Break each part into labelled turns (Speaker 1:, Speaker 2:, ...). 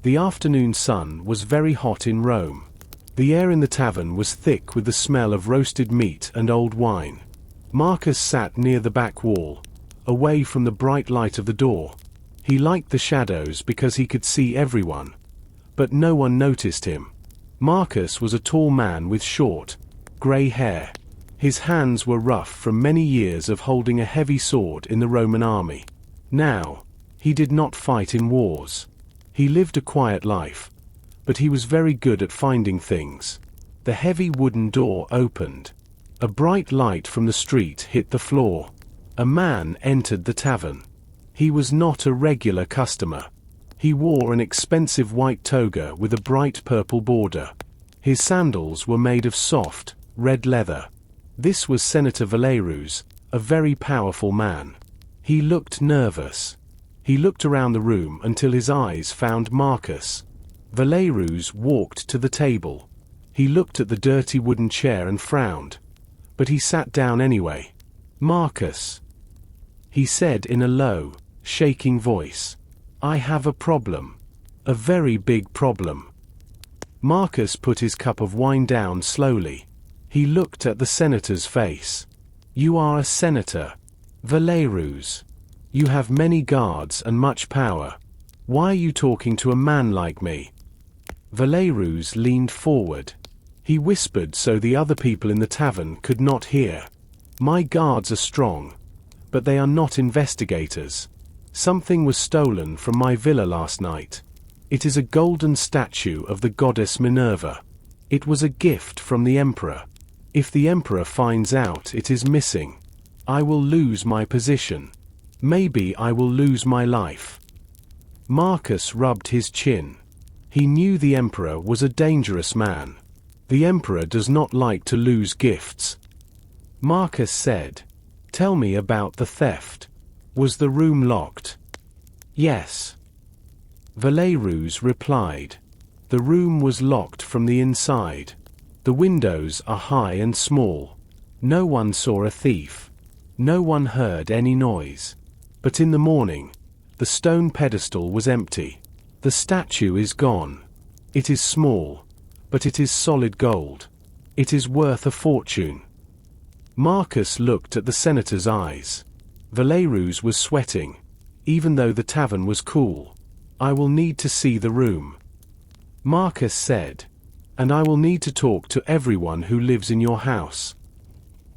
Speaker 1: The afternoon sun was very hot in Rome. The air in the tavern was thick with the smell of roasted meat and old wine. Marcus sat near the back wall, away from the bright light of the door. He liked the shadows because he could see everyone. But no one noticed him. Marcus was a tall man with short, grey hair. His hands were rough from many years of holding a heavy sword in the Roman army. Now, he did not fight in wars. He lived a quiet life. But he was very good at finding things. The heavy wooden door opened. A bright light from the street hit the floor. A man entered the tavern. He was not a regular customer. He wore an expensive white toga with a bright purple border. His sandals were made of soft, red leather. This was Senator Valerus, a very powerful man. He looked nervous. He looked around the room until his eyes found Marcus. Valerus walked to the table. He looked at the dirty wooden chair and frowned. But he sat down anyway. "Marcus," he said in a low, shaking voice. "I have a problem. A very big problem." Marcus put his cup of wine down slowly. He looked at the senator's face. "You are a senator, Valerus. You have many guards and much power. Why are you talking to a man like me?" Valerus leaned forward. He whispered so the other people in the tavern could not hear. "My guards are strong, but they are not investigators. Something was stolen from my villa last night. It is a golden statue of the goddess Minerva. It was a gift from the emperor. If the emperor finds out it is missing, I will lose my position. Maybe I will lose my life." Marcus rubbed his chin. He knew the emperor was a dangerous man. The emperor does not like to lose gifts. Marcus said, "Tell me about the theft. Was the room locked?" "Yes," Valerus replied. "The room was locked from the inside. The windows are high and small. No one saw a thief. No one heard any noise. But in the morning, the stone pedestal was empty. The statue is gone. It is small, but it is solid gold. It is worth a fortune." Marcus looked at the senator's eyes. Valerus was sweating, even though the tavern was cool. "I will need to see the room," Marcus said. "And I will need to talk to everyone who lives in your house."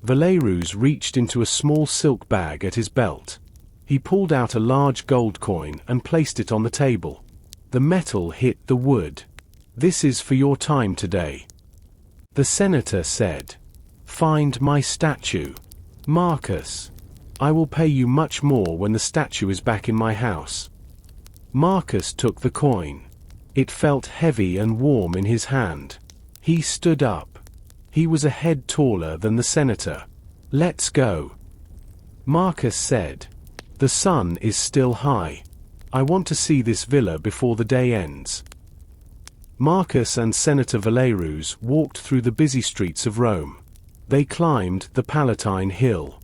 Speaker 1: Valerus reached into a small silk bag at his belt. He pulled out a large gold coin and placed it on the table. The metal hit the wood. "This is for your time today," the senator said. "Find my statue, Marcus. I will pay you much more when the statue is back in my house." Marcus took the coin. It felt heavy and warm in his hand. He stood up. He was a head taller than the senator. "Let's go," Marcus said. "The sun is still high. I want to see this villa before the day ends." Marcus and Senator Valerus walked through the busy streets of Rome. They climbed the Palatine Hill.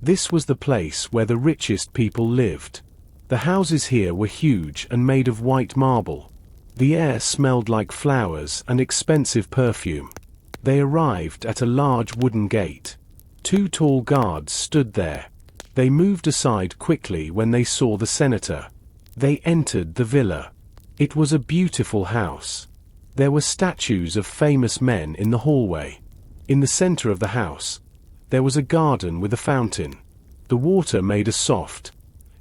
Speaker 1: This was the place where the richest people lived. The houses here were huge and made of white marble. The air smelled like flowers and expensive perfume. They arrived at a large wooden gate. Two tall guards stood there. They moved aside quickly when they saw the senator. They entered the villa. It was a beautiful house. There were statues of famous men in the hallway. In the center of the house, there was a garden with a fountain. The water made a soft,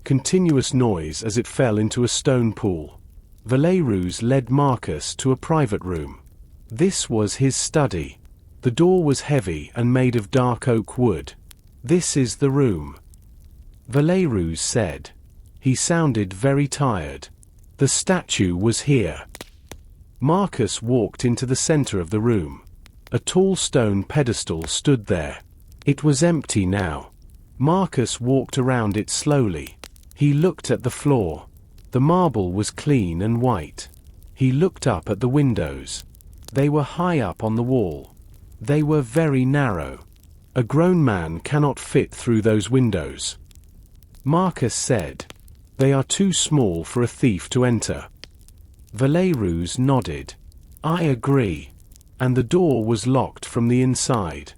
Speaker 1: continuous noise as it fell into a stone pool. Valerus led Marcus to a private room. This was his study. The door was heavy and made of dark oak wood. "This is the room," Valerus said. He sounded very tired. "The statue was here." Marcus walked into the center of the room. A tall stone pedestal stood there. It was empty now. Marcus walked around it slowly. He looked at the floor. The marble was clean and white. He looked up at the windows. They were high up on the wall. They were very narrow. A grown man cannot fit through those windows, Marcus said. They are too small for a thief to enter. Valerus nodded. I agree. And the door was locked from the inside.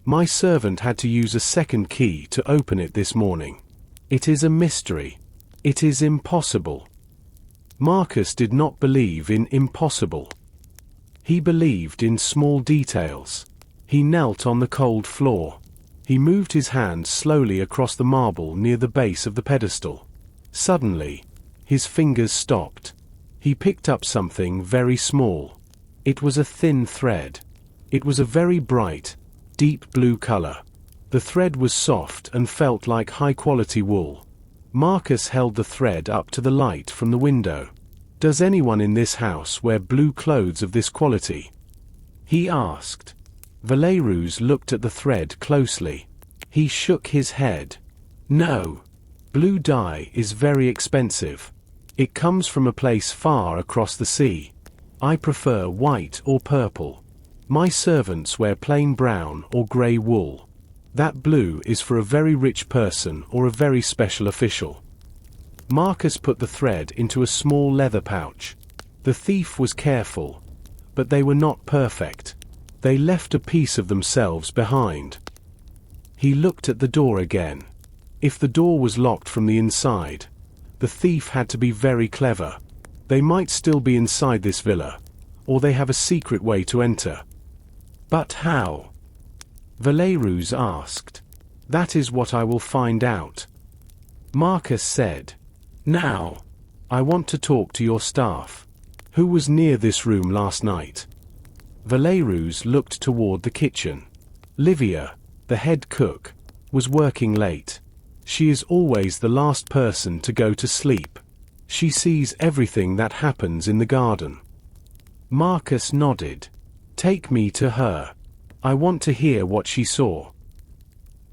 Speaker 1: My servant had to use a second key to open it this morning. It is a mystery. It is impossible. Marcus did not believe in impossible. He believed in small details. He knelt on the cold floor. He moved his hand slowly across the marble near the base of the pedestal. Suddenly, his fingers stopped. He picked up something very small. It was a thin thread. It was a very bright, deep blue color. The thread was soft and felt like high-quality wool. Marcus held the thread up to the light from the window. Does anyone in this house wear blue clothes of this quality? He asked. Valerus looked at the thread closely. He shook his head. No. Blue dye is very expensive. It comes from a place far across the sea. I prefer white or purple. My servants wear plain brown or grey wool. That blue is for a very rich person or a very special official. Marcus put the thread into a small leather pouch. The thief was careful, but they were not perfect. They left a piece of themselves behind. He looked at the door again. If the door was locked from the inside, the thief had to be very clever. They might still be inside this villa, or they have a secret way to enter. But how? Valerus asked. That is what I will find out. Marcus said. Now, I want to talk to your staff. Who was near this room last night? Valerus looked toward the kitchen. Livia, the head cook, was working late. She is always the last person to go to sleep. She sees everything that happens in the garden. Marcus nodded. Take me to her. I want to hear what she saw.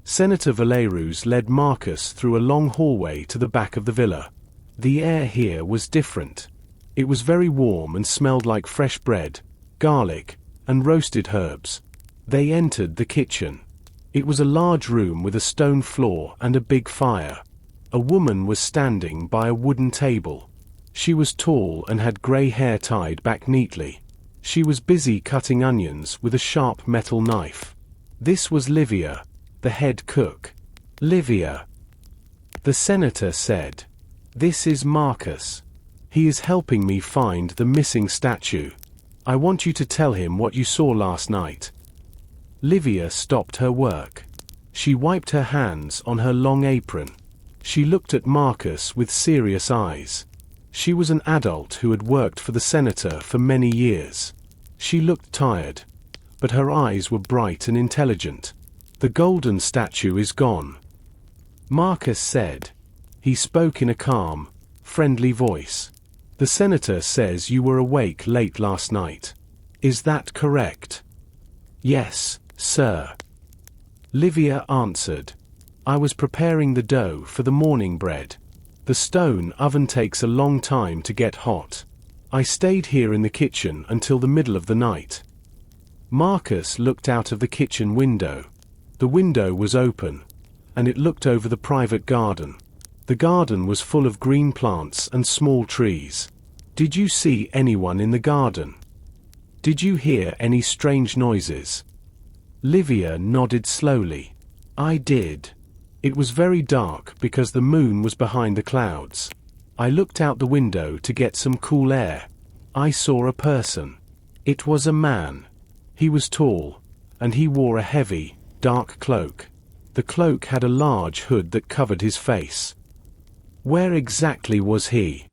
Speaker 1: Senator Valerus led Marcus through a long hallway to the back of the villa. The air here was different. It was very warm and smelled like fresh bread, garlic, and roasted herbs. They entered the kitchen. It was a large room with a stone floor and a big fire. A woman was standing by a wooden table. She was tall and had grey hair tied back neatly. She was busy cutting onions with a sharp metal knife. This was Livia, the head cook. Livia. The senator said. This is Marcus. He is helping me find the missing statue. I want you to tell him what you saw last night. Livia stopped her work. She wiped her hands on her long apron. She looked at Marcus with serious eyes. She was an adult who had worked for the senator for many years. She looked tired, but her eyes were bright and intelligent. The golden statue is gone. Marcus said. He spoke in a calm, friendly voice. The senator says you were awake late last night. Is that correct? Yes, sir. Livia answered. I was preparing the dough for the morning bread. The stone oven takes a long time to get hot. I stayed here in the kitchen until the middle of the night. Marcus looked out of the kitchen window. The window was open, and it looked over the private garden. The garden was full of green plants and small trees. Did you see anyone in the garden? Did you hear any strange noises? Livia nodded slowly. I did. It was very dark because the moon was behind the clouds. I looked out the window to get some cool air. I saw a person. It was a man. He was tall, and he wore a heavy, dark cloak. The cloak had a large hood that covered his face. Where exactly was he?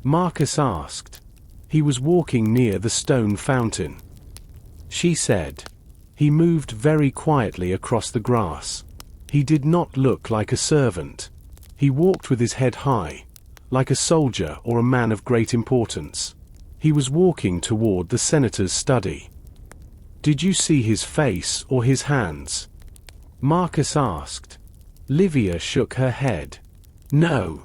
Speaker 1: Marcus asked. He was walking near the stone fountain. She said. He moved very quietly across the grass. He did not look like a servant. He walked with his head high, like a soldier or a man of great importance. He was walking toward the senator's study. Did you see his face or his hands? Marcus asked. Livia shook her head. No.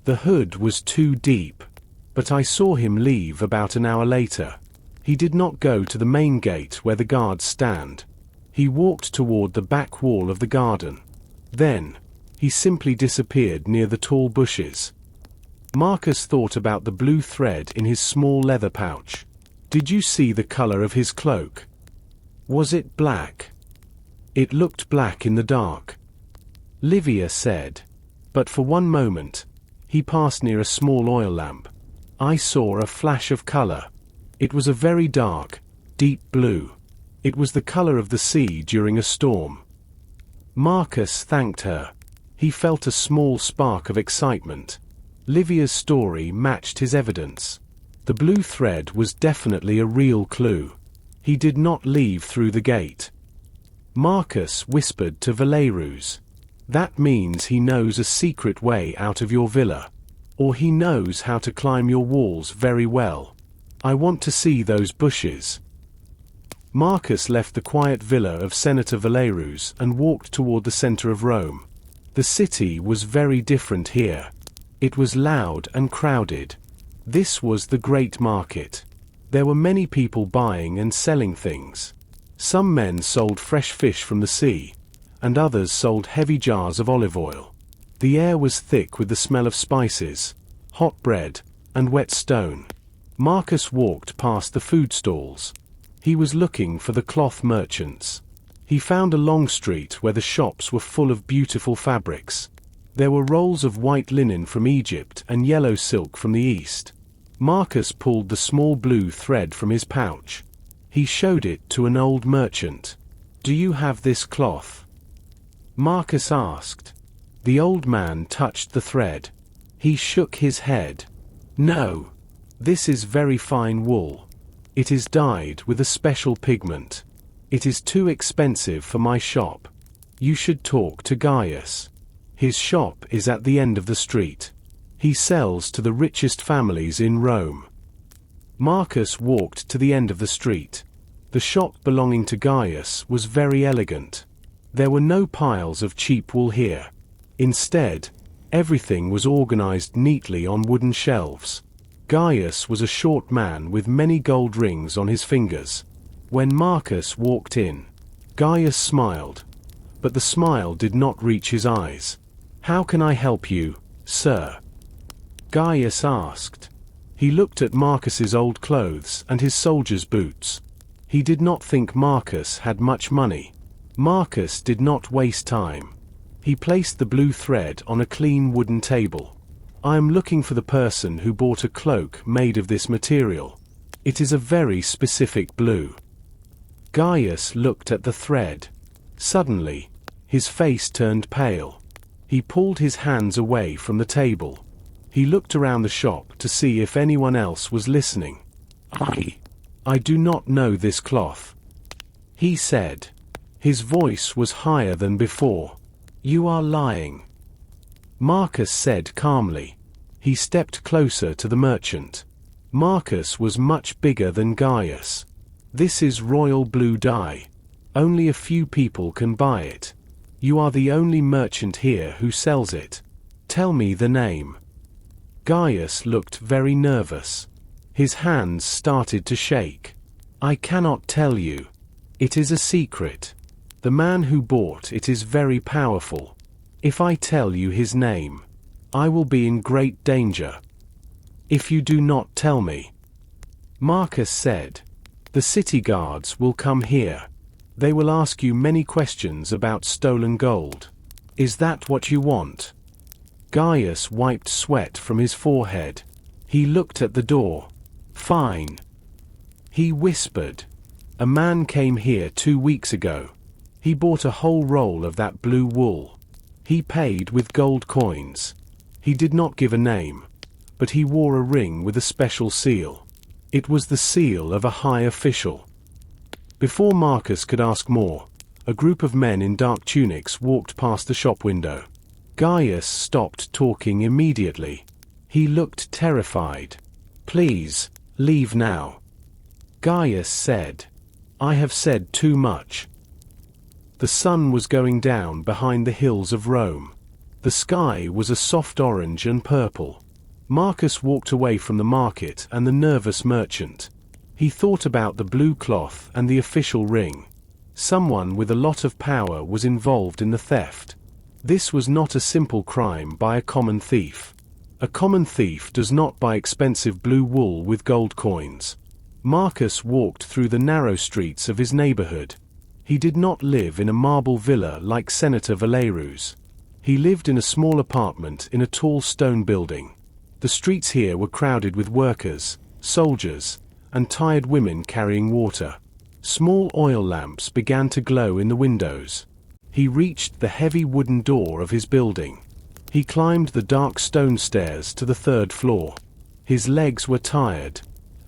Speaker 1: The hood was too deep. But I saw him leave about an hour later. He did not go to the main gate where the guards stand. He walked toward the back wall of the garden. Then, he simply disappeared near the tall bushes. Marcus thought about the blue thread in his small leather pouch. Did you see the color of his cloak? Was it black? It looked black in the dark, Livia said. But for one moment, he passed near a small oil lamp. I saw a flash of color. It was a very dark, deep blue. It was the color of the sea during a storm. Marcus thanked her. He felt a small spark of excitement. Livia's story matched his evidence. The blue thread was definitely a real clue. He did not leave through the gate. Marcus whispered to Valerus. That means he knows a secret way out of your villa. Or he knows how to climb your walls very well. I want to see those bushes. Marcus left the quiet villa of Senator Valerus and walked toward the center of Rome. The city was very different here. It was loud and crowded. This was the great market. There were many people buying and selling things. Some men sold fresh fish from the sea, and others sold heavy jars of olive oil. The air was thick with the smell of spices, hot bread, and wet stone. Marcus walked past the food stalls. He was looking for the cloth merchants. He found a long street where the shops were full of beautiful fabrics. There were rolls of white linen from Egypt and yellow silk from the east. Marcus pulled the small blue thread from his pouch. He showed it to an old merchant. Do you have this cloth? Marcus asked. The old man touched the thread. He shook his head. No. This is very fine wool. It is dyed with a special pigment. It is too expensive for my shop. You should talk to Gaius. His shop is at the end of the street. He sells to the richest families in Rome. Marcus walked to the end of the street. The shop belonging to Gaius was very elegant. There were no piles of cheap wool here. Instead, everything was organized neatly on wooden shelves. Gaius was a short man with many gold rings on his fingers. When Marcus walked in, Gaius smiled, but the smile did not reach his eyes. How can I help you, sir? Gaius asked. He looked at Marcus's old clothes and his soldier's boots. He did not think Marcus had much money. Marcus did not waste time. He placed the blue thread on a clean wooden table. I am looking for the person who bought a cloak made of this material. It is a very specific blue. Gaius looked at the thread. Suddenly, his face turned pale. He pulled his hands away from the table. He looked around the shop to see if anyone else was listening. I do not know this cloth, he said. His voice was higher than before. You are lying, Marcus said calmly. He stepped closer to the merchant. Marcus was much bigger than Gaius. This is royal blue dye. Only a few people can buy it. You are the only merchant here who sells it. Tell me the name. Gaius looked very nervous. His hands started to shake. I cannot tell you. It is a secret. The man who bought it is very powerful. If I tell you his name, I will be in great danger. If you do not tell me, Marcus said, the city guards will come here. They will ask you many questions about stolen gold. Is that what you want? Gaius wiped sweat from his forehead. He looked at the door. Fine. He whispered. A man came here 2 weeks ago. He bought a whole roll of that blue wool. He paid with gold coins. He did not give a name, but he wore a ring with a special seal. It was the seal of a high official. Before Marcus could ask more, a group of men in dark tunics walked past the shop window. Gaius stopped talking immediately. He looked terrified. Please, leave now. Gaius said. I have said too much. The sun was going down behind the hills of Rome. The sky was a soft orange and purple. Marcus walked away from the market and the nervous merchant. He thought about the blue cloth and the official ring. Someone with a lot of power was involved in the theft. This was not a simple crime by a common thief. A common thief does not buy expensive blue wool with gold coins. Marcus walked through the narrow streets of his neighborhood. He did not live in a marble villa like Senator Valerus. He lived in a small apartment in a tall stone building. The streets here were crowded with workers, soldiers, and tired women carrying water. Small oil lamps began to glow in the windows. He reached the heavy wooden door of his building. He climbed the dark stone stairs to the third floor. His legs were tired,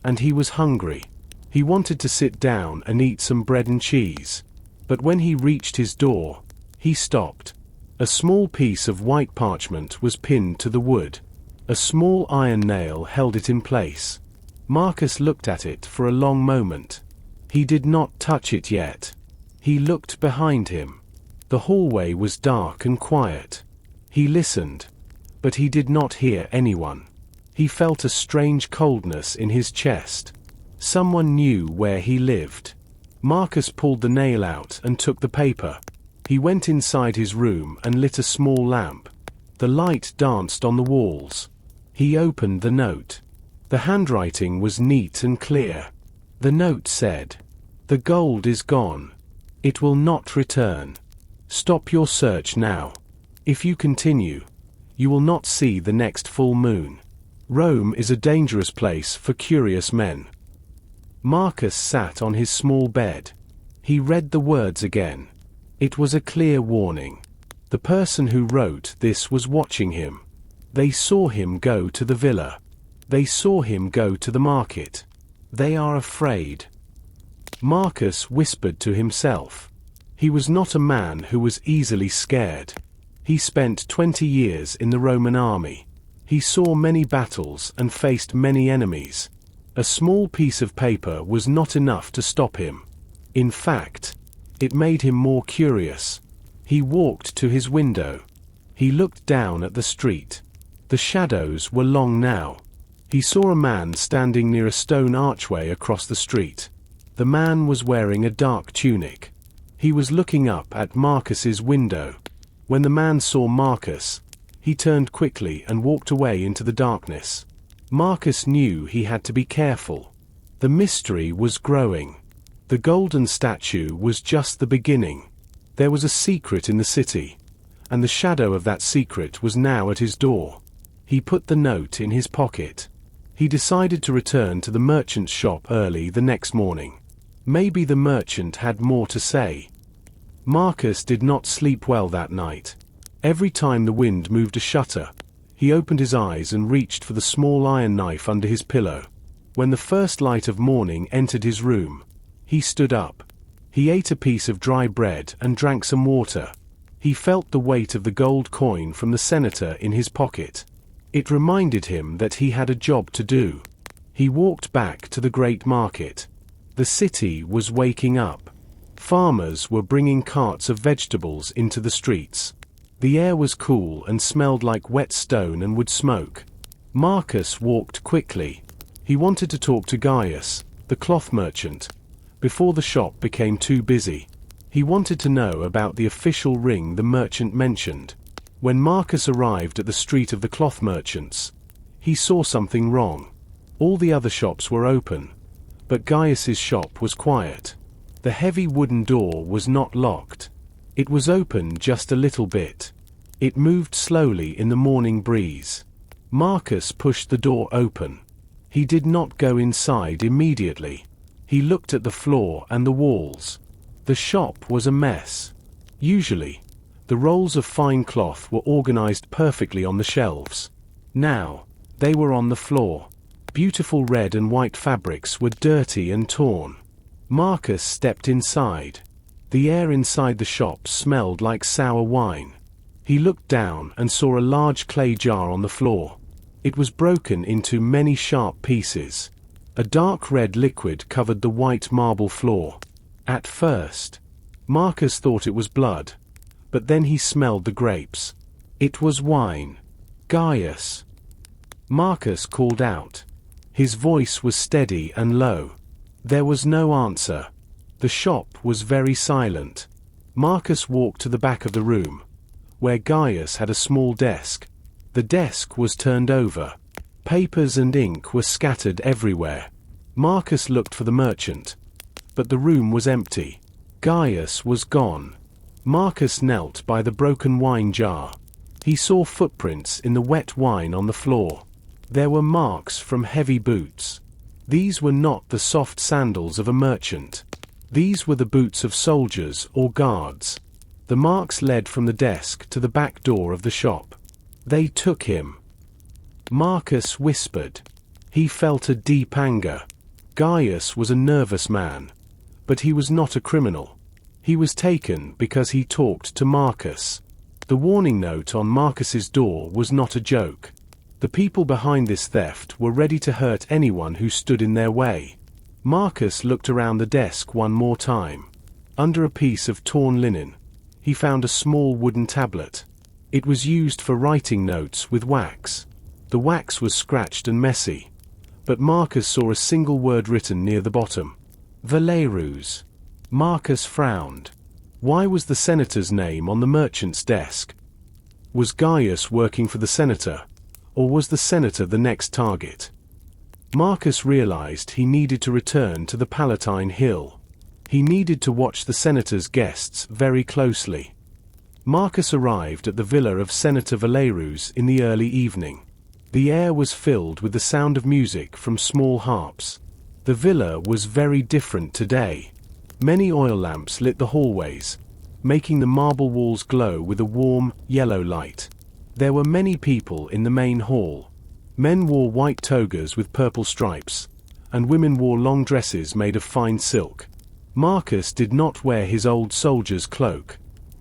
Speaker 1: and he was hungry. He wanted to sit down and eat some bread and cheese. But when he reached his door, he stopped. A small piece of white parchment was pinned to the wood. A small iron nail held it in place. Marcus looked at it for a long moment. He did not touch it yet. He looked behind him. The hallway was dark and quiet. He listened, but he did not hear anyone. He felt a strange coldness in his chest. Someone knew where he lived. Marcus pulled the nail out and took the paper. He went inside his room and lit a small lamp. The light danced on the walls. He opened the note. The handwriting was neat and clear. The note said, "The gold is gone. It will not return. Stop your search now. If you continue, you will not see the next full moon. Rome is a dangerous place for curious men." Marcus sat on his small bed. He read the words again. It was a clear warning. The person who wrote this was watching him. They saw him go to the villa. They saw him go to the market. They are afraid. Marcus whispered to himself. He was not a man who was easily scared. He spent 20 years in the Roman army. He saw many battles and faced many enemies. A small piece of paper was not enough to stop him. In fact, it made him more curious. He walked to his window. He looked down at the street. The shadows were long now. He saw a man standing near a stone archway across the street. The man was wearing a dark tunic. He was looking up at Marcus's window. When the man saw Marcus, he turned quickly and walked away into the darkness. Marcus knew he had to be careful. The mystery was growing. The golden statue was just the beginning. There was a secret in the city, and the shadow of that secret was now at his door. He put the note in his pocket. He decided to return to the merchant's shop early the next morning. Maybe the merchant had more to say. Marcus did not sleep well that night. Every time the wind moved a shutter, he opened his eyes and reached for the small iron knife under his pillow. When the first light of morning entered his room, he stood up. He ate a piece of dry bread and drank some water. He felt the weight of the gold coin from the senator in his pocket. It reminded him that he had a job to do. He walked back to the great market. The city was waking up. Farmers were bringing carts of vegetables into the streets. The air was cool and smelled like wet stone and wood smoke. Marcus walked quickly. He wanted to talk to Gaius, the cloth merchant, before the shop became too busy. He wanted to know about the official ring the merchant mentioned. When Marcus arrived at the street of the cloth merchants, he saw something wrong. All the other shops were open, but Gaius's shop was quiet. The heavy wooden door was not locked. It was open just a little bit. It moved slowly in the morning breeze. Marcus pushed the door open. He did not go inside immediately. He looked at the floor and the walls. The shop was a mess. Usually, the rolls of fine cloth were organized perfectly on the shelves. Now, they were on the floor. Beautiful red and white fabrics were dirty and torn. Marcus stepped inside. The air inside the shop smelled like sour wine. He looked down and saw a large clay jar on the floor. It was broken into many sharp pieces. A dark red liquid covered the white marble floor. At first, Marcus thought it was blood, but then he smelled the grapes. It was wine. Gaius. Marcus called out. His voice was steady and low. There was no answer. The shop was very silent. Marcus walked to the back of the room, where Gaius had a small desk. The desk was turned over. Papers and ink were scattered everywhere. Marcus looked for the merchant, but the room was empty. Gaius was gone. Marcus knelt by the broken wine jar. He saw footprints in the wet wine on the floor. There were marks from heavy boots. These were not the soft sandals of a merchant. These were the boots of soldiers or guards. The marks led from the desk to the back door of the shop. They took him. Marcus whispered. He felt a deep anger. Gaius was a nervous man, but he was not a criminal. He was taken because he talked to Marcus. The warning note on Marcus's door was not a joke. The people behind this theft were ready to hurt anyone who stood in their way. Marcus looked around the desk one more time. Under a piece of torn linen, he found a small wooden tablet. It was used for writing notes with wax. The wax was scratched and messy, but Marcus saw a single word written near the bottom. Valerus. Marcus frowned. Why was the senator's name on the merchant's desk? Was Gaius working for the senator, or was the senator the next target? Marcus realized he needed to return to the Palatine Hill. He needed to watch the senator's guests very closely. Marcus arrived at the villa of Senator Valerus in the early evening. The air was filled with the sound of music from small harps. The villa was very different today. Many oil lamps lit the hallways, making the marble walls glow with a warm, yellow light. There were many people in the main hall. Men wore white togas with purple stripes, and women wore long dresses made of fine silk. Marcus did not wear his old soldier's cloak.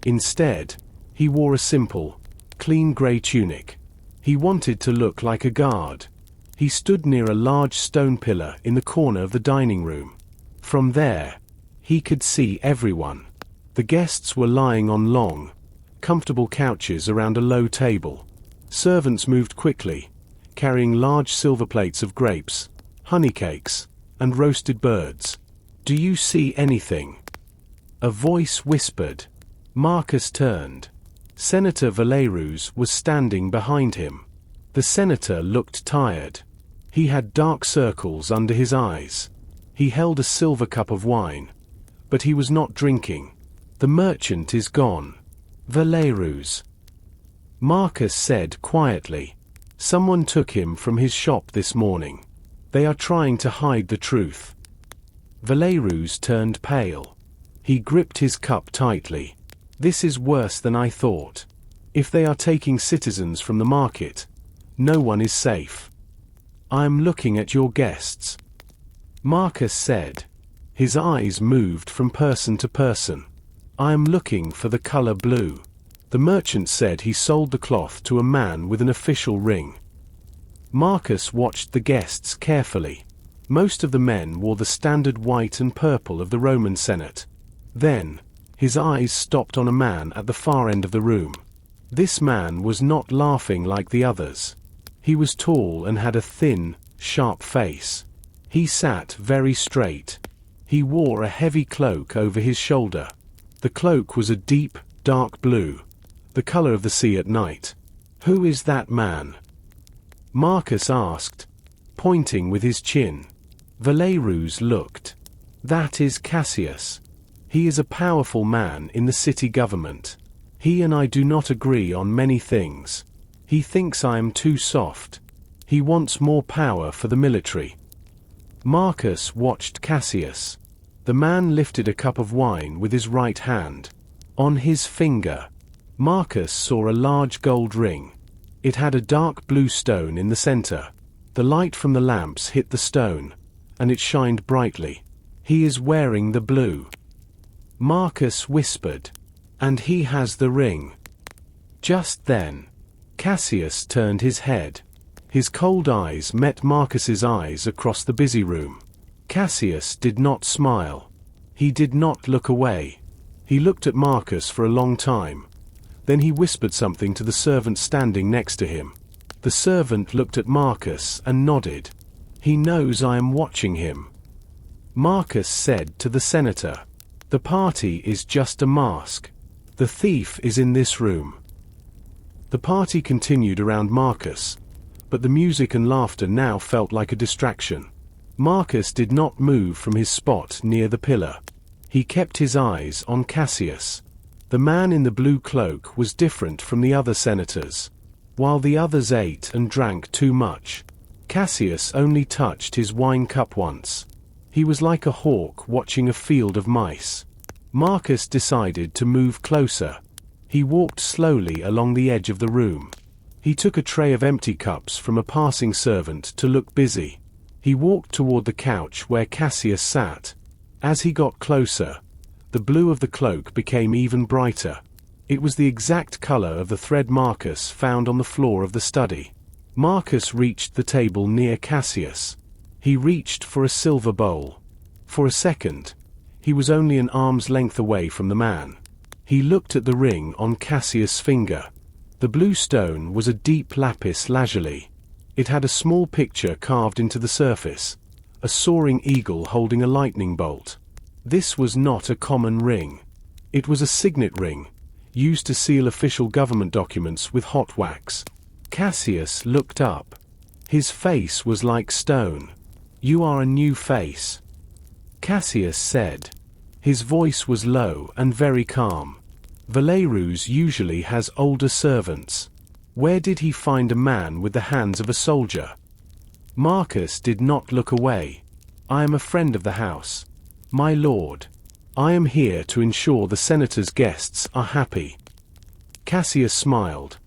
Speaker 1: Instead, he wore a simple, clean grey tunic. He wanted to look like a guard. He stood near a large stone pillar in the corner of the dining room. From there, he could see everyone. The guests were lying on long, comfortable couches around a low table. Servants moved quickly, carrying large silver plates of grapes, honey cakes, and roasted birds. "Do you see anything?" A voice whispered. Marcus turned. Senator Valerus was standing behind him. The senator looked tired. He had dark circles under his eyes. He held a silver cup of wine, but he was not drinking. "The merchant is gone. Valerus," Marcus said quietly. "Someone took him from his shop this morning. They are trying to hide the truth." Valerus turned pale. He gripped his cup tightly. "This is worse than I thought. If they are taking citizens from the market, no one is safe." "I am looking at your guests," Marcus said. His eyes moved from person to person. "I am looking for the color blue." The merchant said he sold the cloth to a man with an official ring. Marcus watched the guests carefully. Most of the men wore the standard white and purple of the Roman Senate. Then, his eyes stopped on a man at the far end of the room. This man was not laughing like the others. He was tall and had a thin, sharp face. He sat very straight. He wore a heavy cloak over his shoulder. The cloak was a deep, dark blue, the color of the sea at night. "Who is that man?" Marcus asked, pointing with his chin. Valerus looked. "That is Cassius. He is a powerful man in the city government. He and I do not agree on many things. He thinks I am too soft. He wants more power for the military." Marcus watched Cassius. The man lifted a cup of wine with his right hand. On his finger, Marcus saw a large gold ring. It had a dark blue stone in the center. The light from the lamps hit the stone, and it shined brightly. "He is wearing the blue," Marcus whispered. "And he has the ring." Just then, Cassius turned his head. His cold eyes met Marcus's eyes across the busy room. Cassius did not smile. He did not look away. He looked at Marcus for a long time. Then he whispered something to the servant standing next to him. The servant looked at Marcus and nodded. "He knows I am watching him," Marcus said to the senator. "The party is just a mask. The thief is in this room." The party continued around Marcus, but the music and laughter now felt like a distraction. Marcus did not move from his spot near the pillar. He kept his eyes on Cassius. The man in the blue cloak was different from the other senators. While the others ate and drank too much, Cassius only touched his wine cup once. He was like a hawk watching a field of mice. Marcus decided to move closer. He walked slowly along the edge of the room. He took a tray of empty cups from a passing servant to look busy. He walked toward the couch where Cassius sat. As he got closer, the blue of the cloak became even brighter. It was the exact color of the thread Marcus found on the floor of the study. Marcus reached the table near Cassius. He reached for a silver bowl. For a second, he was only an arm's length away from the man. He looked at the ring on Cassius' finger. The blue stone was a deep lapis lazuli. It had a small picture carved into the surface, a soaring eagle holding a lightning bolt. This was not a common ring. It was a signet ring, used to seal official government documents with hot wax. Cassius looked up. His face was like stone. "You are a new face," Cassius said. His voice was low and very calm. Valerus usually has older servants. Where did he find a man with the hands of a soldier? Marcus did not look away. "I am a friend of the house, my lord. I am here to ensure the senator's guests are happy." Cassius smiled,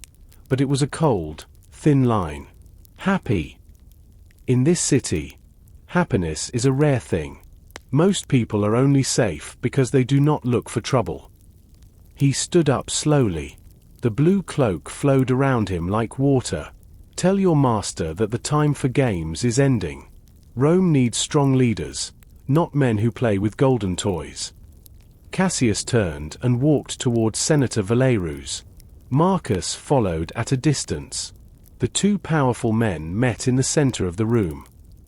Speaker 1: but it was a cold, thin line. Happy. In this city, happiness is a rare thing. Most people are only safe because they do not look for trouble. He stood up slowly. The blue cloak flowed around him like water. "Tell your master that the time for games is ending. Rome needs strong leaders, not men who play with golden toys." Cassius turned and walked towards Senator Valerus. Marcus followed at a distance. The two powerful men met in the center of the room.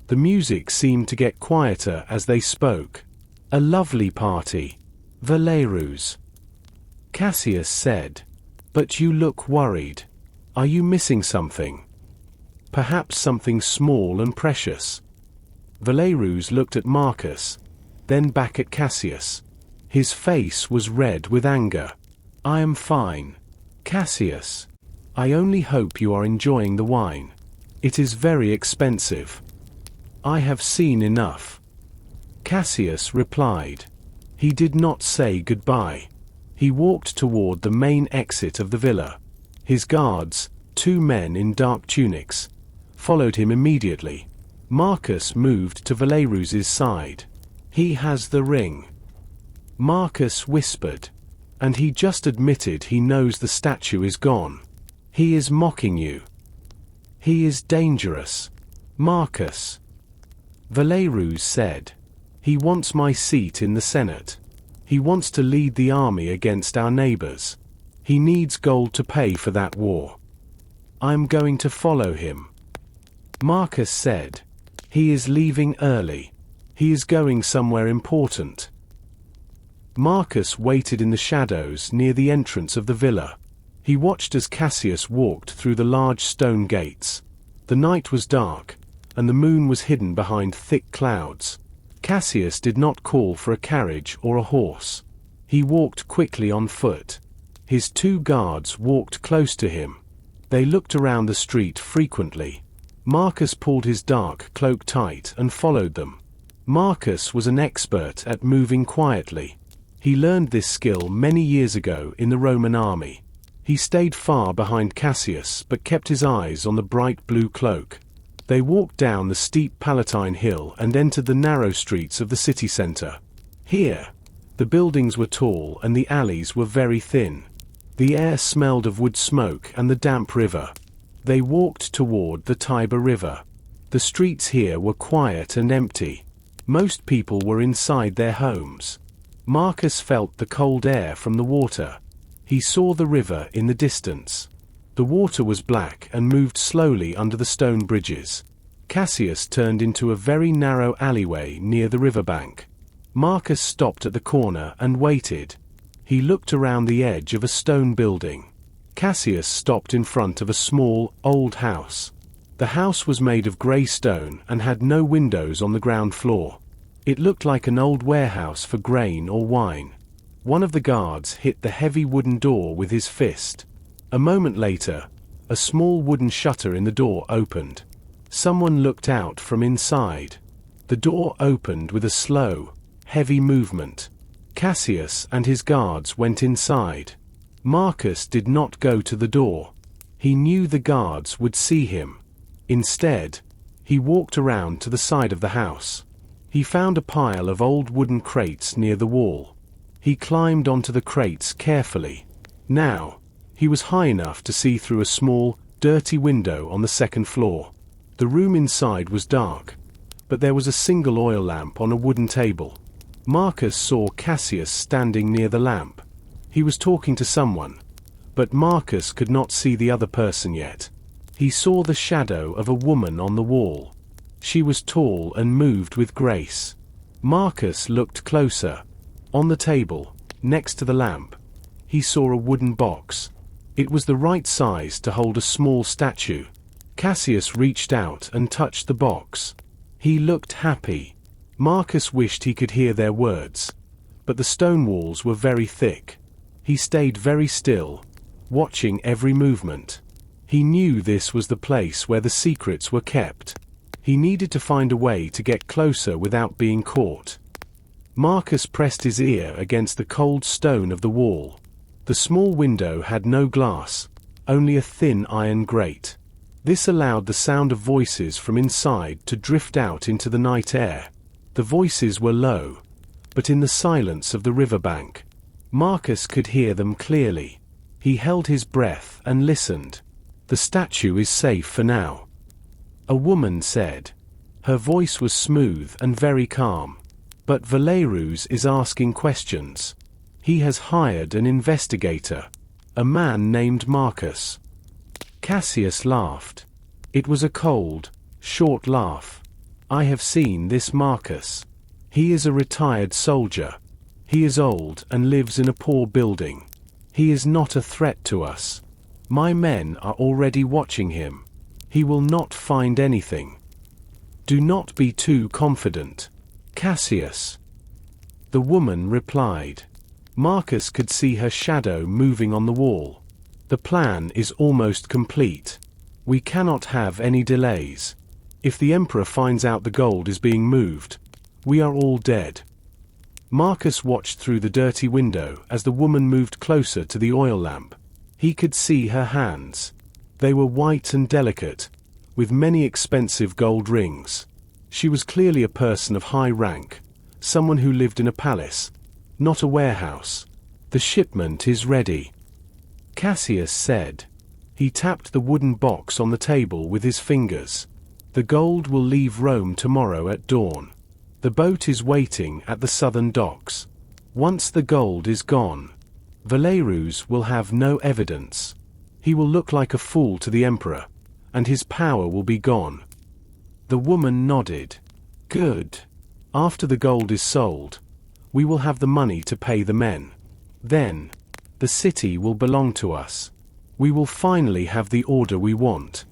Speaker 1: The music seemed to get quieter as they spoke. "A lovely party, Valerus," Cassius said. "But you look worried. Are you missing something? Perhaps something small and precious?" Valerus looked at Marcus, then back at Cassius. His face was red with anger. "I am fine, Cassius. I only hope you are enjoying the wine. It is very expensive." "I have seen enough," Cassius replied. He did not say goodbye. He walked toward the main exit of the villa. His guards, two men in dark tunics, followed him immediately. Marcus moved to Valerus's side. "He has the ring," Marcus whispered. "And he just admitted he knows the statue is gone. He is mocking you. He is dangerous, Marcus," Valerus said. "He wants my seat in the Senate. He wants to lead the army against our neighbors. He needs gold to pay for that war. I'm going to follow him," Marcus said. "He is leaving early. He is going somewhere important." Marcus waited in the shadows near the entrance of the villa. He watched as Cassius walked through the large stone gates. The night was dark, and the moon was hidden behind thick clouds. Cassius did not call for a carriage or a horse. He walked quickly on foot. His two guards walked close to him. They looked around the street frequently. Marcus pulled his dark cloak tight and followed them. Marcus was an expert at moving quietly. He learned this skill many years ago in the Roman army. He stayed far behind Cassius but kept his eyes on the bright blue cloak. They walked down the steep Palatine Hill and entered the narrow streets of the city center. Here, the buildings were tall and the alleys were very thin. The air smelled of wood smoke and the damp river. They walked toward the Tiber River. The streets here were quiet and empty. Most people were inside their homes. Marcus felt the cold air from the water. He saw the river in the distance. The water was black and moved slowly under the stone bridges. Cassius turned into a very narrow alleyway near the riverbank. Marcus stopped at the corner and waited. He looked around the edge of a stone building. Cassius stopped in front of a small, old house. The house was made of grey stone and had no windows on the ground floor. It looked like an old warehouse for grain or wine. One of the guards hit the heavy wooden door with his fist. A moment later, a small wooden shutter in the door opened. Someone looked out from inside. The door opened with a slow, heavy movement. Cassius and his guards went inside. Marcus did not go to the door. He knew the guards would see him. Instead, he walked around to the side of the house. He found a pile of old wooden crates near the wall. He climbed onto the crates carefully. Now, he was high enough to see through a small, dirty window on the second floor. The room inside was dark, but there was a single oil lamp on a wooden table. Marcus saw Cassius standing near the lamp. He was talking to someone, but Marcus could not see the other person yet. He saw the shadow of a woman on the wall. She was tall and moved with grace. Marcus looked closer. On the table, next to the lamp, he saw a wooden box. It was the right size to hold a small statue. Cassius reached out and touched the box. He looked happy. Marcus wished he could hear their words, but the stone walls were very thick. He stayed very still, watching every movement. He knew this was the place where the secrets were kept. He needed to find a way to get closer without being caught. Marcus pressed his ear against the cold stone of the wall. The small window had no glass, only a thin iron grate. This allowed the sound of voices from inside to drift out into the night air. The voices were low, but in the silence of the riverbank, Marcus could hear them clearly. He held his breath and listened. The statue is safe for now, a woman said. Her voice was smooth and very calm. But Valerus is asking questions. He has hired an investigator, a man named Marcus. Cassius laughed. It was a cold, short laugh. I have seen this Marcus. He is a retired soldier. He is old and lives in a poor building. He is not a threat to us. My men are already watching him. He will not find anything. Do not be too confident, Cassius. The woman replied. Marcus could see her shadow moving on the wall. The plan is almost complete. We cannot have any delays. If the Emperor finds out the gold is being moved, we are all dead. Marcus watched through the dirty window as the woman moved closer to the oil lamp. He could see her hands. They were white and delicate, with many expensive gold rings. She was clearly a person of high rank, someone who lived in a palace, not a warehouse. The shipment is ready, Cassius said. He tapped the wooden box on the table with his fingers. The gold will leave Rome tomorrow at dawn. The boat is waiting at the southern docks. Once the gold is gone, Valerus will have no evidence. He will look like a fool to the Emperor, and his power will be gone. The woman nodded. Good. After the gold is sold, we will have the money to pay the men. Then, the city will belong to us. We will finally have the order we want.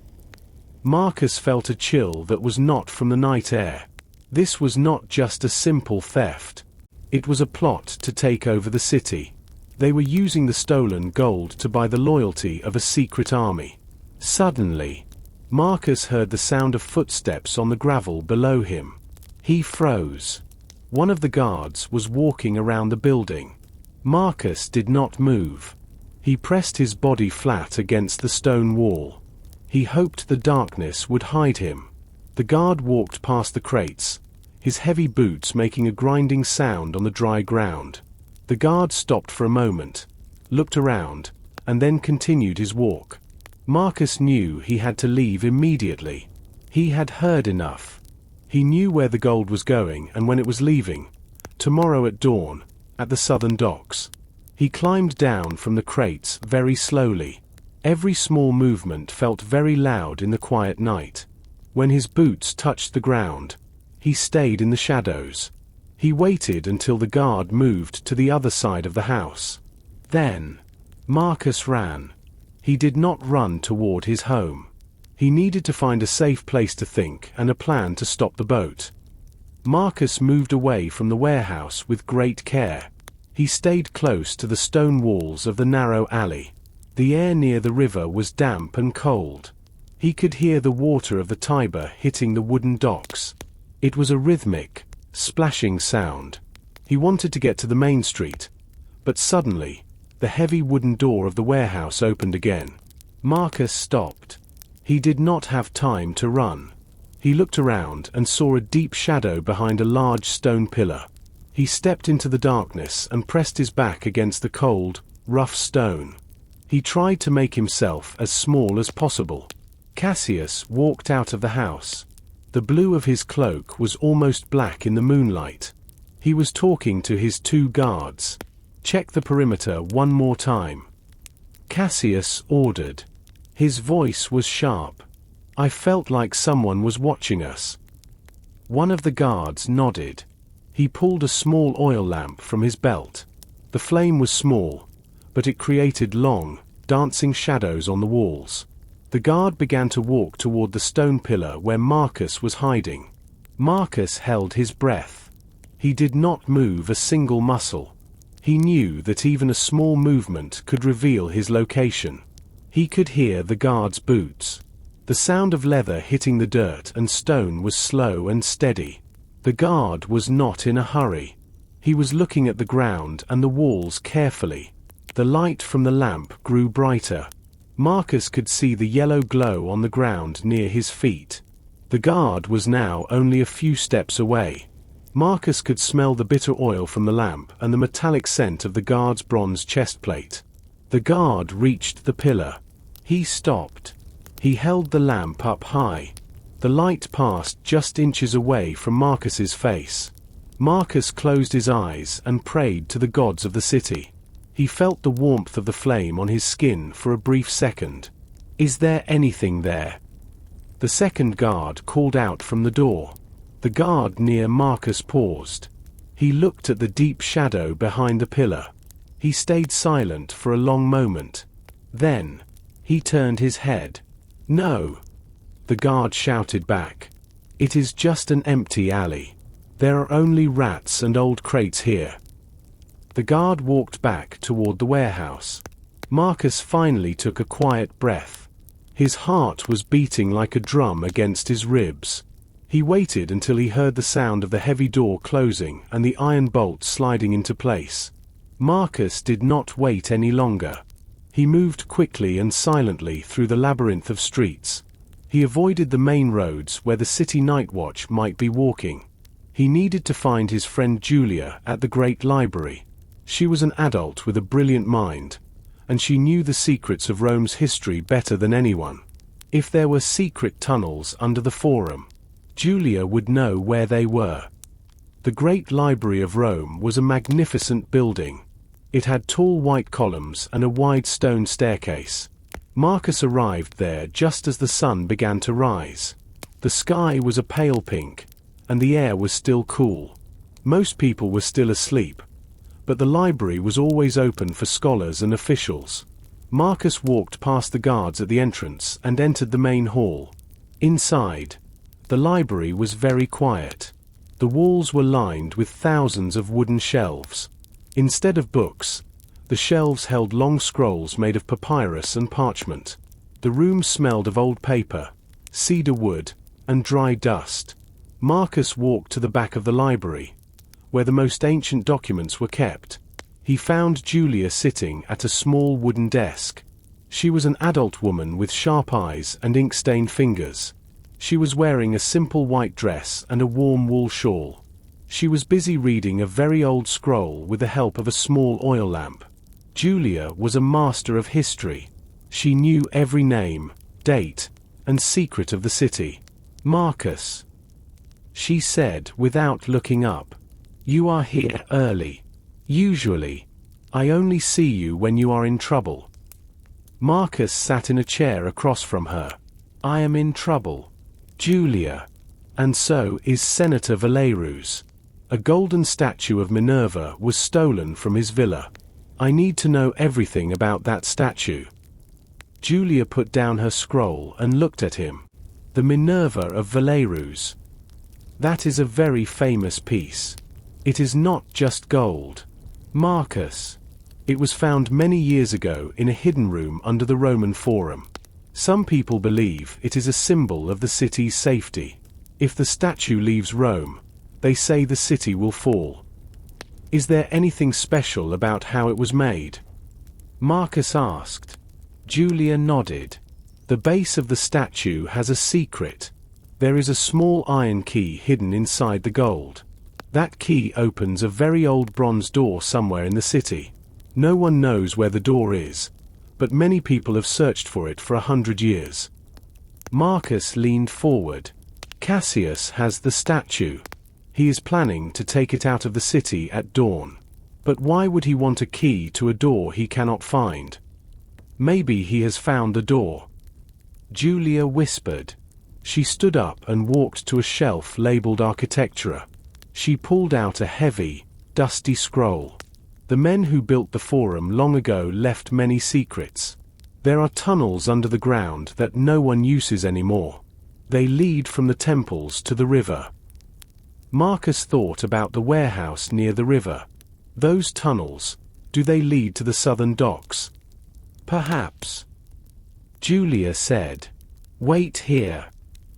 Speaker 1: Marcus felt a chill that was not from the night air. This was not just a simple theft. It was a plot to take over the city. They were using the stolen gold to buy the loyalty of a secret army. Suddenly, Marcus heard the sound of footsteps on the gravel below him. He froze. One of the guards was walking around the building. Marcus did not move. He pressed his body flat against the stone wall. He hoped the darkness would hide him. The guard walked past the crates, his heavy boots making a grinding sound on the dry ground. The guard stopped for a moment, looked around, and then continued his walk. Marcus knew he had to leave immediately. He had heard enough. He knew where the gold was going and when it was leaving. Tomorrow at dawn, at the southern docks. He climbed down from the crates very slowly. Every small movement felt very loud in the quiet night. When his boots touched the ground, he stayed in the shadows. He waited until the guard moved to the other side of the house. Then, Marcus ran. He did not run toward his home. He needed to find a safe place to think and a plan to stop the boat. Marcus moved away from the warehouse with great care. He stayed close to the stone walls of the narrow alley. The air near the river was damp and cold. He could hear the water of the Tiber hitting the wooden docks. It was a rhythmic, splashing sound. He wanted to get to the main street, but suddenly, the heavy wooden door of the warehouse opened again. Marcus stopped. He did not have time to run. He looked around and saw a deep shadow behind a large stone pillar. He stepped into the darkness and pressed his back against the cold, rough stone. He tried to make himself as small as possible. Cassius walked out of the house. The blue of his cloak was almost black in the moonlight. He was talking to his 2 guards. "Check the perimeter one more time," Cassius ordered. His voice was sharp. "I felt like someone was watching us." One of the guards nodded. He pulled a small oil lamp from his belt. The flame was small, but it created long, dancing shadows on the walls. The guard began to walk toward the stone pillar where Marcus was hiding. Marcus held his breath. He did not move a single muscle. He knew that even a small movement could reveal his location. He could hear the guard's boots. The sound of leather hitting the dirt and stone was slow and steady. The guard was not in a hurry. He was looking at the ground and the walls carefully. The light from the lamp grew brighter. Marcus could see the yellow glow on the ground near his feet. The guard was now only a few steps away. Marcus could smell the bitter oil from the lamp and the metallic scent of the guard's bronze chestplate. The guard reached the pillar. He stopped. He held the lamp up high. The light passed just inches away from Marcus's face. Marcus closed his eyes and prayed to the gods of the city. He felt the warmth of the flame on his skin for a brief second. "Is there anything there?" The second guard called out from the door. The guard near Marcus paused. He looked at the deep shadow behind the pillar. He stayed silent for a long moment. Then, he turned his head. "No," the guard shouted back. "It is just an empty alley. There are only rats and old crates here." The guard walked back toward the warehouse. Marcus finally took a quiet breath. His heart was beating like a drum against his ribs. He waited until he heard the sound of the heavy door closing and the iron bolt sliding into place. Marcus did not wait any longer. He moved quickly and silently through the labyrinth of streets. He avoided the main roads where the city night watch might be walking. He needed to find his friend Julia at the Great Library. She was an adult with a brilliant mind, and she knew the secrets of Rome's history better than anyone. If there were secret tunnels under the Forum, Julia would know where they were. The Great Library of Rome was a magnificent building. It had tall white columns and a wide stone staircase. Marcus arrived there just as the sun began to rise. The sky was a pale pink, and the air was still cool. Most people were still asleep, but the library was always open for scholars and officials. Marcus walked past the guards at the entrance and entered the main hall. Inside, the library was very quiet. The walls were lined with thousands of wooden shelves. Instead of books, the shelves held long scrolls made of papyrus and parchment. The room smelled of old paper, cedar wood, and dry dust. Marcus walked to the back of the library, where the most ancient documents were kept. He found Julia sitting at a small wooden desk. She was an adult woman with sharp eyes and ink-stained fingers. She was wearing a simple white dress and a warm wool shawl. She was busy reading a very old scroll with the help of a small oil lamp. Julia was a master of history. She knew every name, date, and secret of the city. "Marcus," she said without looking up, "you are here early. Usually, I only see you when you are in trouble." Marcus sat in a chair across from her. "I am in trouble, Julia. And so is Senator Valerus. A golden statue of Minerva was stolen from his villa. I need to know everything about that statue." Julia put down her scroll and looked at him. The Minerva of Valerus. That is a very famous piece. It is not just gold. Marcus. It was found many years ago in a hidden room under the Roman Forum. Some people believe it is a symbol of the city's safety. If the statue leaves Rome, they say the city will fall. Is there anything special about how it was made? Marcus asked. Julia nodded. The base of the statue has a secret. There is a small iron key hidden inside the gold. That key opens a very old bronze door somewhere in the city. No one knows where the door is, but many people have searched for it for 100 years. Marcus leaned forward. Cassius has the statue. He is planning to take it out of the city at dawn. But why would he want a key to a door he cannot find? Maybe he has found the door. Julia whispered. She stood up and walked to a shelf labeled Architectura. She pulled out a heavy, dusty scroll. The men who built the Forum long ago left many secrets. There are tunnels under the ground that no one uses anymore. They lead from the temples to the river. Marcus thought about the warehouse near the river. Those tunnels, do they lead to the southern docks? Perhaps. Julia said. Wait here.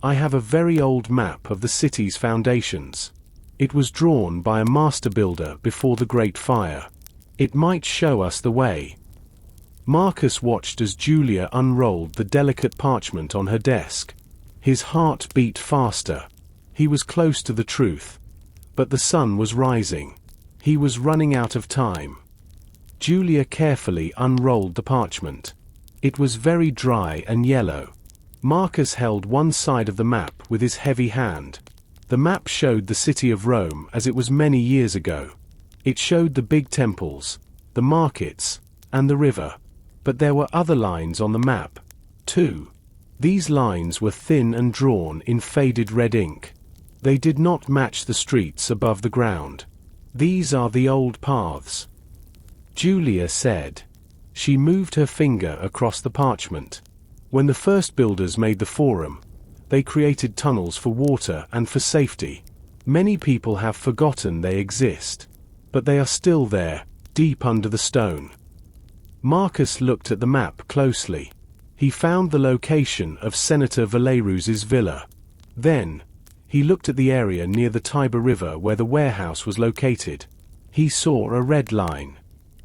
Speaker 1: I have a very old map of the city's foundations. It was drawn by a master builder before the Great Fire. It might show us the way. Marcus watched as Julia unrolled the delicate parchment on her desk. His heart beat faster. He was close to the truth. But the sun was rising. He was running out of time. Julia carefully unrolled the parchment. It was very dry and yellow. Marcus held one side of the map with his heavy hand. The map showed the city of Rome as it was many years ago. It showed the big temples, the markets, and the river. But there were other lines on the map, too. These lines were thin and drawn in faded red ink. They did not match the streets above the ground. These are the old paths. Julia said. She moved her finger across the parchment. When the first builders made the Forum, they created tunnels for water and for safety. Many people have forgotten they exist. But they are still there, deep under the stone. Marcus looked at the map closely. He found the location of Senator Valerus's villa. Then, he looked at the area near the Tiber River where the warehouse was located. He saw a red line.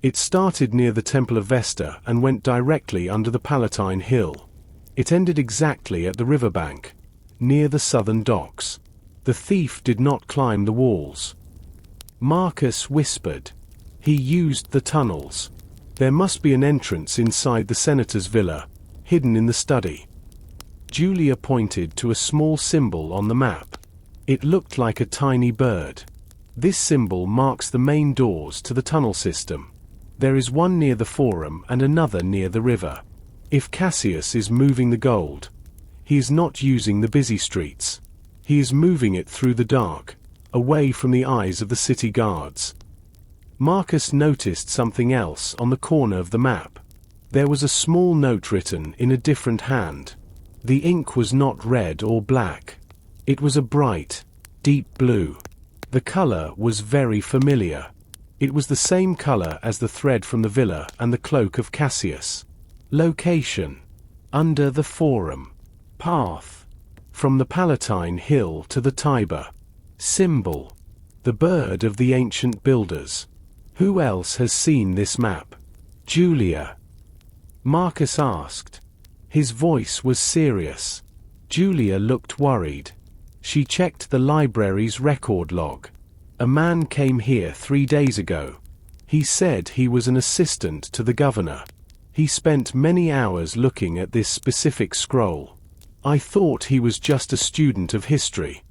Speaker 1: It started near the Temple of Vesta and went directly under the Palatine Hill. It ended exactly at the riverbank, near the southern docks. The thief did not climb the walls. Marcus whispered. He used the tunnels. There must be an entrance inside the senator's villa, hidden in the study. Julia pointed to a small symbol on the map. It looked like a tiny bird. This symbol marks the main doors to the tunnel system. There is one near the Forum and another near the river. If Cassius is moving the gold, he is not using the busy streets. He is moving it through the dark, away from the eyes of the city guards. Marcus noticed something else on the corner of the map. There was a small note written in a different hand. The ink was not red or black. It was a bright, deep blue. The color was very familiar. It was the same color as the thread from the villa and the cloak of Cassius. Location: under the Forum. Path: from the Palatine Hill to the Tiber. Symbol: the bird of the ancient builders. Who else has seen this map? Julia. Marcus asked. His voice was serious. Julia looked worried. She checked the library's record log. A man came here 3 days ago. He said he was an assistant to the governor. He spent many hours looking at this specific scroll. I thought he was just a student of history.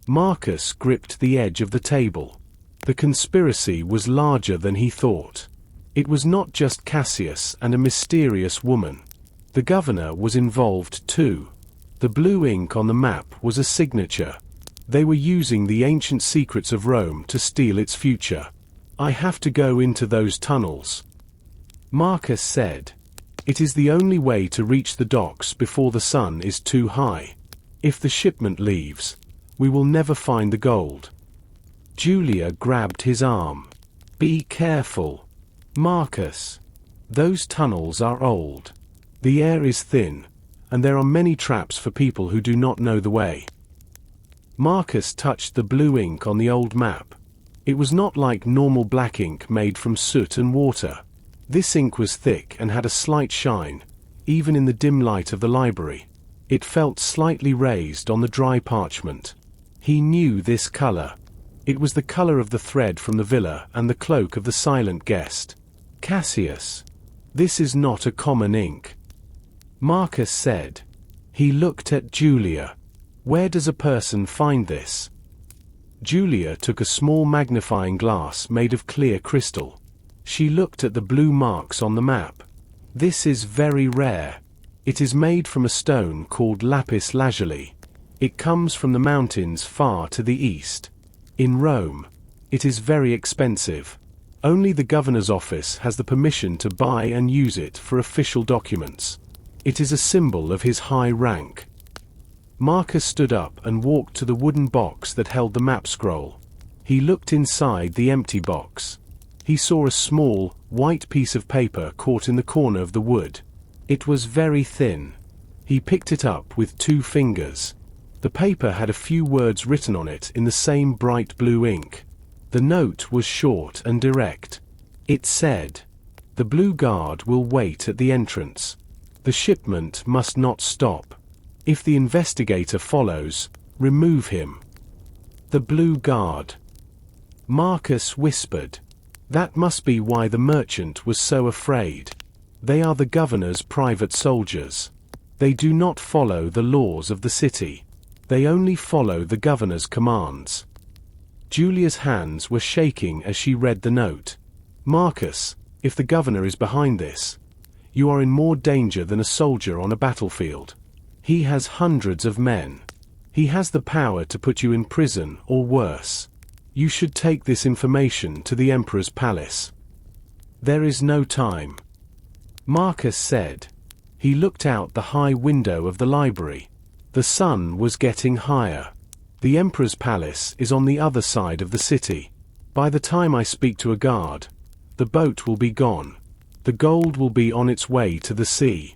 Speaker 1: Marcus gripped the edge of the table. The conspiracy was larger than he thought. It was not just Cassius and a mysterious woman. The governor was involved too. The blue ink on the map was a signature. They were using the ancient secrets of Rome to steal its future. I have to go into those tunnels. Marcus said. It is the only way to reach the docks before the sun is too high. If the shipment leaves, we will never find the gold." Julia grabbed his arm. "Be careful, Marcus. Those tunnels are old. The air is thin, and there are many traps for people who do not know the way." Marcus touched the blue ink on the old map. It was not like normal black ink made from soot and water. This ink was thick and had a slight shine, even in the dim light of the library. It felt slightly raised on the dry parchment. He knew this color. It was the color of the thread from the villa and the cloak of the silent guest. "Cassius, this is not a common ink," Marcus said. He looked at Julia. "Where does a person find this?" Julia took a small magnifying glass made of clear crystal. She looked at the blue marks on the map. "This is very rare. It is made from a stone called lapis lazuli. It comes from the mountains far to the east. In Rome, it is very expensive. Only the governor's office has the permission to buy and use it for official documents. It is a symbol of his high rank." Marcus stood up and walked to the wooden box that held the map scroll. He looked inside the empty box. He saw a small, white piece of paper caught in the corner of the wood. It was very thin. He picked it up with 2 fingers. The paper had a few words written on it in the same bright blue ink. The note was short and direct. It said, "The Blue Guard will wait at the entrance. The shipment must not stop. If the investigator follows, remove him." The Blue Guard. Marcus whispered. That must be why the merchant was so afraid. They are the governor's private soldiers. They do not follow the laws of the city. They only follow the governor's commands. Julia's hands were shaking as she read the note. "Marcus, if the governor is behind this, you are in more danger than a soldier on a battlefield. He has hundreds of men. He has the power to put you in prison or worse. You should take this information to the Emperor's palace." "There is no time," Marcus said. He looked out the high window of the library. The sun was getting higher. The Emperor's palace is on the other side of the city. By the time I speak to a guard, the boat will be gone. The gold will be on its way to the sea.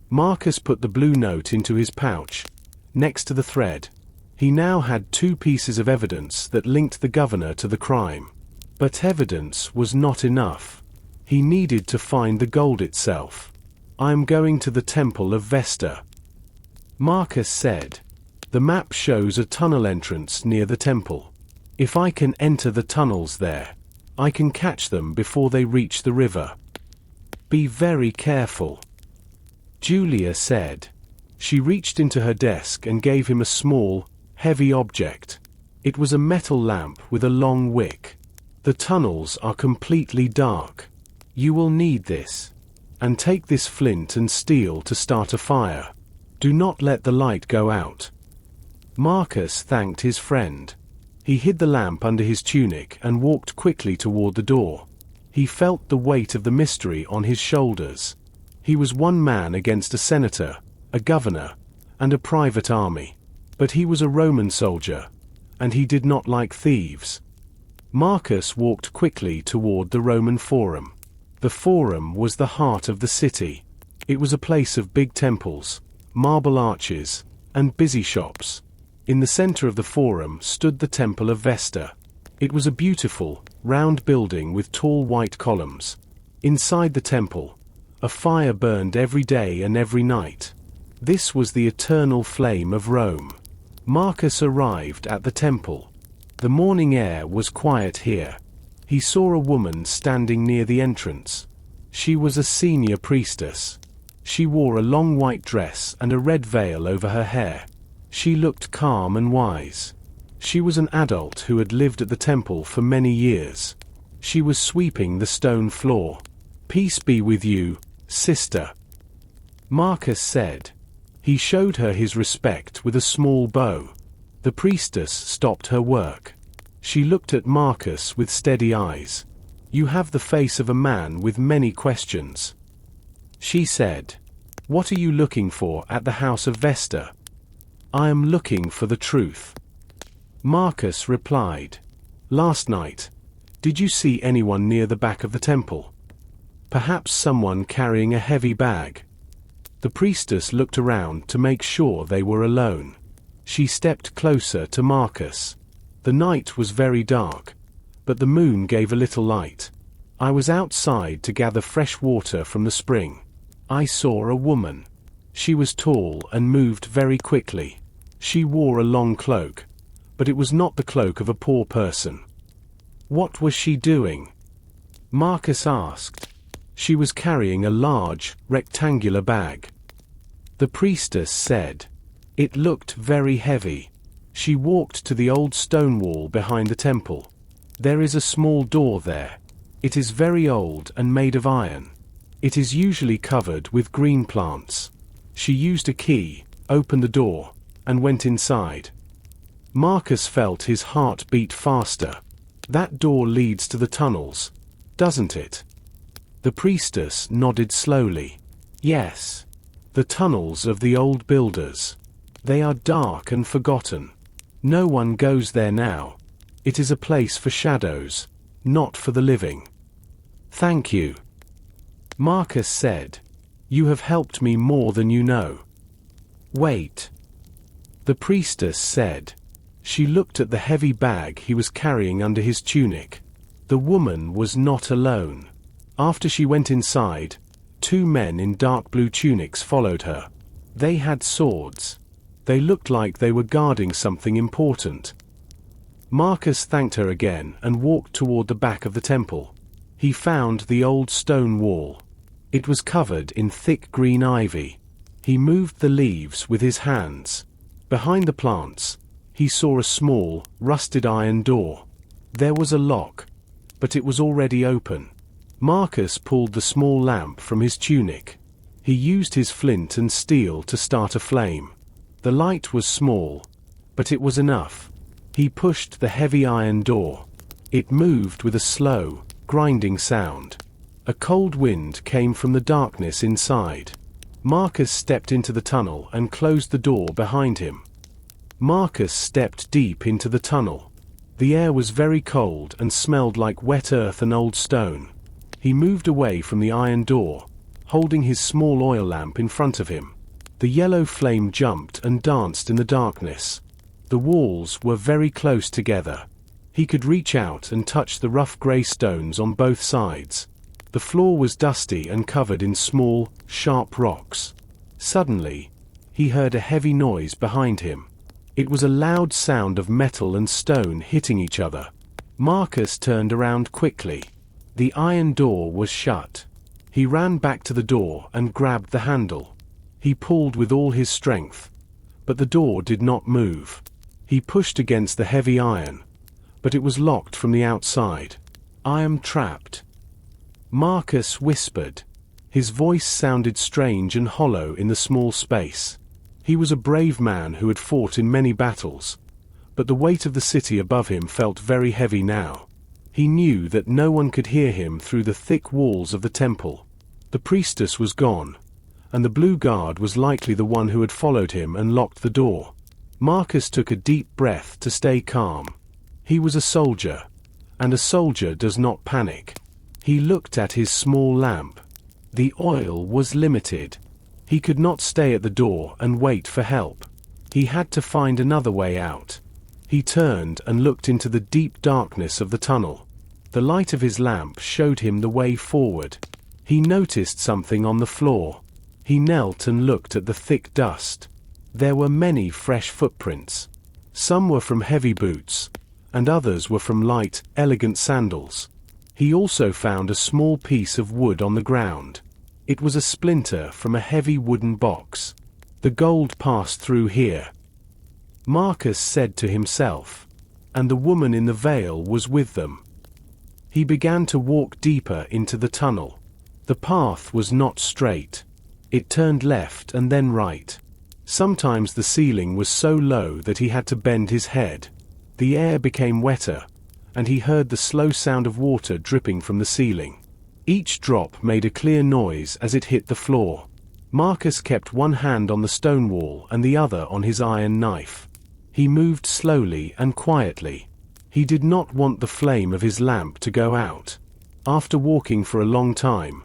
Speaker 1: Marcus put the blue note into his pouch, next to the thread. He now had 2 pieces of evidence that linked the governor to the crime. But evidence was not enough. He needed to find the gold itself. "I am going to the Temple of Vesta," Marcus said. "The map shows a tunnel entrance near the temple. If I can enter the tunnels there, I can catch them before they reach the river." "Be very careful," Julia said. She reached into her desk and gave him a small, heavy object. It was a metal lamp with a long wick. "The tunnels are completely dark. You will need this. And take this flint and steel to start a fire. Do not let the light go out." Marcus thanked his friend. He hid the lamp under his tunic and walked quickly toward the door. He felt the weight of the mystery on his shoulders. He was one man against a senator, a governor, and a private army. But he was a Roman soldier, and he did not like thieves. Marcus walked quickly toward the Roman Forum. The Forum was the heart of the city. It was a place of big temples, marble arches, and busy shops. In the center of the Forum stood the Temple of Vesta. It was a beautiful, round building with tall white columns. Inside the temple, a fire burned every day and every night. This was the eternal flame of Rome. Marcus arrived at the temple. The morning air was quiet here. He saw a woman standing near the entrance. She was a senior priestess. She wore a long white dress and a red veil over her hair. She looked calm and wise. She was an adult who had lived at the temple for many years. She was sweeping the stone floor. "Peace be with you, sister," Marcus said. He showed her his respect with a small bow. The priestess stopped her work. She looked at Marcus with steady eyes. "You have the face of a man with many questions." She said, "What are you looking for at the house of Vesta?" "I am looking for the truth." Marcus replied, "Last night, did you see anyone near the back of the temple? Perhaps someone carrying a heavy bag?" The priestess looked around to make sure they were alone. She stepped closer to Marcus. The night was very dark, but the moon gave a little light. "I was outside to gather fresh water from the spring. I saw a woman. She was tall and moved very quickly. She wore a long cloak, but it was not the cloak of a poor person." "What was she doing?" Marcus asked. "She was carrying a large, rectangular bag." The priestess said, "It looked very heavy." She walked to the old stone wall behind the temple. "There is a small door there. It is very old and made of iron. It is usually covered with green plants." She used a key, opened the door, and went inside. Marcus felt his heart beat faster. "That door leads to the tunnels, doesn't it?" The priestess nodded slowly. "Yes. The tunnels of the old builders. They are dark and forgotten. No one goes there now. It is a place for shadows, not for the living." "Thank you," Marcus said. "You have helped me more than you know." "Wait," the priestess said. She looked at the heavy bag he was carrying under his tunic. The woman was not alone. After she went inside, 2 men in dark blue tunics followed her. They had swords. They looked like they were guarding something important. Marcus thanked her again and walked toward the back of the temple. He found the old stone wall. It was covered in thick green ivy. He moved the leaves with his hands. Behind the plants, he saw a small, rusted iron door. There was a lock, but it was already open. Marcus pulled the small lamp from his tunic. He used his flint and steel to start a flame. The light was small, but it was enough. He pushed the heavy iron door. It moved with a slow, grinding sound. A cold wind came from the darkness inside. Marcus stepped into the tunnel and closed the door behind him. Marcus stepped deep into the tunnel. The air was very cold and smelled like wet earth and old stone. He moved away from the iron door, holding his small oil lamp in front of him. The yellow flame jumped and danced in the darkness. The walls were very close together. He could reach out and touch the rough grey stones on both sides. The floor was dusty and covered in small, sharp rocks. Suddenly, he heard a heavy noise behind him. It was a loud sound of metal and stone hitting each other. Marcus turned around quickly. The iron door was shut. He ran back to the door and grabbed the handle. He pulled with all his strength, but the door did not move. He pushed against the heavy iron, but it was locked from the outside. "I am trapped," Marcus whispered. His voice sounded strange and hollow in the small space. He was a brave man who had fought in many battles, but the weight of the city above him felt very heavy now. He knew that no one could hear him through the thick walls of the temple. The priestess was gone, and the blue guard was likely the one who had followed him and locked the door. Marcus took a deep breath to stay calm. He was a soldier, and a soldier does not panic. He looked at his small lamp. The oil was limited. He could not stay at the door and wait for help. He had to find another way out. He turned and looked into the deep darkness of the tunnel. The light of his lamp showed him the way forward. He noticed something on the floor. He knelt and looked at the thick dust. There were many fresh footprints. Some were from heavy boots, and others were from light, elegant sandals. He also found a small piece of wood on the ground. It was a splinter from a heavy wooden box. The gold passed through here, Marcus said to himself, and the woman in the veil was with them. He began to walk deeper into the tunnel. The path was not straight. It turned left and then right. Sometimes the ceiling was so low that he had to bend his head. The air became wetter, and he heard the slow sound of water dripping from the ceiling. Each drop made a clear noise as it hit the floor. Marcus kept one hand on the stone wall and the other on his iron knife. He moved slowly and quietly. He did not want the flame of his lamp to go out. After walking for a long time,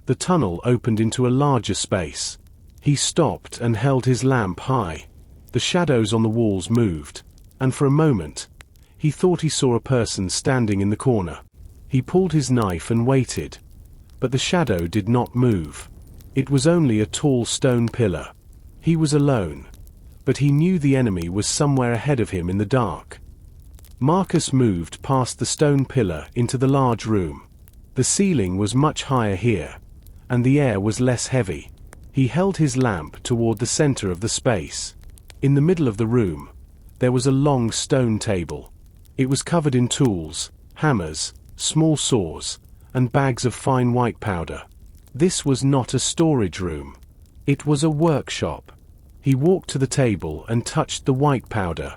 Speaker 1: the tunnel opened into a larger space. He stopped and held his lamp high. The shadows on the walls moved, and for a moment, he thought he saw a person standing in the corner. He pulled his knife and waited, but the shadow did not move. It was only a tall stone pillar. He was alone, but he knew the enemy was somewhere ahead of him in the dark. Marcus moved past the stone pillar into the large room. The ceiling was much higher here, and the air was less heavy. He held his lamp toward the center of the space. In the middle of the room, there was a long stone table. It was covered in tools, hammers, small saws, and bags of fine white powder. This was not a storage room. It was a workshop. He walked to the table and touched the white powder.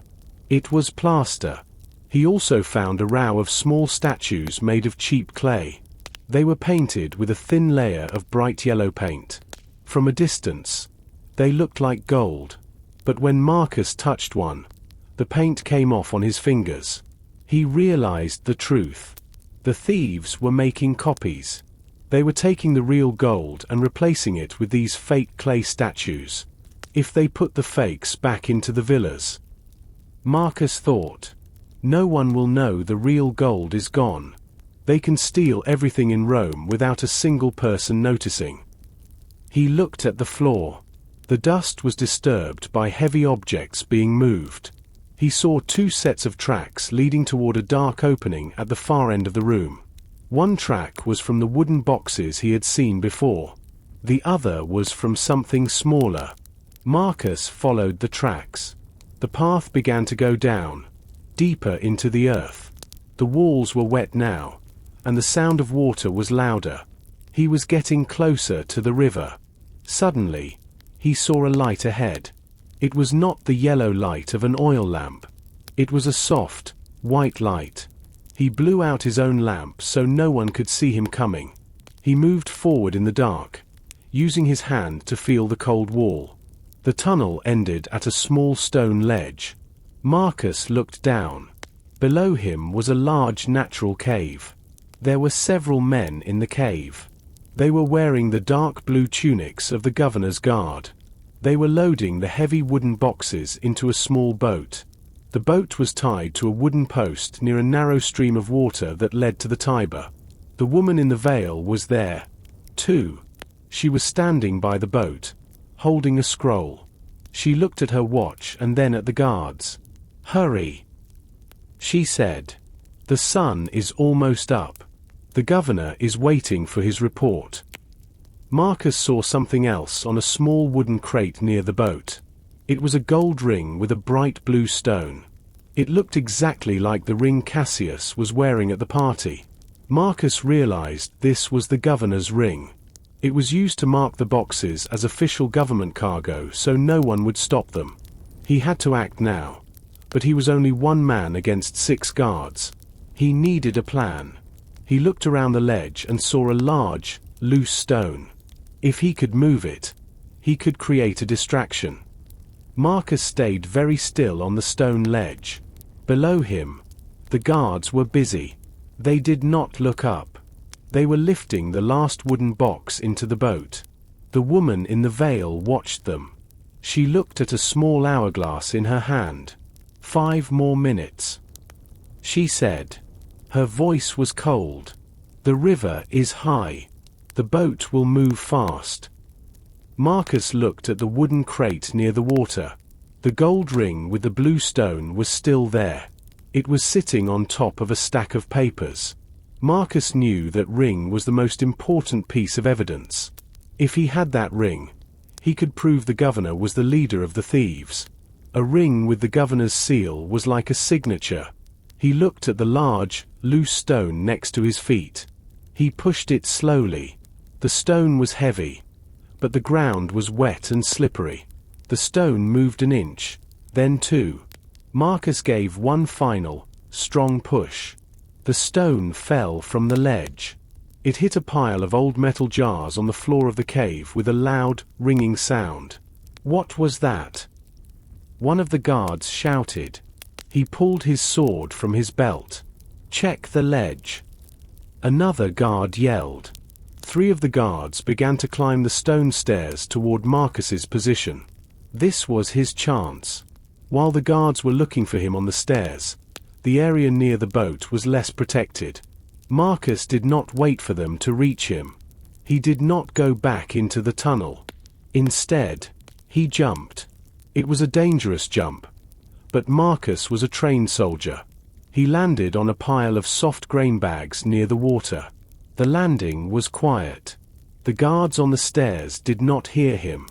Speaker 1: It was plaster. He also found a row of small statues made of cheap clay. They were painted with a thin layer of bright yellow paint. From a distance, they looked like gold. But when Marcus touched one, the paint came off on his fingers. He realized the truth. The thieves were making copies. They were taking the real gold and replacing it with these fake clay statues. If they put the fakes back into the villas, Marcus thought, no one will know the real gold is gone. They can steal everything in Rome without a single person noticing. He looked at the floor. The dust was disturbed by heavy objects being moved. He saw two sets of tracks leading toward a dark opening at the far end of the room. One track was from the wooden boxes he had seen before. The other was from something smaller. Marcus followed the tracks. The path began to go down, deeper into the earth. The walls were wet now, and the sound of water was louder. He was getting closer to the river. Suddenly, he saw a light ahead. It was not the yellow light of an oil lamp. It was a soft, white light. He blew out his own lamp so no one could see him coming. He moved forward in the dark, using his hand to feel the cold wall. The tunnel ended at a small stone ledge. Marcus looked down. Below him was a large natural cave. There were several men in the cave. They were wearing the dark blue tunics of the governor's guard. They were loading the heavy wooden boxes into a small boat. The boat was tied to a wooden post near a narrow stream of water that led to the Tiber. The woman in the veil was there, too. She was standing by the boat, holding a scroll. She looked at her watch and then at the guards. "Hurry," she said. "The sun is almost up. The governor is waiting for his report." Marcus saw something else on a small wooden crate near the boat. It was a gold ring with a bright blue stone. It looked exactly like the ring Cassius was wearing at the party. Marcus realized this was the governor's ring. It was used to mark the boxes as official government cargo so no one would stop them. He had to act now, but he was only one man against 6 guards. He needed a plan. He looked around the ledge and saw a large, loose stone. If he could move it, he could create a distraction. Marcus stayed very still on the stone ledge. Below him, the guards were busy. They did not look up. They were lifting the last wooden box into the boat. The woman in the veil watched them. She looked at a small hourglass in her hand. 5 more minutes, she said. Her voice was cold. The river is high. The boat will move fast. Marcus looked at the wooden crate near the water. The gold ring with the blue stone was still there. It was sitting on top of a stack of papers. Marcus knew that ring was the most important piece of evidence. If he had that ring, he could prove the governor was the leader of the thieves. A ring with the governor's seal was like a signature. He looked at the large, loose stone next to his feet. He pushed it slowly. The stone was heavy, but the ground was wet and slippery. The stone moved an inch, then 2. Marcus gave one final, strong push. The stone fell from the ledge. It hit a pile of old metal jars on the floor of the cave with a loud, ringing sound. What was that? One of the guards shouted. He pulled his sword from his belt. Check the ledge. Another guard yelled. 3 of the guards began to climb the stone stairs toward Marcus's position. This was his chance. While the guards were looking for him on the stairs, the area near the boat was less protected. Marcus did not wait for them to reach him. He did not go back into the tunnel. Instead, he jumped. It was a dangerous jump. But Marcus was a trained soldier. He landed on a pile of soft grain bags near the water. The landing was quiet. The guards on the stairs did not hear him.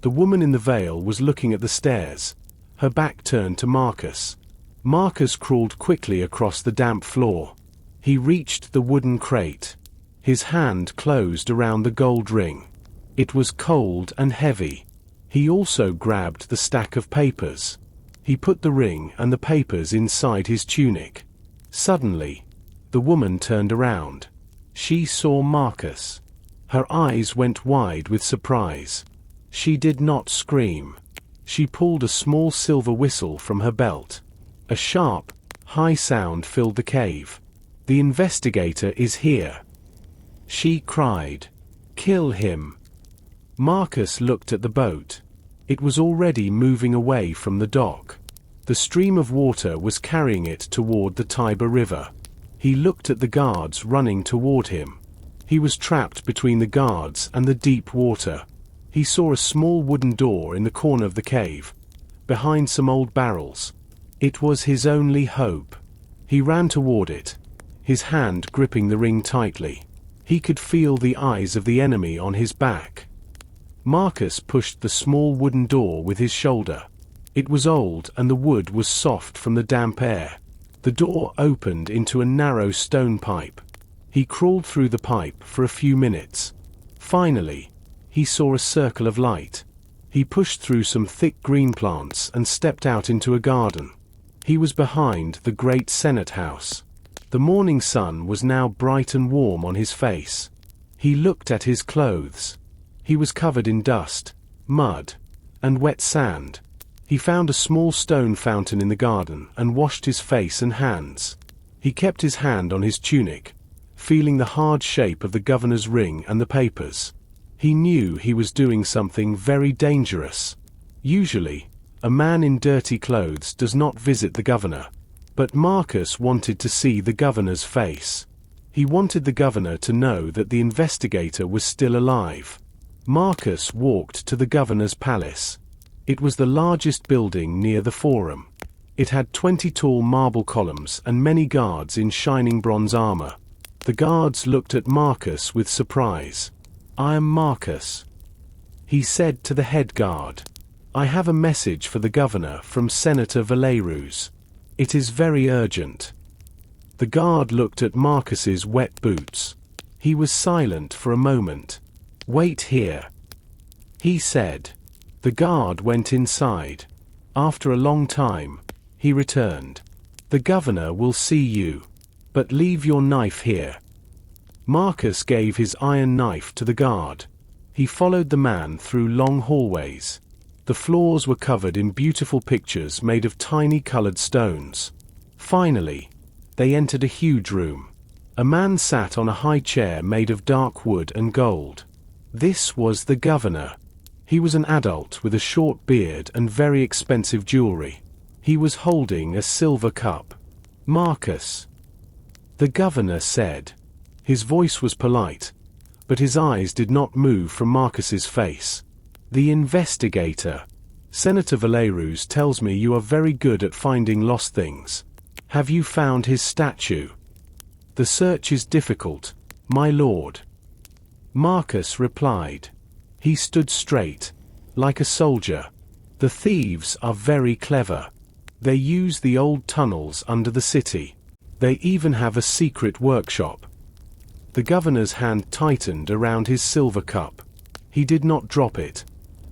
Speaker 1: The woman in the veil was looking at the stairs, her back turned to Marcus. Marcus crawled quickly across the damp floor. He reached the wooden crate. His hand closed around the gold ring. It was cold and heavy. He also grabbed the stack of papers. He put the ring and the papers inside his tunic. Suddenly, the woman turned around. She saw Marcus. Her eyes went wide with surprise. She did not scream. She pulled a small silver whistle from her belt. A sharp, high sound filled the cave. The investigator is here. She cried. Kill him. Marcus looked at the boat. It was already moving away from the dock. The stream of water was carrying it toward the Tiber River. He looked at the guards running toward him. He was trapped between the guards and the deep water. He saw a small wooden door in the corner of the cave, behind some old barrels. It was his only hope. He ran toward it, his hand gripping the ring tightly. He could feel the eyes of the enemy on his back. Marcus pushed the small wooden door with his shoulder. It was old and the wood was soft from the damp air. The door opened into a narrow stone pipe. He crawled through the pipe for a few minutes. Finally, he saw a circle of light. He pushed through some thick green plants and stepped out into a garden. He was behind the great Senate house. The morning sun was now bright and warm on his face. He looked at his clothes. He was covered in dust, mud, and wet sand. He found a small stone fountain in the garden and washed his face and hands. He kept his hand on his tunic, feeling the hard shape of the governor's ring and the papers. He knew he was doing something very dangerous. Usually, a man in dirty clothes does not visit the governor. But Marcus wanted to see the governor's face. He wanted the governor to know that the investigator was still alive. Marcus walked to the governor's palace. It was the largest building near the forum. It had 20 tall marble columns and many guards in shining bronze armor. The guards looked at Marcus with surprise. "I am Marcus," he said to the head guard. "I have a message for the governor from Senator Valerus. It is very urgent." The guard looked at Marcus's wet boots. He was silent for a moment. "Wait here," he said. The guard went inside. After a long time, he returned. "The governor will see you. But leave your knife here." Marcus gave his iron knife to the guard. He followed the man through long hallways. The floors were covered in beautiful pictures made of tiny colored stones. Finally, they entered a huge room. A man sat on a high chair made of dark wood and gold. This was the governor. He was an adult with a short beard and very expensive jewelry. He was holding a silver cup. "Marcus," the governor said. His voice was polite, but his eyes did not move from Marcus's face. "The investigator, Senator Valerus, tells me you are very good at finding lost things. Have you found his statue?" "The search is difficult, my lord," Marcus replied. He stood straight, like a soldier. "The thieves are very clever. They use the old tunnels under the city. They even have a secret workshop." The governor's hand tightened around his silver cup. He did not drop it,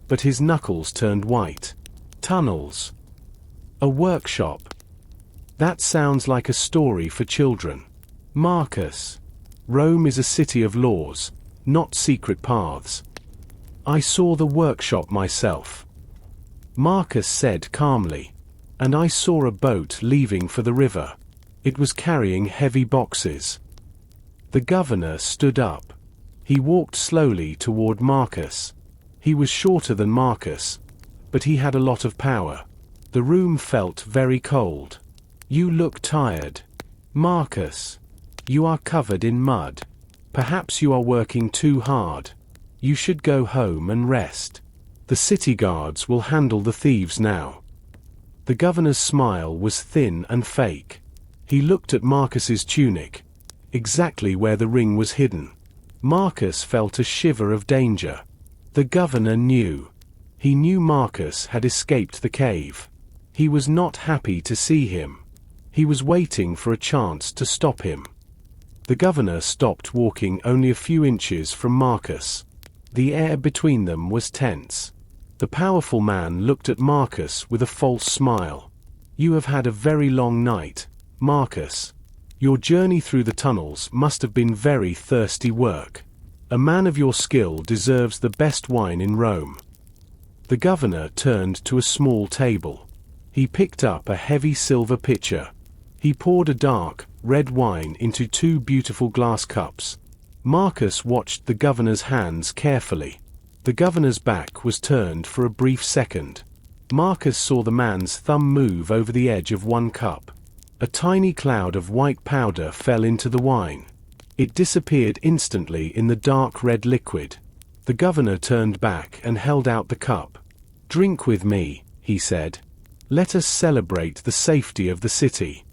Speaker 1: but his knuckles turned white. "Tunnels. A workshop. That sounds like a story for children." "Marcus," Rome is a city of laws, not secret paths. I saw the workshop myself, Marcus said calmly. And I saw a boat leaving for the river. It was carrying heavy boxes. The governor stood up. He walked slowly toward Marcus. He was shorter than Marcus, but he had a lot of power. The room felt very cold. You look tired, Marcus. You are covered in mud. Perhaps you are working too hard. You should go home and rest. The city guards will handle the thieves now. The governor's smile was thin and fake. He looked at Marcus's tunic, exactly where the ring was hidden. Marcus felt a shiver of danger. The governor knew. He knew Marcus had escaped the cave. He was not happy to see him. He was waiting for a chance to stop him. The governor stopped walking only a few inches from Marcus. The air between them was tense. The powerful man looked at Marcus with a false smile. You have had a very long night, Marcus. Your journey through the tunnels must have been very thirsty work. A man of your skill deserves the best wine in Rome. The governor turned to a small table. He picked up a heavy silver pitcher. He poured a dark, red wine into 2 beautiful glass cups. Marcus watched the governor's hands carefully. The governor's back was turned for a brief second. Marcus saw the man's thumb move over the edge of one cup. A tiny cloud of white powder fell into the wine. It disappeared instantly in the dark red liquid. The governor turned back and held out the cup. Drink with me, he said. Let us celebrate the safety of the city.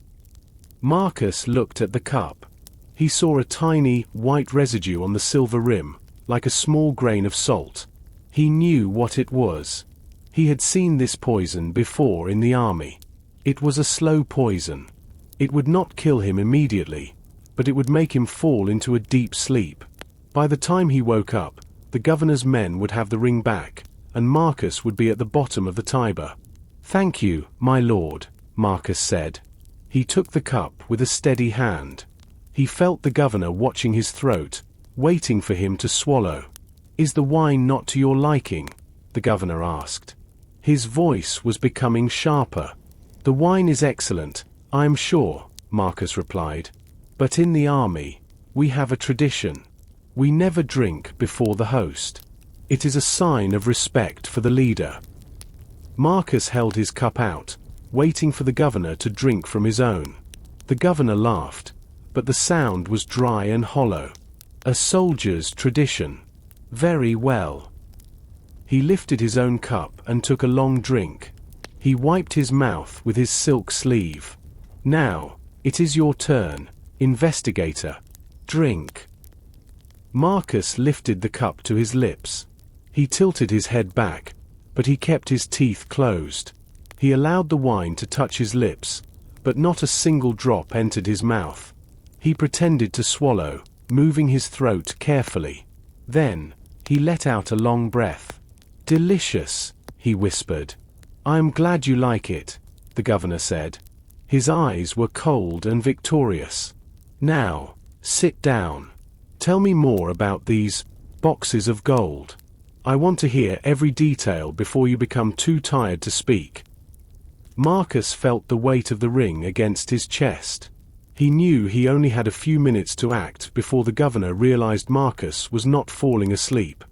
Speaker 1: Marcus looked at the cup. He saw a tiny, white residue on the silver rim, like a small grain of salt. He knew what it was. He had seen this poison before in the army. It was a slow poison. It would not kill him immediately, but it would make him fall into a deep sleep. By the time he woke up, the governor's men would have the ring back, and Marcus would be at the bottom of the Tiber. Thank you, my lord, Marcus said. He took the cup with a steady hand. He felt the governor watching his throat, waiting for him to swallow. Is the wine not to your liking? The governor asked. His voice was becoming sharper. The wine is excellent, I am sure, Marcus replied. But in the army, we have a tradition. We never drink before the host. It is a sign of respect for the leader. Marcus held his cup out, waiting for the governor to drink from his own. The governor laughed, but the sound was dry and hollow. A soldier's tradition. Very well. He lifted his own cup and took a long drink. He wiped his mouth with his silk sleeve. Now, it is your turn, investigator. Drink. Marcus lifted the cup to his lips. He tilted his head back, but he kept his teeth closed. He allowed the wine to touch his lips, but not a single drop entered his mouth. He pretended to swallow, moving his throat carefully. Then, he let out a long breath. Delicious, he whispered. I am glad you like it, the governor said. His eyes were cold and victorious. Now, sit down. Tell me more about these boxes of gold. I want to hear every detail before you become too tired to speak. Marcus felt the weight of the ring against his chest. He knew he only had a few minutes to act before the governor realized Marcus was not falling asleep.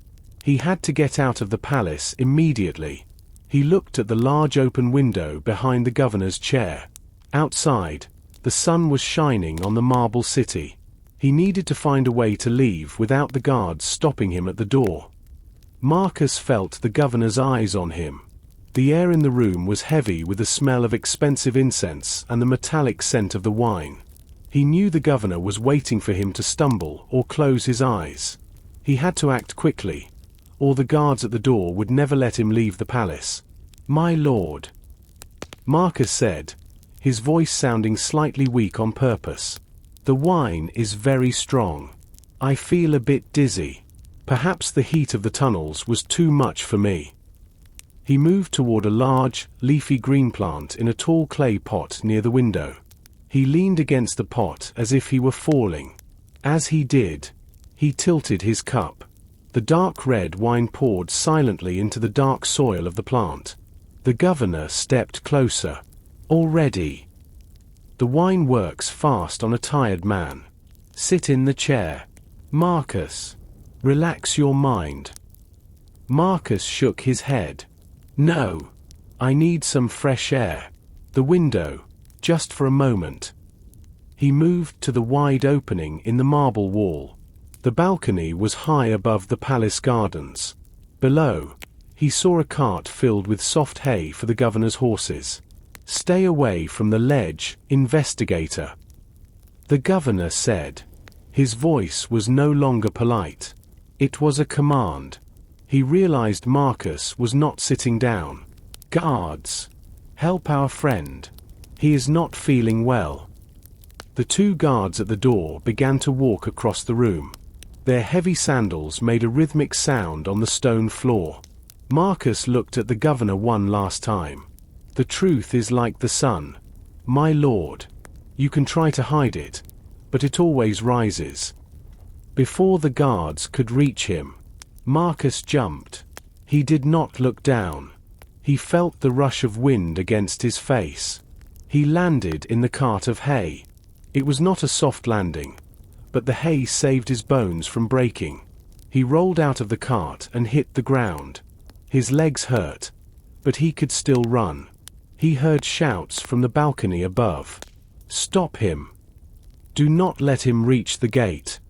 Speaker 1: He had to get out of the palace immediately. He looked at the large open window behind the governor's chair. Outside, the sun was shining on the marble city. He needed to find a way to leave without the guards stopping him at the door. Marcus felt the governor's eyes on him. The air in the room was heavy with the smell of expensive incense and the metallic scent of the wine. He knew the governor was waiting for him to stumble or close his eyes. He had to act quickly, or the guards at the door would never let him leave the palace. My lord, Marcus said, his voice sounding slightly weak on purpose. The wine is very strong. I feel a bit dizzy. Perhaps the heat of the tunnels was too much for me. He moved toward a large, leafy green plant in a tall clay pot near the window. He leaned against the pot as if he were falling. As he did, he tilted his cup. The dark red wine poured silently into the dark soil of the plant. The governor stepped closer. Already. The wine works fast on a tired man. Sit in the chair. Marcus. Relax your mind. Marcus shook his head. No. I need some fresh air. The window. Just for a moment. He moved to the wide opening in the marble wall. The balcony was high above the palace gardens. Below, he saw a cart filled with soft hay for the governor's horses. Stay away from the ledge, Investigator. The governor said. His voice was no longer polite. It was a command. He realized Marcus was not sitting down. Guards. Help our friend. He is not feeling well. The two guards at the door began to walk across the room. Their heavy sandals made a rhythmic sound on the stone floor. Marcus looked at the governor one last time. The truth is like the sun. My lord. You can try to hide it, but it always rises. Before the guards could reach him, Marcus jumped. He did not look down. He felt the rush of wind against his face. He landed in the cart of hay. It was not a soft landing, but the hay saved his bones from breaking. He rolled out of the cart and hit the ground. His legs hurt, but he could still run. He heard shouts from the balcony above. Stop him. Do not let him reach the gate.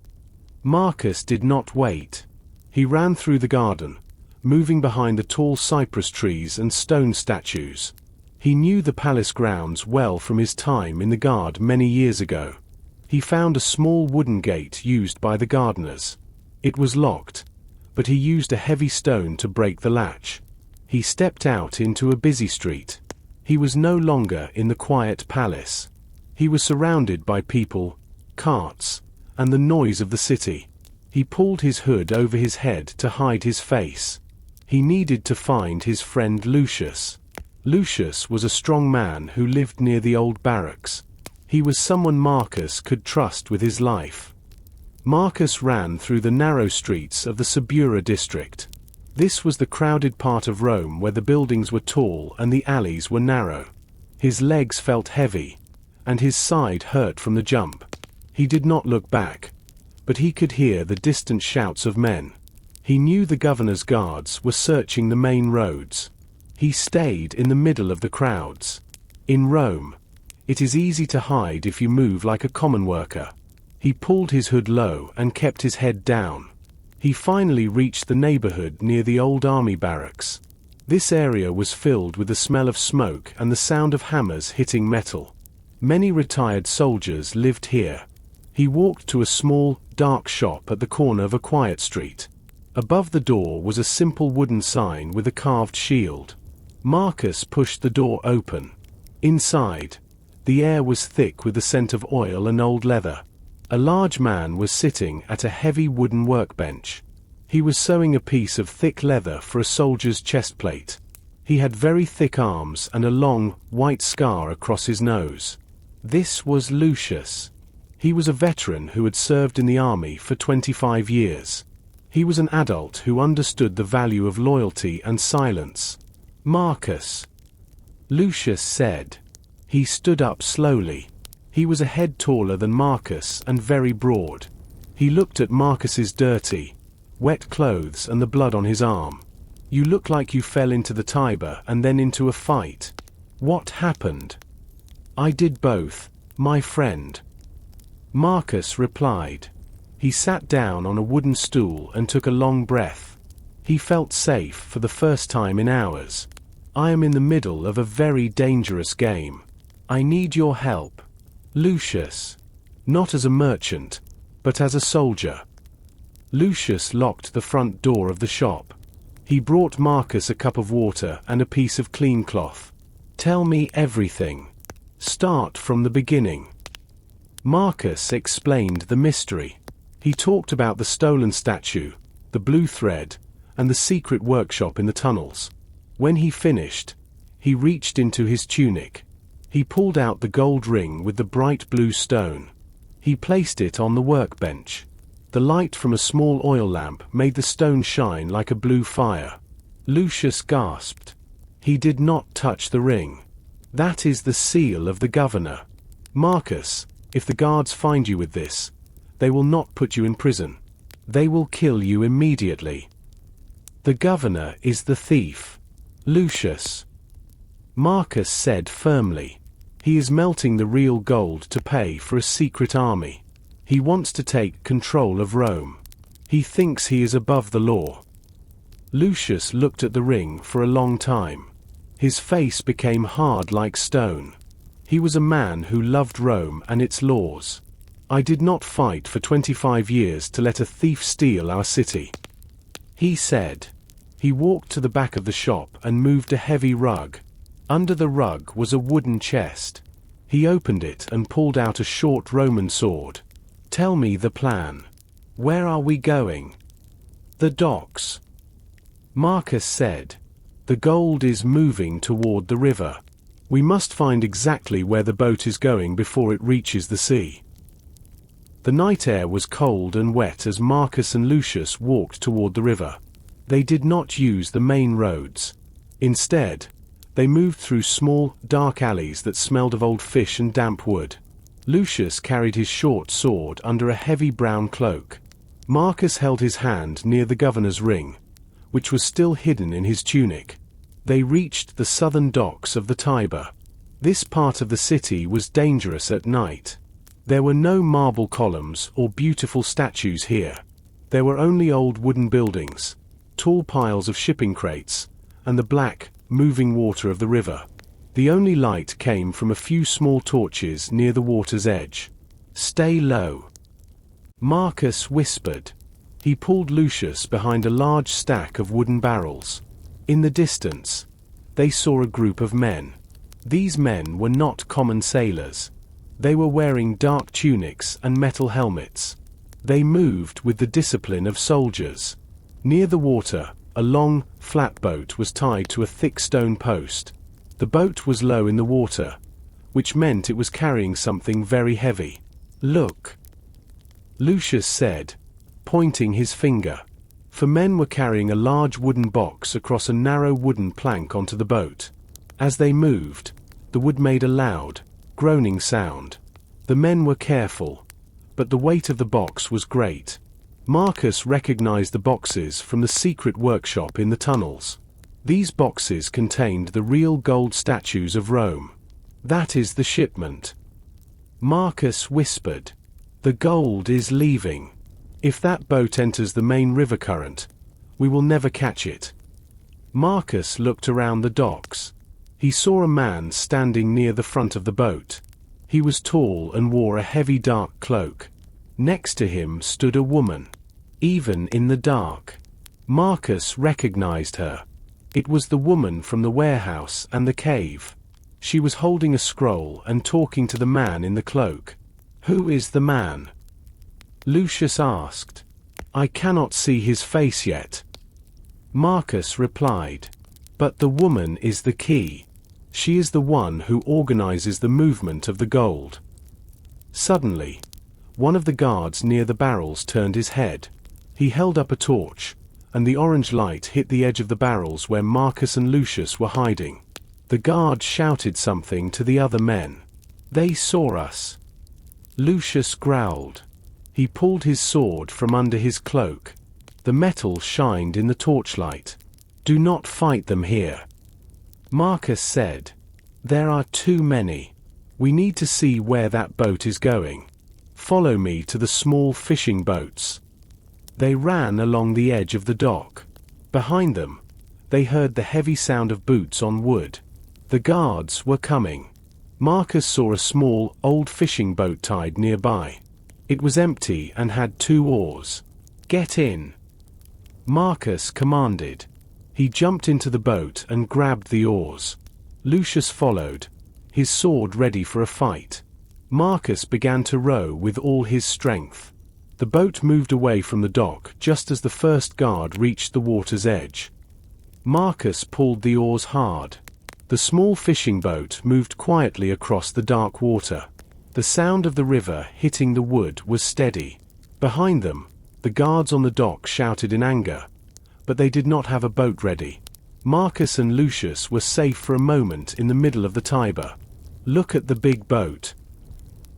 Speaker 1: Marcus did not wait. He ran through the garden, moving behind the tall cypress trees and stone statues. He knew the palace grounds well from his time in the guard many years ago. He found a small wooden gate used by the gardeners. It was locked, but he used a heavy stone to break the latch. He stepped out into a busy street. He was no longer in the quiet palace. He was surrounded by people, carts, and the noise of the city. He pulled his hood over his head to hide his face. He needed to find his friend Lucius. Lucius was a strong man who lived near the old barracks. He was someone Marcus could trust with his life. Marcus ran through the narrow streets of the Subura district. This was the crowded part of Rome where the buildings were tall and the alleys were narrow. His legs felt heavy, and his side hurt from the jump. He did not look back, but he could hear the distant shouts of men. He knew the governor's guards were searching the main roads. He stayed in the middle of the crowds. In Rome, it is easy to hide if you move like a common worker. He pulled his hood low and kept his head down. He finally reached the neighborhood near the old army barracks. This area was filled with the smell of smoke and the sound of hammers hitting metal. Many retired soldiers lived here. He walked to a small, dark shop at the corner of a quiet street. Above the door was a simple wooden sign with a carved shield. Marcus pushed the door open. Inside, the air was thick with the scent of oil and old leather. A large man was sitting at a heavy wooden workbench. He was sewing a piece of thick leather for a soldier's chest plate. He had very thick arms and a long, white scar across his nose. This was Lucius. He was a veteran who had served in the army for 25 years. He was an adult who understood the value of loyalty and silence. Marcus. Lucius said. He stood up slowly. He was a head taller than Marcus and very broad. He looked at Marcus's dirty, wet clothes and the blood on his arm. You look like you fell into the Tiber and then into a fight. What happened? I did both, my friend. Marcus replied. He sat down on a wooden stool and took a long breath. He felt safe for the first time in hours. I am in the middle of a very dangerous game. I need your help. Lucius. Not as a merchant, but as a soldier. Lucius locked the front door of the shop. He brought Marcus a cup of water and a piece of clean cloth. Tell me everything. Start from the beginning. Marcus explained the mystery. He talked about the stolen statue, the blue thread, and the secret workshop in the tunnels. When he finished, he reached into his tunic. He pulled out the gold ring with the bright blue stone. He placed it on the workbench. The light from a small oil lamp made the stone shine like a blue fire. Lucius gasped. He did not touch the ring. That is the seal of the governor. Marcus, if the guards find you with this, they will not put you in prison. They will kill you immediately. The governor is the thief. Lucius. Marcus said firmly. He is melting the real gold to pay for a secret army. He wants to take control of Rome. He thinks he is above the law. Lucius looked at the ring for a long time. His face became hard like stone. He was a man who loved Rome and its laws. I did not fight for 25 years to let a thief steal our city, he said. He walked to the back of the shop and moved a heavy rug. Under the rug was a wooden chest. He opened it and pulled out a short Roman sword. Tell me the plan. Where are we going? The docks. Marcus said. The gold is moving toward the river. We must find exactly where the boat is going before it reaches the sea. The night air was cold and wet as Marcus and Lucius walked toward the river. They did not use the main roads. Instead, they moved through small, dark alleys that smelled of old fish and damp wood. Lucius carried his short sword under a heavy brown cloak. Marcus held his hand near the governor's ring, which was still hidden in his tunic. They reached the southern docks of the Tiber. This part of the city was dangerous at night. There were no marble columns or beautiful statues here. There were only old wooden buildings, tall piles of shipping crates, and the black, moving water of the river. The only light came from a few small torches near the water's edge. Stay low, Marcus whispered. He pulled Lucius behind a large stack of wooden barrels. In the distance, they saw a group of men. These men were not common sailors. They were wearing dark tunics and metal helmets. They moved with the discipline of soldiers. Near the water, a long, flat boat was tied to a thick stone post. The boat was low in the water, which meant it was carrying something very heavy. Look, Lucius said, pointing his finger. 4 men were carrying a large wooden box across a narrow wooden plank onto the boat. As they moved, the wood made a loud, groaning sound. The men were careful, but the weight of the box was great. Marcus recognized the boxes from the secret workshop in the tunnels. These boxes contained the real gold statues of Rome. That is the shipment. Marcus whispered. The gold is leaving. If that boat enters the main river current, we will never catch it. Marcus looked around the docks. He saw a man standing near the front of the boat. He was tall and wore a heavy dark cloak. Next to him stood a woman. Even in the dark, Marcus recognized her. It was the woman from the warehouse and the cave. She was holding a scroll and talking to the man in the cloak. Who is the man? Lucius asked. I cannot see his face yet. Marcus replied. But the woman is the key. She is the one who organizes the movement of the gold. Suddenly, one of the guards near the barrels turned his head. He held up a torch, and the orange light hit the edge of the barrels where Marcus and Lucius were hiding. The guard shouted something to the other men. They saw us. Lucius growled. He pulled his sword from under his cloak. The metal shined in the torchlight. Do not fight them here, Marcus said. There are too many. We need to see where that boat is going. Follow me to the small fishing boats. They ran along the edge of the dock. Behind them, they heard the heavy sound of boots on wood. The guards were coming. Marcus saw a small, old fishing boat tied nearby. It was empty and had 2 oars. Get in, Marcus commanded. He jumped into the boat and grabbed the oars. Lucius followed, his sword ready for a fight. Marcus began to row with all his strength. The boat moved away from the dock just as the first guard reached the water's edge. Marcus pulled the oars hard. The small fishing boat moved quietly across the dark water. The sound of the river hitting the wood was steady. Behind them, the guards on the dock shouted in anger, but they did not have a boat ready. Marcus and Lucius were safe for a moment in the middle of the Tiber. "Look at the big boat,"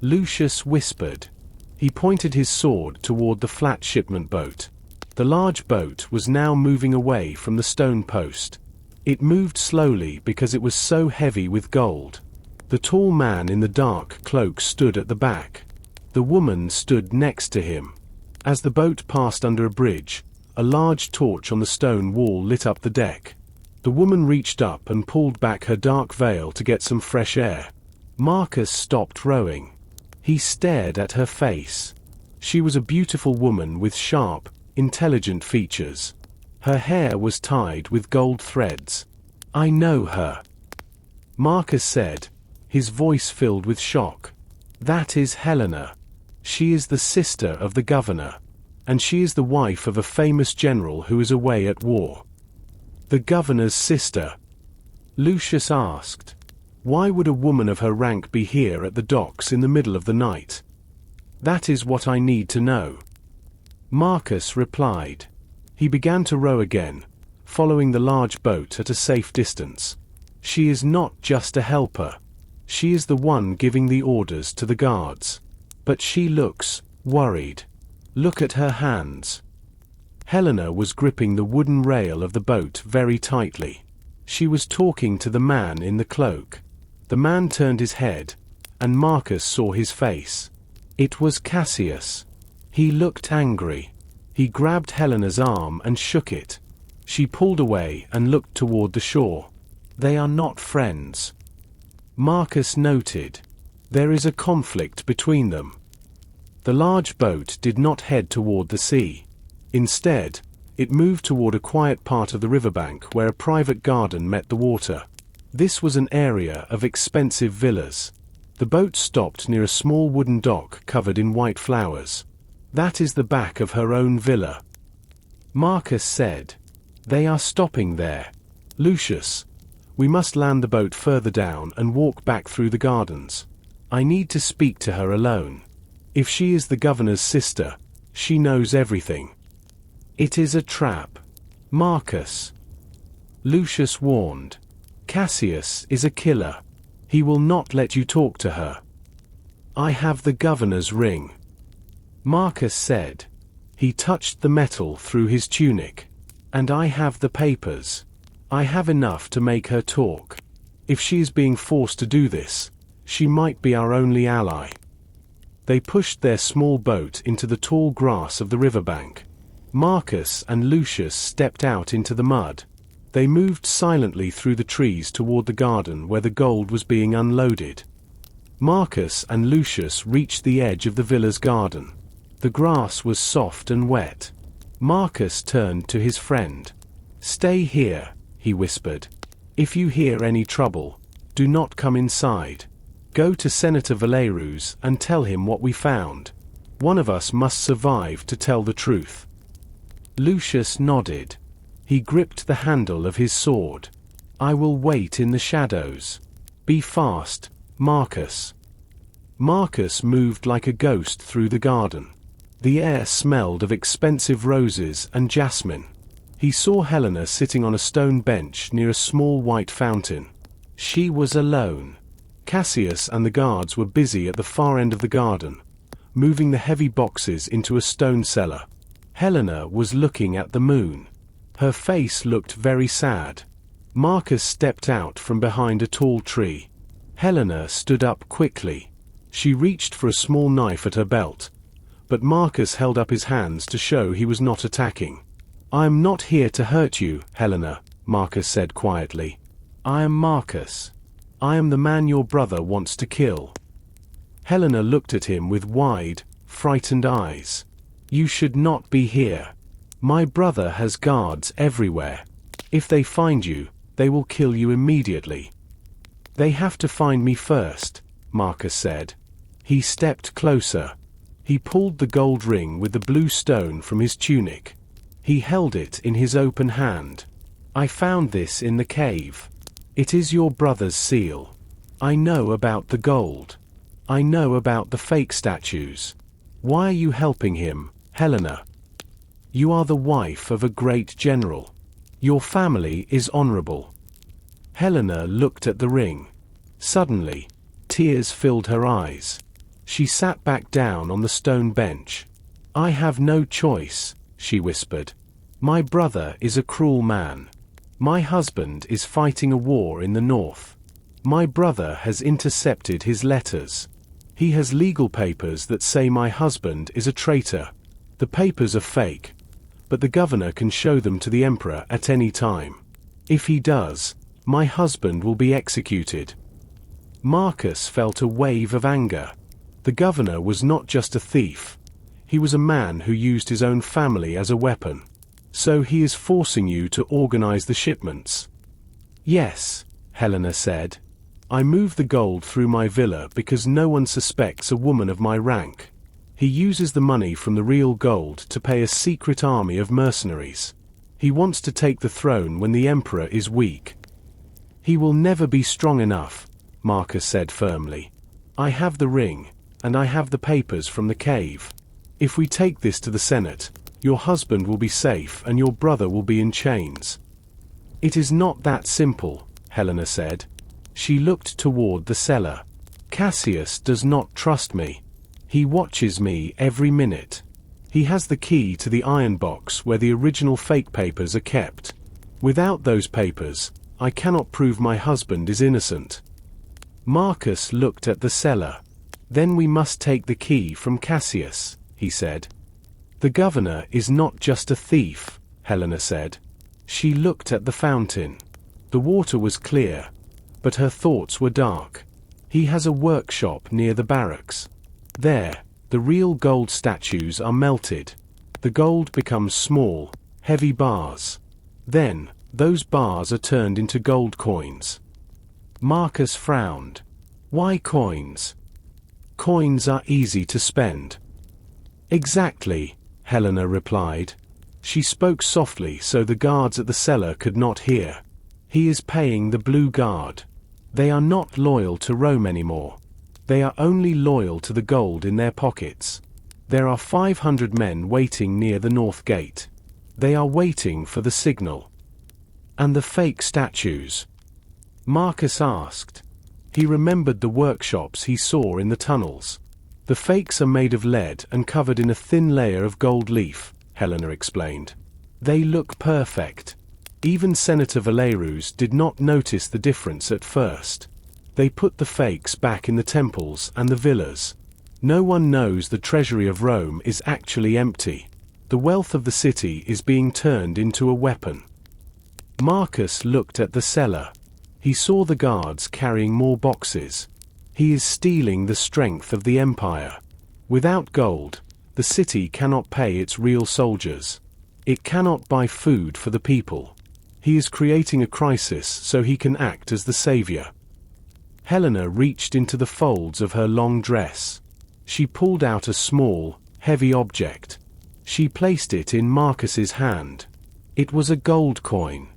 Speaker 1: Lucius whispered. He pointed his sword toward the flat shipment boat. The large boat was now moving away from the stone post. It moved slowly because it was so heavy with gold. The tall man in the dark cloak stood at the back. The woman stood next to him. As the boat passed under a bridge, a large torch on the stone wall lit up the deck. The woman reached up and pulled back her dark veil to get some fresh air. Marcus stopped rowing. He stared at her face. She was a beautiful woman with sharp, intelligent features. Her hair was tied with gold threads. "I know her," Marcus said, his voice filled with shock. "That is Helena. She is the sister of the governor, and she is the wife of a famous general who is away at war." "The governor's sister?" Lucius asked. "Why would a woman of her rank be here at the docks in the middle of the night?" "That is what I need to know," Marcus replied. He began to row again, following the large boat at a safe distance. "She is not just a helper. She is the one giving the orders to the guards. But she looks worried. Look at her hands." Helena was gripping the wooden rail of the boat very tightly. She was talking to the man in the cloak. The man turned his head, and Marcus saw his face. It was Cassius. He looked angry. He grabbed Helena's arm and shook it. She pulled away and looked toward the shore. "They are not friends," Marcus noted. "There is a conflict between them." The large boat did not head toward the sea. Instead, it moved toward a quiet part of the riverbank where a private garden met the water. This was an area of expensive villas. The boat stopped near a small wooden dock covered in white flowers. "That is the back of her own villa," Marcus said. "They are stopping there. Lucius, we must land the boat further down and walk back through the gardens. I need to speak to her alone. If she is the governor's sister, she knows everything." "It is a trap, Marcus," Lucius warned. "Cassius is a killer. He will not let you talk to her." "I have the governor's ring," Marcus said. He touched the metal through his tunic. "And I have the papers. I have enough to make her talk. If she is being forced to do this, she might be our only ally." They pushed their small boat into the tall grass of the riverbank. Marcus and Lucius stepped out into the mud. They moved silently through the trees toward the garden where the gold was being unloaded. Marcus and Lucius reached the edge of the villa's garden. The grass was soft and wet. Marcus turned to his friend. "Stay here," he whispered. "If you hear any trouble, do not come inside. Go to Senator Valerus and tell him what we found. One of us must survive to tell the truth." Lucius nodded. He gripped the handle of his sword. "I will wait in the shadows. Be fast, Marcus." Marcus moved like a ghost through the garden. The air smelled of expensive roses and jasmine. He saw Helena sitting on a stone bench near a small white fountain. She was alone. Cassius and the guards were busy at the far end of the garden, moving the heavy boxes into a stone cellar. Helena was looking at the moon. Her face looked very sad. Marcus stepped out from behind a tall tree. Helena stood up quickly. She reached for a small knife at her belt, but Marcus held up his hands to show he was not attacking. "I am not here to hurt you, Helena," Marcus said quietly. "I am Marcus. I am the man your brother wants to kill." Helena looked at him with wide, frightened eyes. "You should not be here. My brother has guards everywhere. If they find you, they will kill you immediately." "They have to find me first," Marcus said. He stepped closer. He pulled the gold ring with the blue stone from his tunic. He held it in his open hand. "I found this in the cave. It is your brother's seal. I know about the gold." I know about the fake statues. Why are you helping him, Helena? You are the wife of a great general. Your family is honorable. Helena looked at the ring. Suddenly, tears filled her eyes. She sat back down on the stone bench. I have no choice, she whispered. My brother is a cruel man. My husband is fighting a war in the north. My brother has intercepted his letters. He has legal papers that say my husband is a traitor. The papers are fake, but the governor can show them to the emperor at any time. If he does, my husband will be executed. Marcus felt a wave of anger. The governor was not just a thief. He was a man who used his own family as a weapon. So he is forcing you to organize the shipments. Yes, Helena said. I move the gold through my villa because no one suspects a woman of my rank. He uses the money from the real gold to pay a secret army of mercenaries. He wants to take the throne when the emperor is weak. He will never be strong enough, Marcus said firmly. I have the ring, and I have the papers from the cave. If we take this to the Senate, your husband will be safe and your brother will be in chains. It is not that simple, Helena said. She looked toward the cellar. Cassius does not trust me. He watches me every minute. He has the key to the iron box where the original fake papers are kept. Without those papers, I cannot prove my husband is innocent. Marcus looked at the cellar. Then we must take the key from Cassius, he said. The governor is not just a thief, Helena said. She looked at the fountain. The water was clear, but her thoughts were dark. He has a workshop near the barracks. There, the real gold statues are melted. The gold becomes small, heavy bars. Then, those bars are turned into gold coins. Marcus frowned. Why coins? Coins are easy to spend. Exactly, Helena replied. She spoke softly so the guards at the cellar could not hear. He is paying the Blue Guard. They are not loyal to Rome anymore. They are only loyal to the gold in their pockets. There are 500 men waiting near the north gate. They are waiting for the signal. And the fake statues? Marcus asked. He remembered the workshops he saw in the tunnels. The fakes are made of lead and covered in a thin layer of gold leaf, Helena explained. They look perfect. Even Senator Valerus did not notice the difference at first. They put the fakes back in the temples and the villas. No one knows the treasury of Rome is actually empty. The wealth of the city is being turned into a weapon. Marcus looked at the cellar. He saw the guards carrying more boxes. He is stealing the strength of the empire. Without gold, the city cannot pay its real soldiers. It cannot buy food for the people. He is creating a crisis so he can act as the savior. Helena reached into the folds of her long dress. She pulled out a small, heavy object. She placed it in Marcus's hand. It was a gold coin.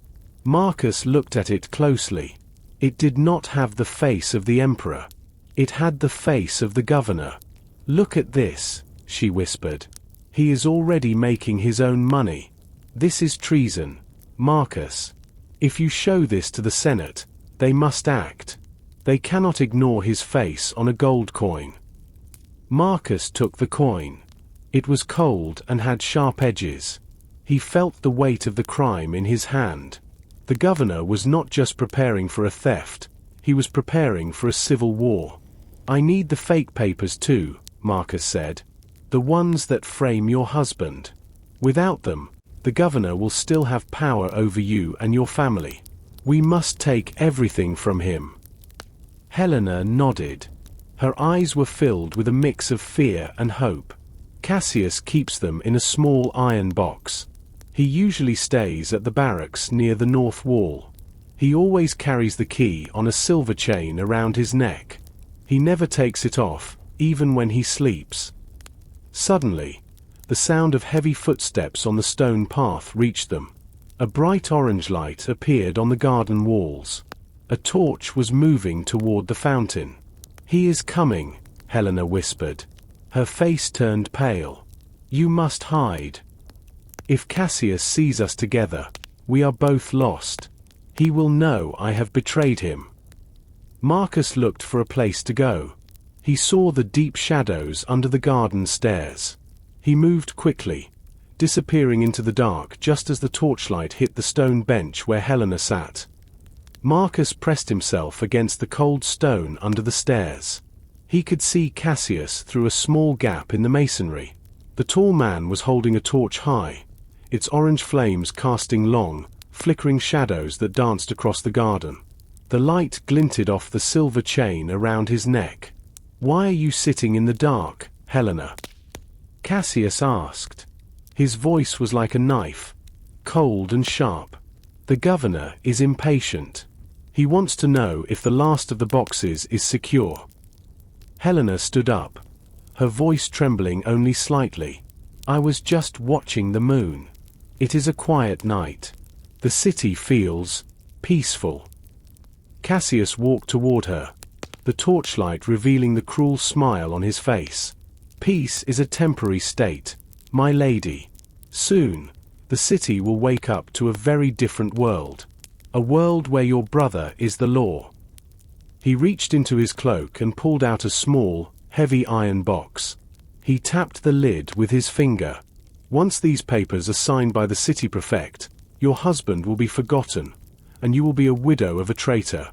Speaker 1: Marcus looked at it closely. It did not have the face of the emperor. It had the face of the governor. Look at this, she whispered. He is already making his own money. This is treason, Marcus. If you show this to the Senate, they must act. They cannot ignore his face on a gold coin. Marcus took the coin. It was cold and had sharp edges. He felt the weight of the crime in his hand. The governor was not just preparing for a theft, he was preparing for a civil war. I need the fake papers too, Marcus said. The ones that frame your husband. Without them, the governor will still have power over you and your family. We must take everything from him. Helena nodded. Her eyes were filled with a mix of fear and hope. Cassius keeps them in a small iron box. He usually stays at the barracks near the north wall. He always carries the key on a silver chain around his neck. He never takes it off, even when he sleeps. Suddenly, the sound of heavy footsteps on the stone path reached them. A bright orange light appeared on the garden walls. A torch was moving toward the fountain. He is coming, Helena whispered. Her face turned pale. You must hide. If Cassius sees us together, we are both lost. He will know I have betrayed him. Marcus looked for a place to go. He saw the deep shadows under the garden stairs. He moved quickly, disappearing into the dark just as the torchlight hit the stone bench where Helena sat. Marcus pressed himself against the cold stone under the stairs. He could see Cassius through a small gap in the masonry. The tall man was holding a torch high, its orange flames casting long, flickering shadows that danced across the garden. The light glinted off the silver chain around his neck. Why are you sitting in the dark, Helena? Cassius asked. His voice was like a knife, cold and sharp. The governor is impatient. He wants to know if the last of the boxes is secure. Helena stood up, her voice trembling only slightly. I was just watching the moon. It is a quiet night. The city feels peaceful. Cassius walked toward her, the torchlight revealing the cruel smile on his face. Peace is a temporary state, my lady. Soon, the city will wake up to a very different world. A world where your brother is the law. He reached into his cloak and pulled out a small, heavy iron box. He tapped the lid with his finger. Once these papers are signed by the city prefect, your husband will be forgotten, and you will be a widow of a traitor.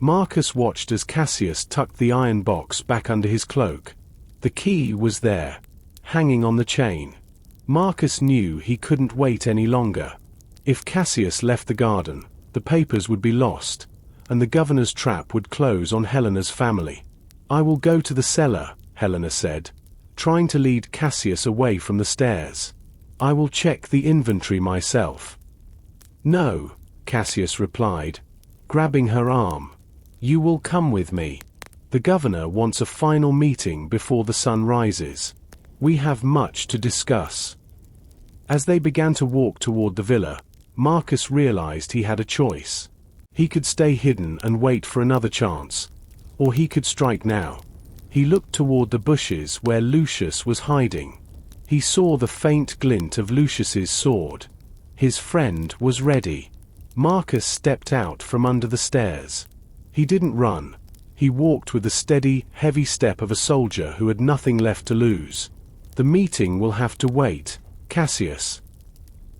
Speaker 1: Marcus watched as Cassius tucked the iron box back under his cloak. The key was there, hanging on the chain. Marcus knew he couldn't wait any longer. If Cassius left the garden, the papers would be lost, and the governor's trap would close on Helena's family. I will go to the cellar, Helena said, trying to lead Cassius away from the stairs. I will check the inventory myself. No, Cassius replied, grabbing her arm. You will come with me. The governor wants a final meeting before the sun rises. We have much to discuss. As they began to walk toward the villa, Marcus realized he had a choice. He could stay hidden and wait for another chance, or he could strike now. He looked toward the bushes where Lucius was hiding. He saw the faint glint of Lucius's sword. His friend was ready. Marcus stepped out from under the stairs. He didn't run. He walked with the steady, heavy step of a soldier who had nothing left to lose. The meeting will have to wait, Cassius.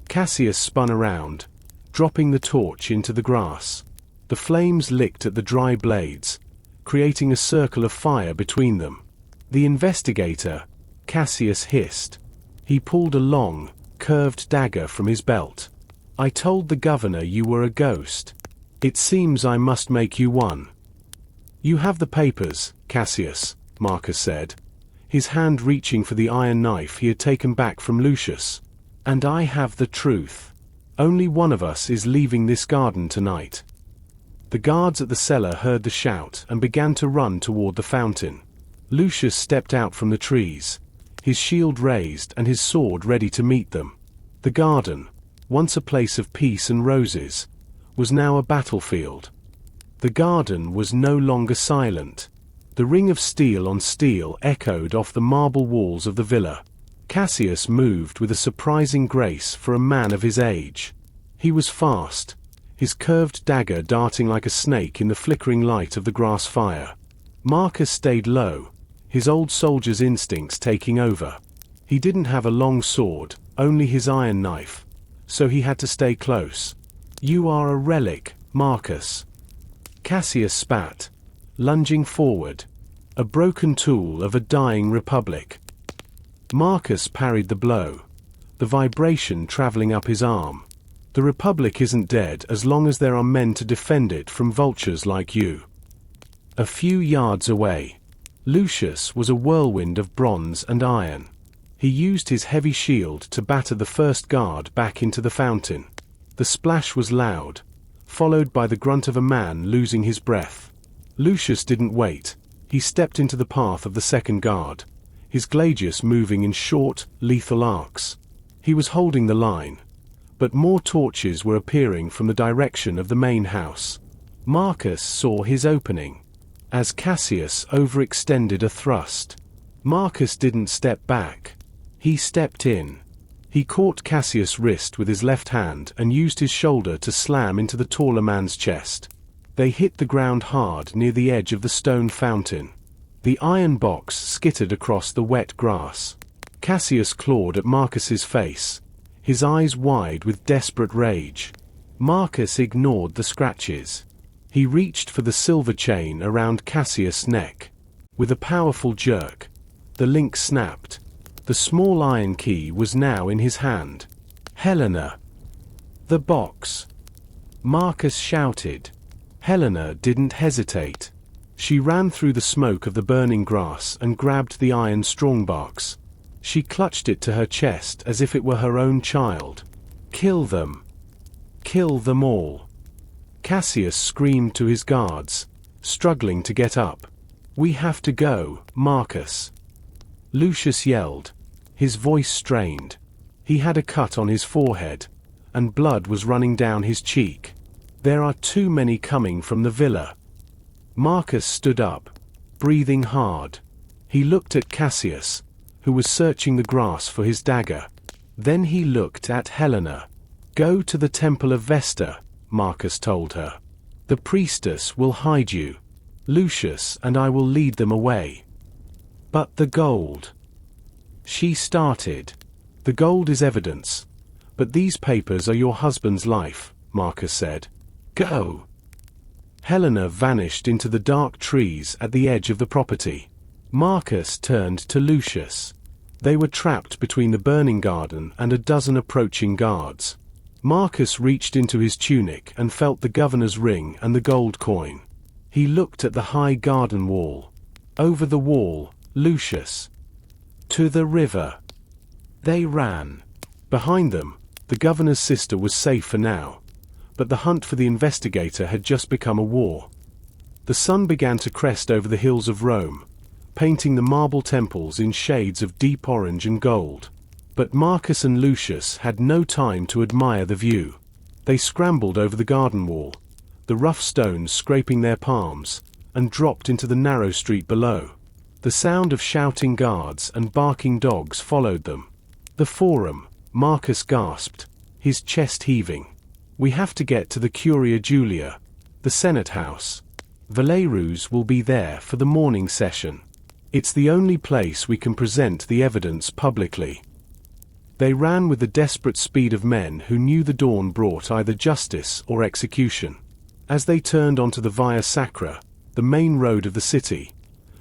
Speaker 1: Cassius spun around, dropping the torch into the grass. The flames licked at the dry blades, creating a circle of fire between them. The investigator, Cassius hissed. He pulled a long, curved dagger from his belt. I told the governor you were a ghost. It seems I must make you one. You have the papers, Cassius, Marcus said, his hand reaching for the iron knife he had taken back from Lucius. And I have the truth. Only one of us is leaving this garden tonight. The guards at the cellar heard the shout and began to run toward the fountain. Lucius stepped out from the trees, his shield raised and his sword ready to meet them. The garden, once a place of peace and roses, was now a battlefield. The garden was no longer silent. The ring of steel on steel echoed off the marble walls of the villa. Cassius moved with a surprising grace for a man of his age. He was fast, his curved dagger darting like a snake in the flickering light of the grass fire. Marcus stayed low, his old soldier's instincts taking over. He didn't have a long sword, only his iron knife, so he had to stay close. You are a relic, Marcus. Cassius spat, lunging forward, a broken tool of a dying republic. Marcus parried the blow, the vibration traveling up his arm. The republic isn't dead as long as there are men to defend it from vultures like you. A few yards away, Lucius was a whirlwind of bronze and iron. He used his heavy shield to batter the first guard back into the fountain. The splash was loud, followed by the grunt of a man losing his breath. Lucius didn't wait. He stepped into the path of the second guard, his gladius moving in short, lethal arcs. He was holding the line, but more torches were appearing from the direction of the main house. Marcus saw his opening. as Cassius overextended a thrust. Marcus didn't step back. He stepped in. He caught Cassius' wrist with his left hand and used his shoulder to slam into the taller man's chest. They hit the ground hard near the edge of the stone fountain. The iron box skittered across the wet grass. Cassius clawed at Marcus's face, his eyes wide with desperate rage. Marcus ignored the scratches. He reached for the silver chain around Cassius' neck. With a powerful jerk, the link snapped. The small iron key was now in his hand. "Helena!" "The box!" Marcus shouted. Helena didn't hesitate. She ran through the smoke of the burning grass and grabbed the iron strongbox. She clutched it to her chest as if it were her own child. "Kill them! Kill them all!" Cassius screamed to his guards, struggling to get up. "We have to go, Marcus!" Lucius yelled, his voice strained. He had a cut on his forehead, and blood was running down his cheek. "There are too many coming from the villa." Marcus stood up, breathing hard. He looked at Cassius, who was searching the grass for his dagger. Then he looked at Helena. "Go to the Temple of Vesta," Marcus told her. "The priestess will hide you. Lucius and I will lead them away." "But the gold," she started. "The gold is evidence, but these papers are your husband's life," Marcus said. "Go." Helena vanished into the dark trees at the edge of the property. Marcus turned to Lucius. They were trapped between the burning garden and a dozen approaching guards. Marcus reached into his tunic and felt the governor's ring and the gold coin. He looked at the high garden wall. "Over the wall, Lucius." "To the river." They ran. Behind them, the governor's sister was safe for now, but the hunt for the investigator had just become a war. The sun began to crest over the hills of Rome, painting the marble temples in shades of deep orange and gold. But Marcus and Lucius had no time to admire the view. They scrambled over the garden wall, the rough stones scraping their palms, and dropped into the narrow street below. The sound of shouting guards and barking dogs followed them. "The Forum," Marcus gasped, his chest heaving. "We have to get to the Curia Julia, the Senate House. Valerius will be there for the morning session. It's the only place we can present the evidence publicly." They ran with the desperate speed of men who knew the dawn brought either justice or execution. As they turned onto the Via Sacra, the main road of the city,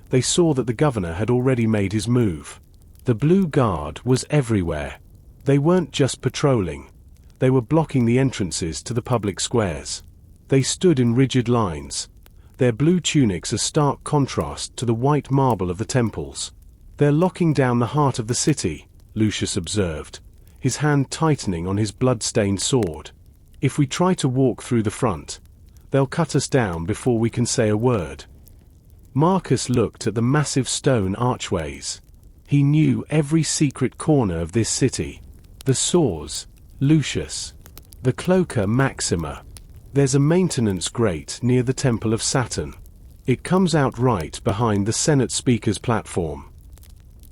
Speaker 1: they saw that the governor had already made his move. The Blue Guard was everywhere. They weren't just patrolling. They were blocking the entrances to the public squares. They stood in rigid lines, their blue tunics a stark contrast to the white marble of the temples. "They're locking down the heart of the city," Lucius observed, his hand tightening on his blood-stained sword. "If we try to walk through the front, they'll cut us down before we can say a word." Marcus looked at the massive stone archways. He knew every secret corner of this city. "The saws, Lucius. The Cloaca Maxima. There's a maintenance grate near the Temple of Saturn. It comes out right behind the Senate Speaker's platform."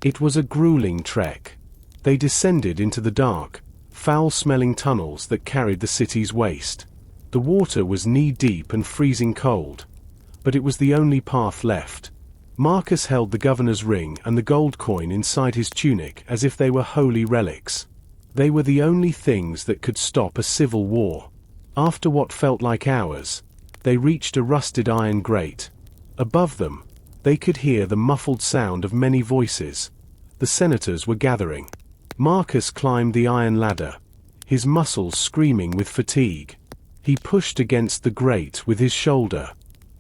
Speaker 1: It was a grueling trek. They descended into the dark, foul-smelling tunnels that carried the city's waste. The water was knee-deep and freezing cold, but it was the only path left. Marcus held the governor's ring and the gold coin inside his tunic as if they were holy relics. They were the only things that could stop a civil war. After what felt like hours, they reached a rusted iron grate. Above them, they could hear the muffled sound of many voices. The senators were gathering. Marcus climbed the iron ladder, his muscles screaming with fatigue. He pushed against the grate with his shoulder.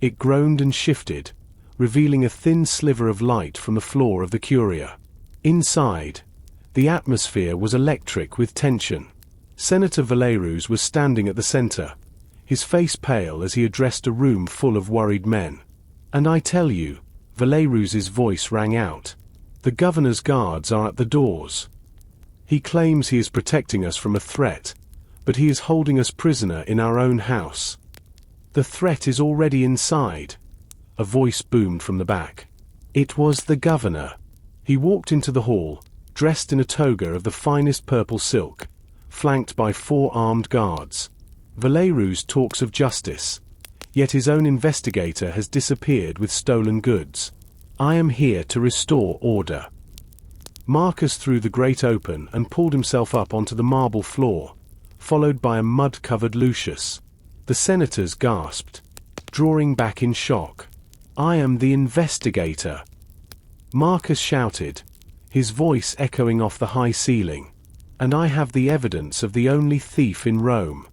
Speaker 1: It groaned and shifted, revealing a thin sliver of light from the floor of the Curia. Inside, the atmosphere was electric with tension. Senator Valerius was standing at the center, his face pale as he addressed a room full of worried men. "And I tell you," Valerius's voice rang out, "the governor's guards are at the doors. He claims he is protecting us from a threat, but he is holding us prisoner in our own house. The threat is already inside. a voice boomed from the back. It was the governor. He walked into the hall, dressed in a toga of the finest purple silk, flanked by 4 armed guards. Valerus talks of justice, yet his own investigator has disappeared with stolen goods. I am here to restore order. Marcus threw the grate open and pulled himself up onto the marble floor, followed by a mud-covered Lucius. The senators gasped, drawing back in shock. I am the investigator, Marcus shouted, his voice echoing off the high ceiling. And I have the evidence of the only thief in Rome.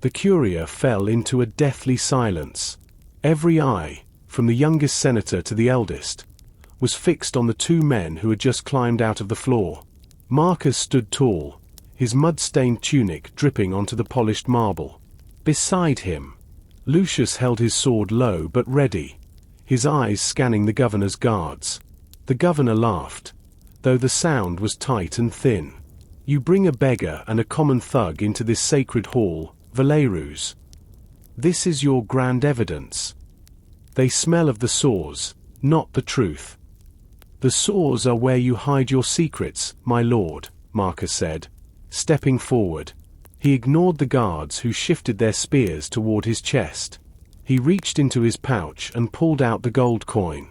Speaker 1: The curia fell into a deathly silence. Every eye, from the youngest senator to the eldest, was fixed on the 2 men who had just climbed out of the floor. Marcus stood tall, his mud-stained tunic dripping onto the polished marble. Beside him, Lucius held his sword low but ready, his eyes scanning the governor's guards. The governor laughed, though the sound was tight and thin. You bring a beggar and a common thug into this sacred hall, Valerus. This is your grand evidence. They smell of the sores, not the truth. The sores are where you hide your secrets, my lord, Marcus said, stepping forward. He ignored the guards who shifted their spears toward his chest. He reached into his pouch and pulled out the gold coin.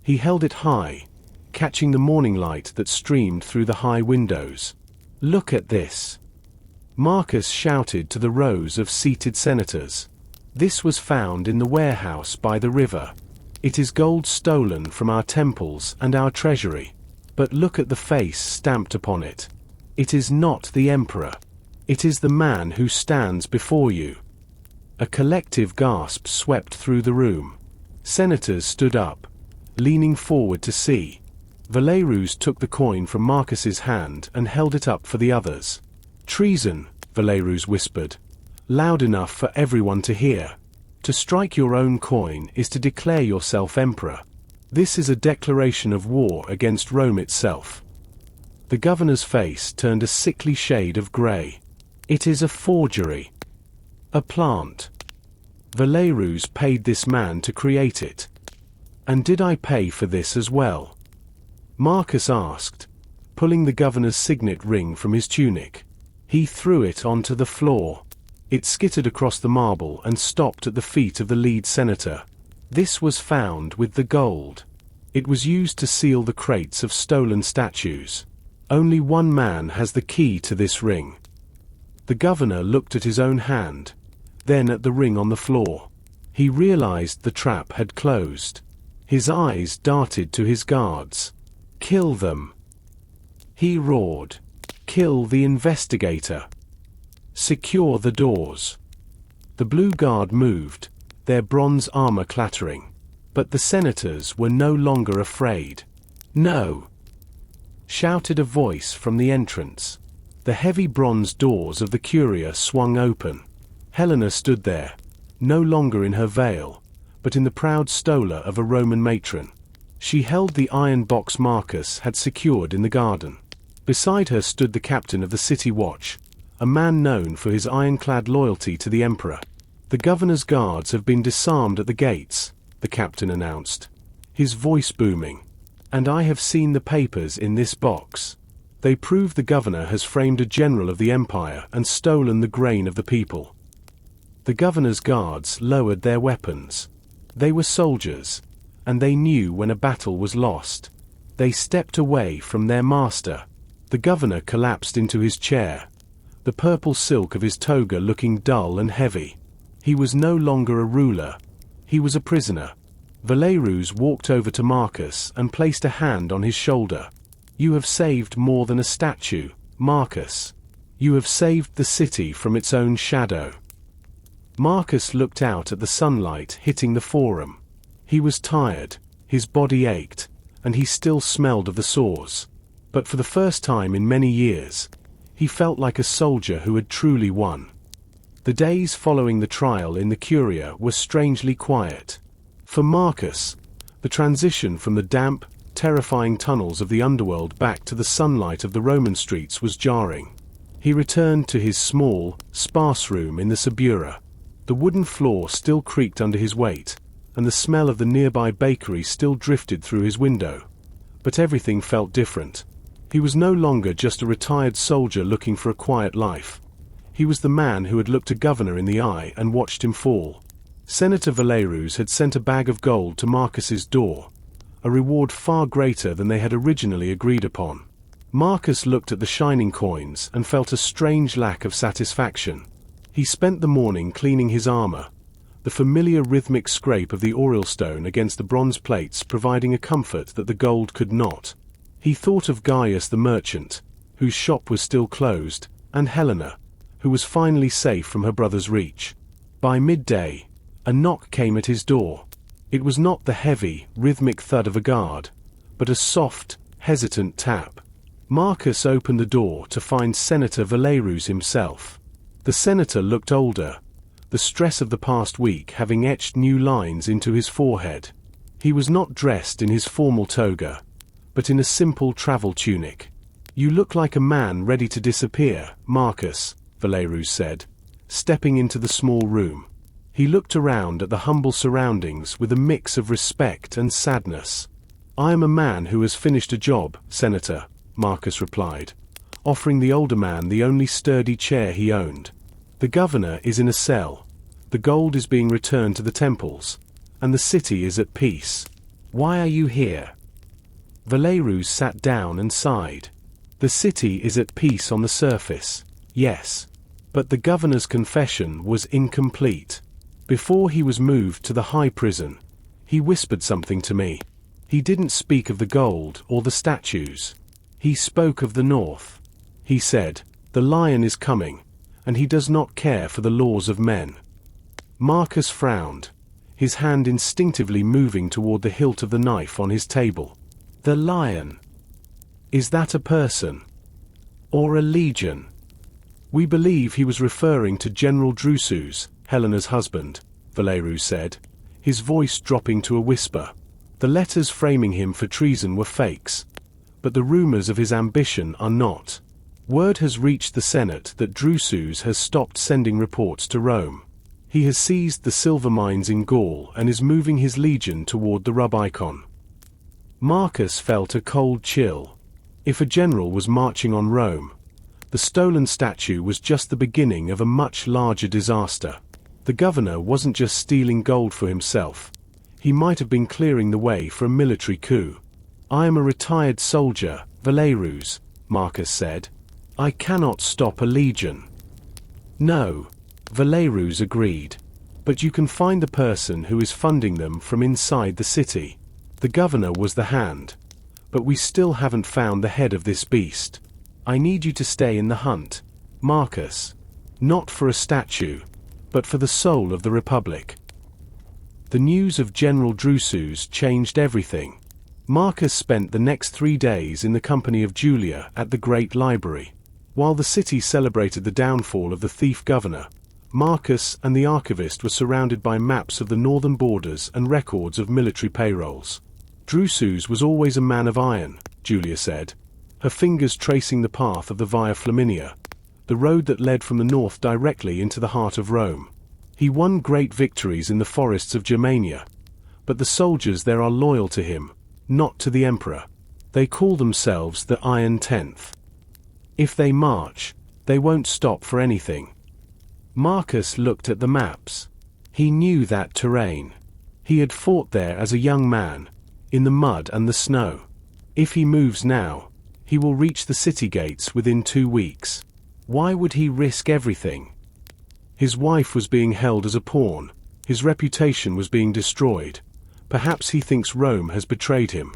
Speaker 1: He held it high, catching the morning light that streamed through the high windows. Look at this. Marcus shouted to the rows of seated senators. This was found in the warehouse by the river. It is gold stolen from our temples and our treasury. But look at the face stamped upon it. It is not the emperor. It is the man who stands before you. A collective gasp swept through the room. Senators stood up, leaning forward to see. Valerus took the coin from Marcus's hand and held it up for the others. Treason, Valerus whispered, loud enough for everyone to hear. To strike your own coin is to declare yourself emperor. This is a declaration of war against Rome itself. The governor's face turned a sickly shade of grey. It is a forgery. A plant. Valerus paid this man to create it. And did I pay for this as well? Marcus asked, pulling the governor's signet ring from his tunic. He threw it onto the floor. It skittered across the marble and stopped at the feet of the lead senator. This was found with the gold. It was used to seal the crates of stolen statues. Only one man has the key to this ring. The governor looked at his own hand, then at the ring on the floor. He realized the trap had closed. His eyes darted to his guards. Kill them. He roared. Kill the investigator. Secure the doors. The blue guard moved, their bronze armor clattering. But the senators were no longer afraid. No! Shouted a voice from the entrance. The heavy bronze doors of the curia swung open. Helena stood there, no longer in her veil, but in the proud stola of a Roman matron. She held the iron box Marcus had secured in the garden. Beside her stood the captain of the city watch, a man known for his ironclad loyalty to the emperor. The governor's guards have been disarmed at the gates, the captain announced, his voice booming. And I have seen the papers in this box. They prove the governor has framed a general of the empire and stolen the grain of the people. The governor's guards lowered their weapons. They were soldiers, and they knew when a battle was lost. They stepped away from their master. The governor collapsed into his chair, the purple silk of his toga looking dull and heavy. He was no longer a ruler. He was a prisoner. Valerus walked over to Marcus and placed a hand on his shoulder. You have saved more than a statue, Marcus. You have saved the city from its own shadow. Marcus looked out at the sunlight hitting the forum. He was tired, his body ached, and he still smelled of the sores. But for the first time in many years, he felt like a soldier who had truly won. The days following the trial in the Curia were strangely quiet. For Marcus, the transition from the damp, terrifying tunnels of the underworld back to the sunlight of the Roman streets was jarring. He returned to his small, sparse room in the Subura. The wooden floor still creaked under his weight, and the smell of the nearby bakery still drifted through his window. But everything felt different. He was no longer just a retired soldier looking for a quiet life. He was the man who had looked a governor in the eye and watched him fall. Senator Valerus had sent a bag of gold to Marcus's door, a reward far greater than they had originally agreed upon. Marcus looked at the shining coins and felt a strange lack of satisfaction. He spent the morning cleaning his armor, the familiar rhythmic scrape of the aureole stone against the bronze plates providing a comfort that the gold could not. He thought of Gaius the merchant, whose shop was still closed, and Helena, who was finally safe from her brother's reach. By midday, a knock came at his door. It was not the heavy, rhythmic thud of a guard, but a soft, hesitant tap. Marcus opened the door to find Senator Valerus himself. The senator looked older, the stress of the past week having etched new lines into his forehead. He was not dressed in his formal toga, but in a simple travel tunic. "You look like a man ready to disappear, Marcus," Valerus said, stepping into the small room. He looked around at the humble surroundings with a mix of respect and sadness. "I am a man who has finished a job, Senator," Marcus replied, offering the older man the only sturdy chair he owned. "The governor is in a cell, the gold is being returned to the temples, and the city is at peace. Why are you here?" Valerus sat down and sighed. "The city is at peace on the surface, yes. But the governor's confession was incomplete. Before he was moved to the high prison, he whispered something to me. He didn't speak of the gold or the statues. He spoke of the north. He said, 'The lion is coming, and he does not care for the laws of men.'" Marcus frowned, his hand instinctively moving toward the hilt of the knife on his table. "The lion. Is that a person? Or a legion?" "We believe he was referring to General Drusus, Helena's husband," Valerus said, his voice dropping to a whisper. "The letters framing him for treason were fakes, but the rumors of his ambition are not. Word has reached the Senate that Drusus has stopped sending reports to Rome. He has seized the silver mines in Gaul and is moving his legion toward the Rubicon." Marcus felt a cold chill. If a general was marching on Rome, the stolen statue was just the beginning of a much larger disaster. The governor wasn't just stealing gold for himself. He might have been clearing the way for a military coup. "I am a retired soldier, Valerus," Marcus said. "I cannot stop a legion." "No," Valerus agreed. "But you can find the person who is funding them from inside the city. The governor was the hand. But we still haven't found the head of this beast. I need you to stay in the hunt, Marcus. Not for a statue, but for the soul of the Republic." The news of General Drusus changed everything. Marcus spent the next 3 days in the company of Julia at the Great Library. While the city celebrated the downfall of the thief governor, Marcus and the archivist were surrounded by maps of the northern borders and records of military payrolls. "Drusus was always a man of iron," Julia said, her fingers tracing the path of the Via Flaminia, the road that led from the north directly into the heart of Rome. "He won great victories in the forests of Germania, but the soldiers there are loyal to him, not to the emperor. They call themselves the Iron Tenth. If they march, they won't stop for anything." Marcus looked at the maps. He knew that terrain. He had fought there as a young man, in the mud and the snow. If he moves now, he will reach the city gates within 2 weeks. Why would he risk everything? His wife was being held as a pawn, his reputation was being destroyed. Perhaps he thinks Rome has betrayed him.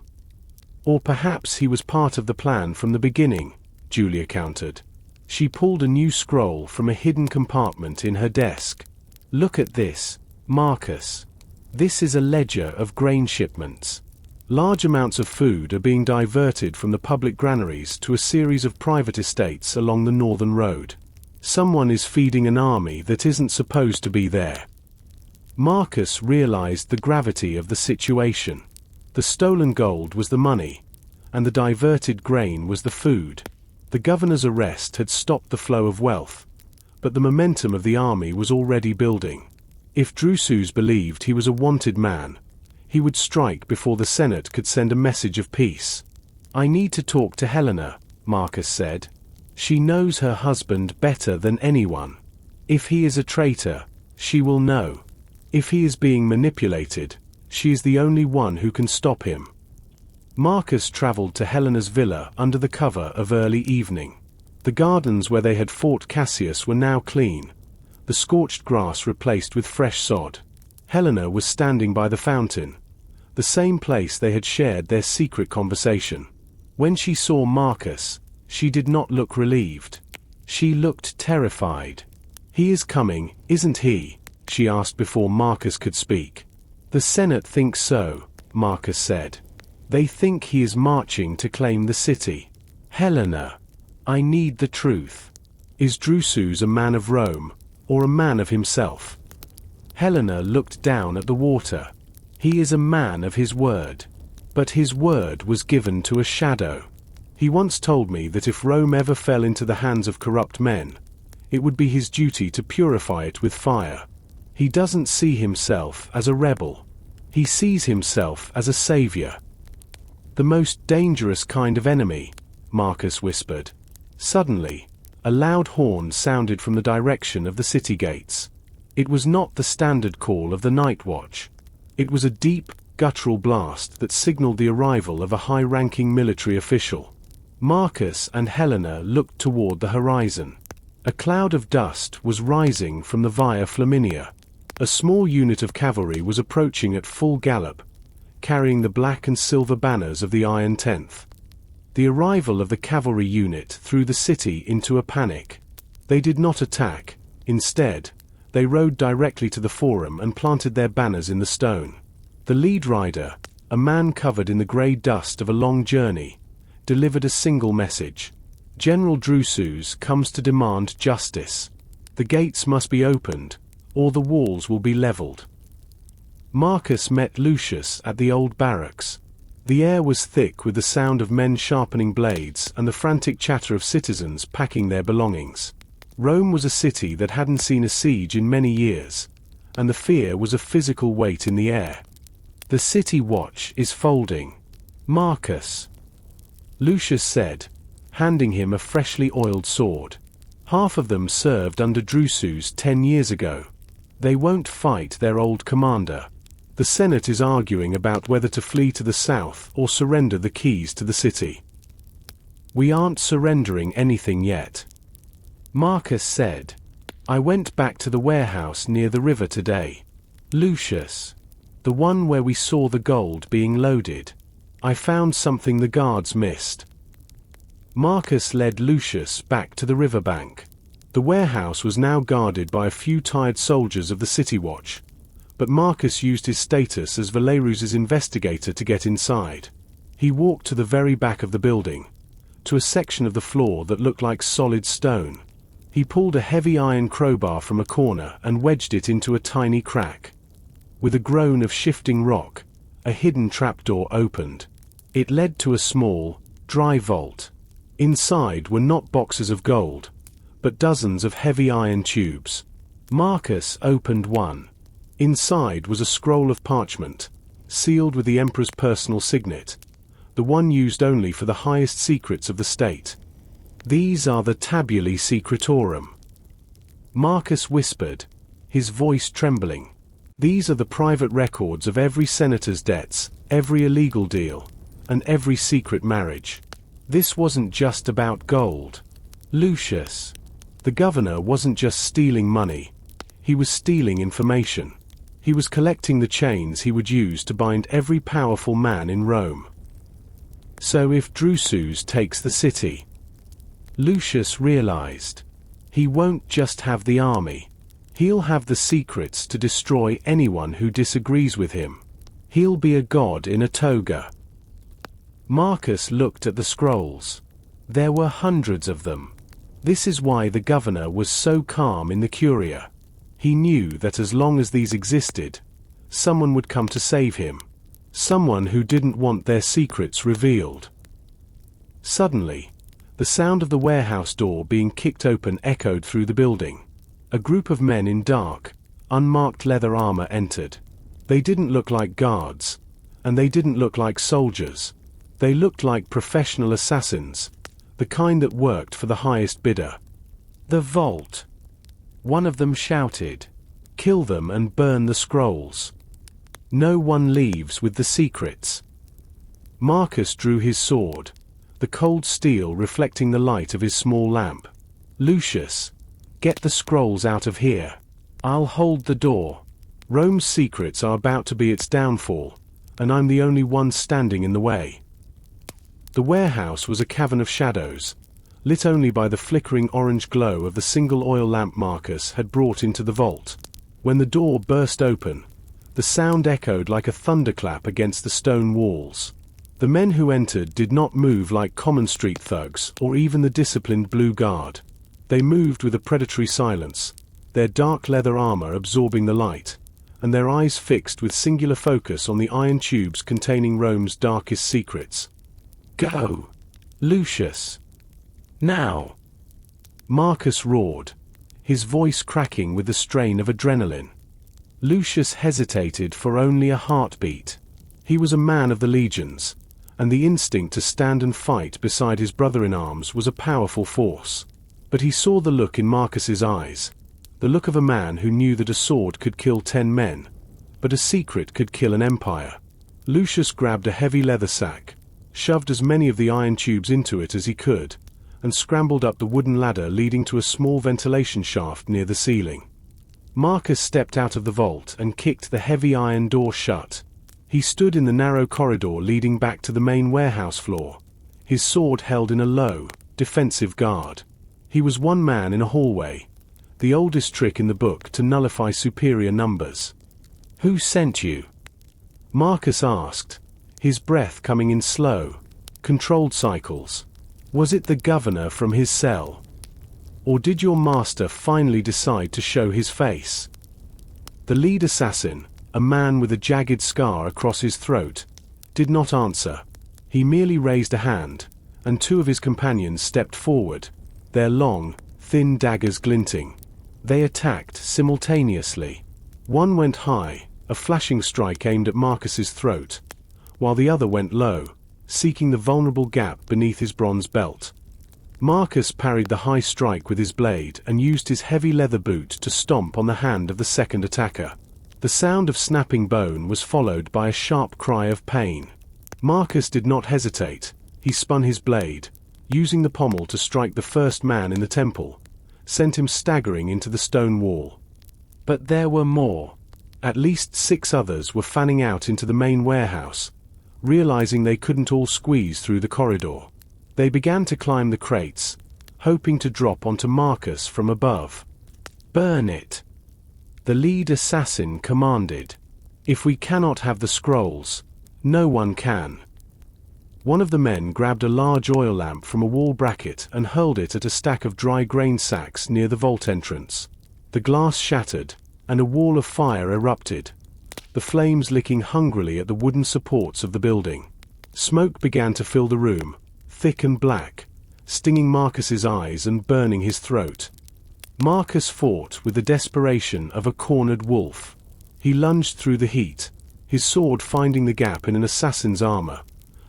Speaker 1: Or perhaps he was part of the plan from the beginning, Julia countered. She pulled a new scroll from a hidden compartment in her desk. "Look at this, Marcus. This is a ledger of grain shipments. Large amounts of food are being diverted from the public granaries to a series of private estates along the northern road. Someone is feeding an army that isn't supposed to be there." Marcus realized the gravity of the situation. The stolen gold was the money, and the diverted grain was the food. The governor's arrest had stopped the flow of wealth, but the momentum of the army was already building. If Drusus believed he was a wanted man, he would strike before the Senate could send a message of peace. "I need to talk to Helena," Marcus said. "She knows her husband better than anyone. If he is a traitor, she will know. If he is being manipulated, she is the only one who can stop him." Marcus traveled to Helena's villa under the cover of early evening. The gardens where they had fought Cassius were now clean, the scorched grass replaced with fresh sod. Helena was standing by the fountain, the same place they had shared their secret conversation. When she saw Marcus, she did not look relieved. She looked terrified. "He is coming, isn't he?" she asked before Marcus could speak. "The Senate thinks so," Marcus said. "They think he is marching to claim the city." "Helena, I need the truth. Is Drusus a man of Rome, or a man of himself?" Helena looked down at the water. "He is a man of his word. But his word was given to a shadow. He once told me that if Rome ever fell into the hands of corrupt men, it would be his duty to purify it with fire. He doesn't see himself as a rebel. He sees himself as a savior." "The most dangerous kind of enemy," Marcus whispered. Suddenly, a loud horn sounded from the direction of the city gates. It was not the standard call of the night watch. It was a deep, guttural blast that signaled the arrival of a high-ranking military official. Marcus and Helena looked toward the horizon. A cloud of dust was rising from the Via Flaminia. A small unit of cavalry was approaching at full gallop, carrying the black and silver banners of the Iron Tenth. The arrival of the cavalry unit threw the city into a panic. They did not attack. Instead, they rode directly to the Forum and planted their banners in the stone. The lead rider, a man covered in the grey dust of a long journey, delivered a single message. "General Drusus comes to demand justice. The gates must be opened, or the walls will be leveled." Marcus met Lucius at the old barracks. The air was thick with the sound of men sharpening blades and the frantic chatter of citizens packing their belongings. Rome was a city that hadn't seen a siege in many years, and the fear was a physical weight in the air. "The city watch is folding, Marcus," Lucius said, handing him a freshly oiled sword. "Half of them served under Drusus 10 years ago. They won't fight their old commander. The Senate is arguing about whether to flee to the south or surrender the keys to the city." "We aren't surrendering anything yet," Marcus said. "I went back to the warehouse near the river today. Lucius, the one where we saw the gold being loaded. I found something the guards missed." Marcus led Lucius back to the riverbank. The warehouse was now guarded by a few tired soldiers of the city watch, but Marcus used his status as Valerus's investigator to get inside. He walked to the very back of the building, to a section of the floor that looked like solid stone. He pulled a heavy iron crowbar from a corner and wedged it into a tiny crack. With a groan of shifting rock, a hidden trapdoor opened. It led to a small, dry vault. Inside were not boxes of gold, but dozens of heavy iron tubes. Marcus opened one. Inside was a scroll of parchment, sealed with the emperor's personal signet, the one used only for the highest secrets of the state. "These are the tabulae secretorum," Marcus whispered, his voice trembling. "These are the private records of every senator's debts, every illegal deal, and every secret marriage. This wasn't just about gold. Lucius, the governor wasn't just stealing money. He was stealing information. He was collecting the chains he would use to bind every powerful man in Rome. So if Drusus takes the city," Lucius realized, "he won't just have the army. He'll have the secrets to destroy anyone who disagrees with him. He'll be a god in a toga." Marcus looked at the scrolls. There were hundreds of them. This is why the governor was so calm in the Curia. He knew that as long as these existed, someone would come to save him. Someone who didn't want their secrets revealed. Suddenly, the sound of the warehouse door being kicked open echoed through the building. A group of men in dark, unmarked leather armor entered. They didn't look like guards, and they didn't look like soldiers. They looked like professional assassins, the kind that worked for the highest bidder. "The vault!" one of them shouted. "Kill them and burn the scrolls. No one leaves with the secrets." Marcus drew his sword, the cold steel reflecting the light of his small lamp. "Lucius, get the scrolls out of here. I'll hold the door. Rome's secrets are about to be its downfall, and I'm the only one standing in the way." The warehouse was a cavern of shadows, lit only by the flickering orange glow of the single oil lamp Marcus had brought into the vault. When the door burst open, the sound echoed like a thunderclap against the stone walls. The men who entered did not move like common street thugs or even the disciplined Blue Guard. They moved with a predatory silence, their dark leather armor absorbing the light, and their eyes fixed with singular focus on the iron tubes containing Rome's darkest secrets. "Go, Lucius! Now!" Marcus roared, his voice cracking with the strain of adrenaline. Lucius hesitated for only a heartbeat. He was a man of the legions, and the instinct to stand and fight beside his brother-in-arms was a powerful force. But he saw the look in Marcus's eyes, the look of a man who knew that a sword could kill 10 men, but a secret could kill an empire. Lucius grabbed a heavy leather sack, shoved as many of the iron tubes into it as he could, and scrambled up the wooden ladder leading to a small ventilation shaft near the ceiling. Marcus stepped out of the vault and kicked the heavy iron door shut. He stood in the narrow corridor leading back to the main warehouse floor, his sword held in a low, defensive guard. He was one man in a hallway, the oldest trick in the book to nullify superior numbers. "Who sent you?" Marcus asked, his breath coming in slow, controlled cycles. "Was it the governor from his cell? Or did your master finally decide to show his face?" The lead assassin, a man with a jagged scar across his throat, did not answer. He merely raised a hand, and 2 of his companions stepped forward, their long, thin daggers glinting. They attacked simultaneously. One went high, a flashing strike aimed at Marcus's throat, while the other went low, seeking the vulnerable gap beneath his bronze belt. Marcus parried the high strike with his blade and used his heavy leather boot to stomp on the hand of the second attacker. The sound of snapping bone was followed by a sharp cry of pain. Marcus did not hesitate. He spun his blade, using the pommel to strike the first man in the temple, sent him staggering into the stone wall. But there were more. At least 6 others were fanning out into the main warehouse, realizing they couldn't all squeeze through the corridor. They began to climb the crates, hoping to drop onto Marcus from above. "Burn it!" the lead assassin commanded. "If we cannot have the scrolls, no one can." One of the men grabbed a large oil lamp from a wall bracket and hurled it at a stack of dry grain sacks near the vault entrance. The glass shattered, and a wall of fire erupted, the flames licking hungrily at the wooden supports of the building. Smoke began to fill the room, thick and black, stinging Marcus's eyes and burning his throat. Marcus fought with the desperation of a cornered wolf. He lunged through the heat, his sword finding the gap in an assassin's armor,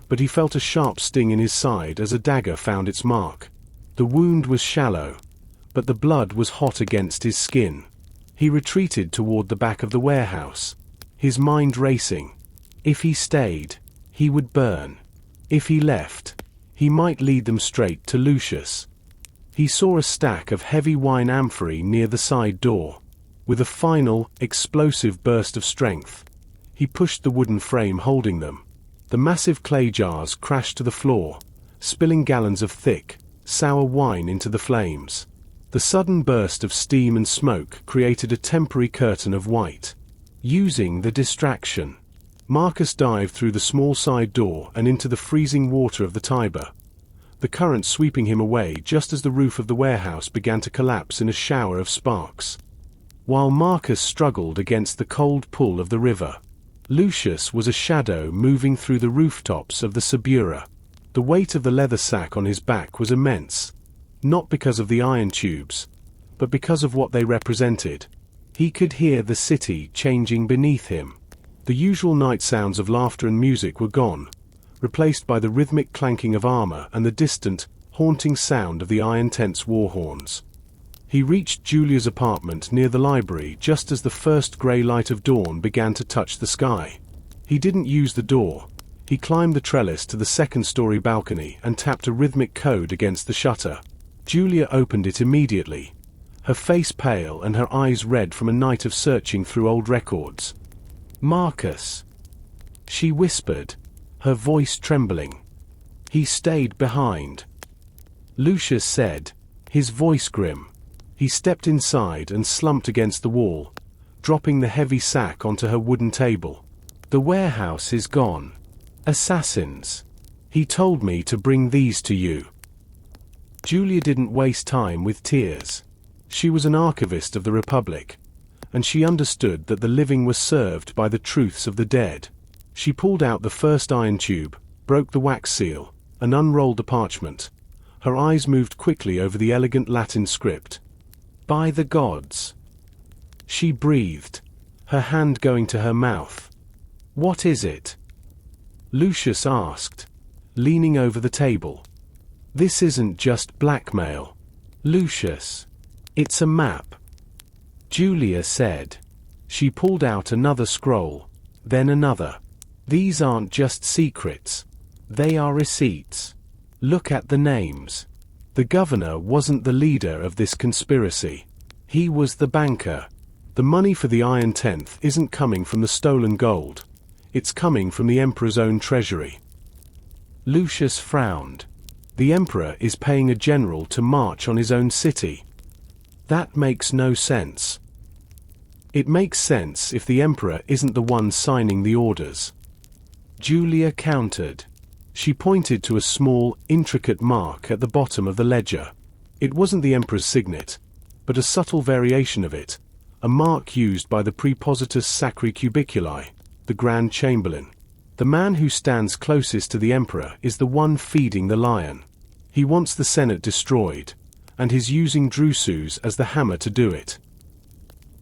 Speaker 1: but he felt a sharp sting in his side as a dagger found its mark. The wound was shallow, but the blood was hot against his skin. He retreated toward the back of the warehouse, his mind racing. If he stayed, he would burn. If he left, he might lead them straight to Lucius. He saw a stack of heavy wine amphorae near the side door. With a final, explosive burst of strength, he pushed the wooden frame holding them. The massive clay jars crashed to the floor, spilling gallons of thick, sour wine into the flames. The sudden burst of steam and smoke created a temporary curtain of white. Using the distraction, Marcus dived through the small side door and into the freezing water of the Tiber, the current sweeping him away just as the roof of the warehouse began to collapse in a shower of sparks. While Marcus struggled against the cold pull of the river, Lucius was a shadow moving through the rooftops of the Subura. The weight of the leather sack on his back was immense, not because of the iron tubes, but because of what they represented. He could hear the city changing beneath him. The usual night sounds of laughter and music were gone, replaced by the rhythmic clanking of armor and the distant, haunting sound of the Iron Tent's war horns. He reached Julia's apartment near the library just as the first grey light of dawn began to touch the sky. He didn't use the door. He climbed the trellis to the second-story balcony and tapped a rhythmic code against the shutter. Julia opened it immediately, her face pale and her eyes red from a night of searching through old records. "Marcus," she whispered, her voice trembling. "He stayed behind," Lucius said, his voice grim. He stepped inside and slumped against the wall, dropping the heavy sack onto her wooden table. "The warehouse is gone. Assassins. He told me to bring these to you." Julia didn't waste time with tears. She was an archivist of the Republic, and she understood that the living were served by the truths of the dead. She pulled out the first iron tube, broke the wax seal, and unrolled the parchment. Her eyes moved quickly over the elegant Latin script. "By the gods," she breathed, her hand going to her mouth. "What is it?" Lucius asked, leaning over the table. "This isn't just blackmail, Lucius. It's a map," Julia said. She pulled out another scroll, then another. "These aren't just secrets. They are receipts. Look at the names. The governor wasn't the leader of this conspiracy. He was the banker. The money for the Iron Tenth isn't coming from the stolen gold. It's coming from the Emperor's own treasury." Lucius frowned. "The Emperor is paying a general to march on his own city. That makes no sense." "It makes sense if the Emperor isn't the one signing the orders," Julia countered. She pointed to a small, intricate mark at the bottom of the ledger. It wasn't the Emperor's signet, but a subtle variation of it, a mark used by the Prepositus Sacri Cubiculi, the Grand Chamberlain. The man who stands closest to the Emperor is the one feeding the lion. He wants the Senate destroyed, and he's using Drusus as the hammer to do it.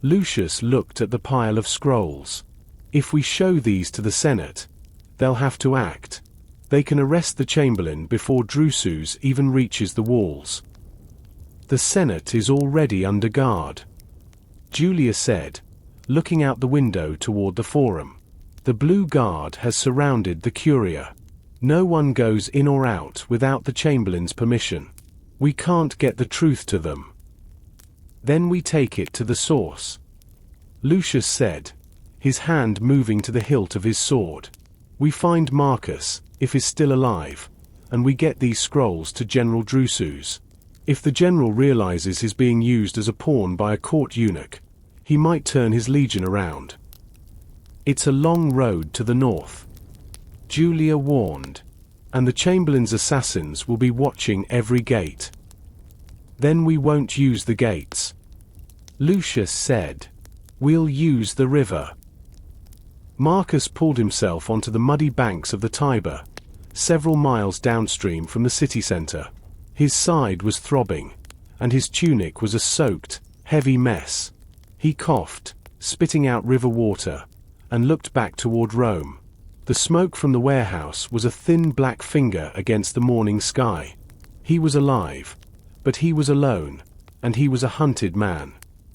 Speaker 1: Lucius looked at the pile of scrolls. "If we show these to the Senate, they'll have to act. They can arrest the Chamberlain before Drusus even reaches the walls." "The Senate is already under guard," Julia said, looking out the window toward the Forum. "The Blue Guard has surrounded the Curia. No one goes in or out without the Chamberlain's permission. We can't get the truth to them. Then we take it to the source," Lucius said, his hand moving to the hilt of his sword. "We find Marcus, if he's still alive, and we get these scrolls to General Drusus. If the general realizes he's being used as a pawn by a court eunuch, he might turn his legion around." "It's a long road to the north," Julia warned, "and the Chamberlain's assassins will be watching every gate." "Then we won't use the gates," Lucius said. "We'll use the river." Marcus pulled himself onto the muddy banks of the Tiber, several miles downstream from the city center. His side was throbbing, and his tunic was a soaked, heavy mess. He coughed, spitting out river water, and looked back toward Rome. The smoke from the warehouse was a thin black finger against the morning sky. He was alive, but he was alone, and he was a hunted man.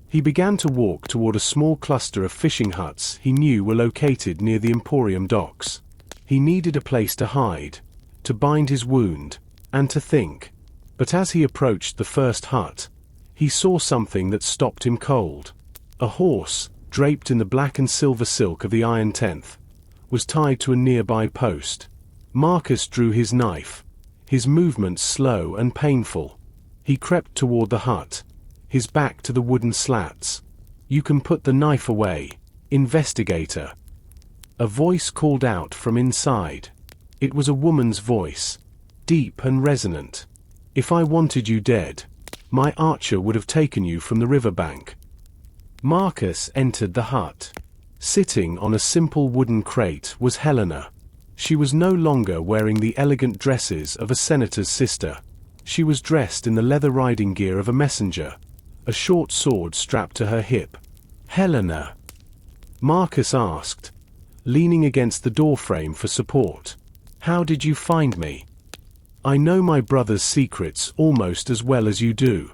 Speaker 1: He began to walk toward a small cluster of fishing huts he knew were located near the Emporium docks. He needed a place to hide, to bind his wound, and to think. But as he approached the first hut, he saw something that stopped him cold. A horse, draped in the black and silver silk of the Iron Tenth, was tied to a nearby post. Marcus drew his knife, his movements slow and painful. He crept toward the hut, his back to the wooden slats. "You can put the knife away, Investigator," a voice called out from inside. It was a woman's voice, deep and resonant. "If I wanted you dead, my archer would have taken you from the riverbank." Marcus entered the hut. Sitting on a simple wooden crate was Helena. She was no longer wearing the elegant dresses of a senator's sister. She was dressed in the leather riding gear of a messenger, a short sword strapped to her hip. Helena? Marcus asked, leaning against the doorframe for support. How did you find me? I know my brother's secrets almost as well as you do,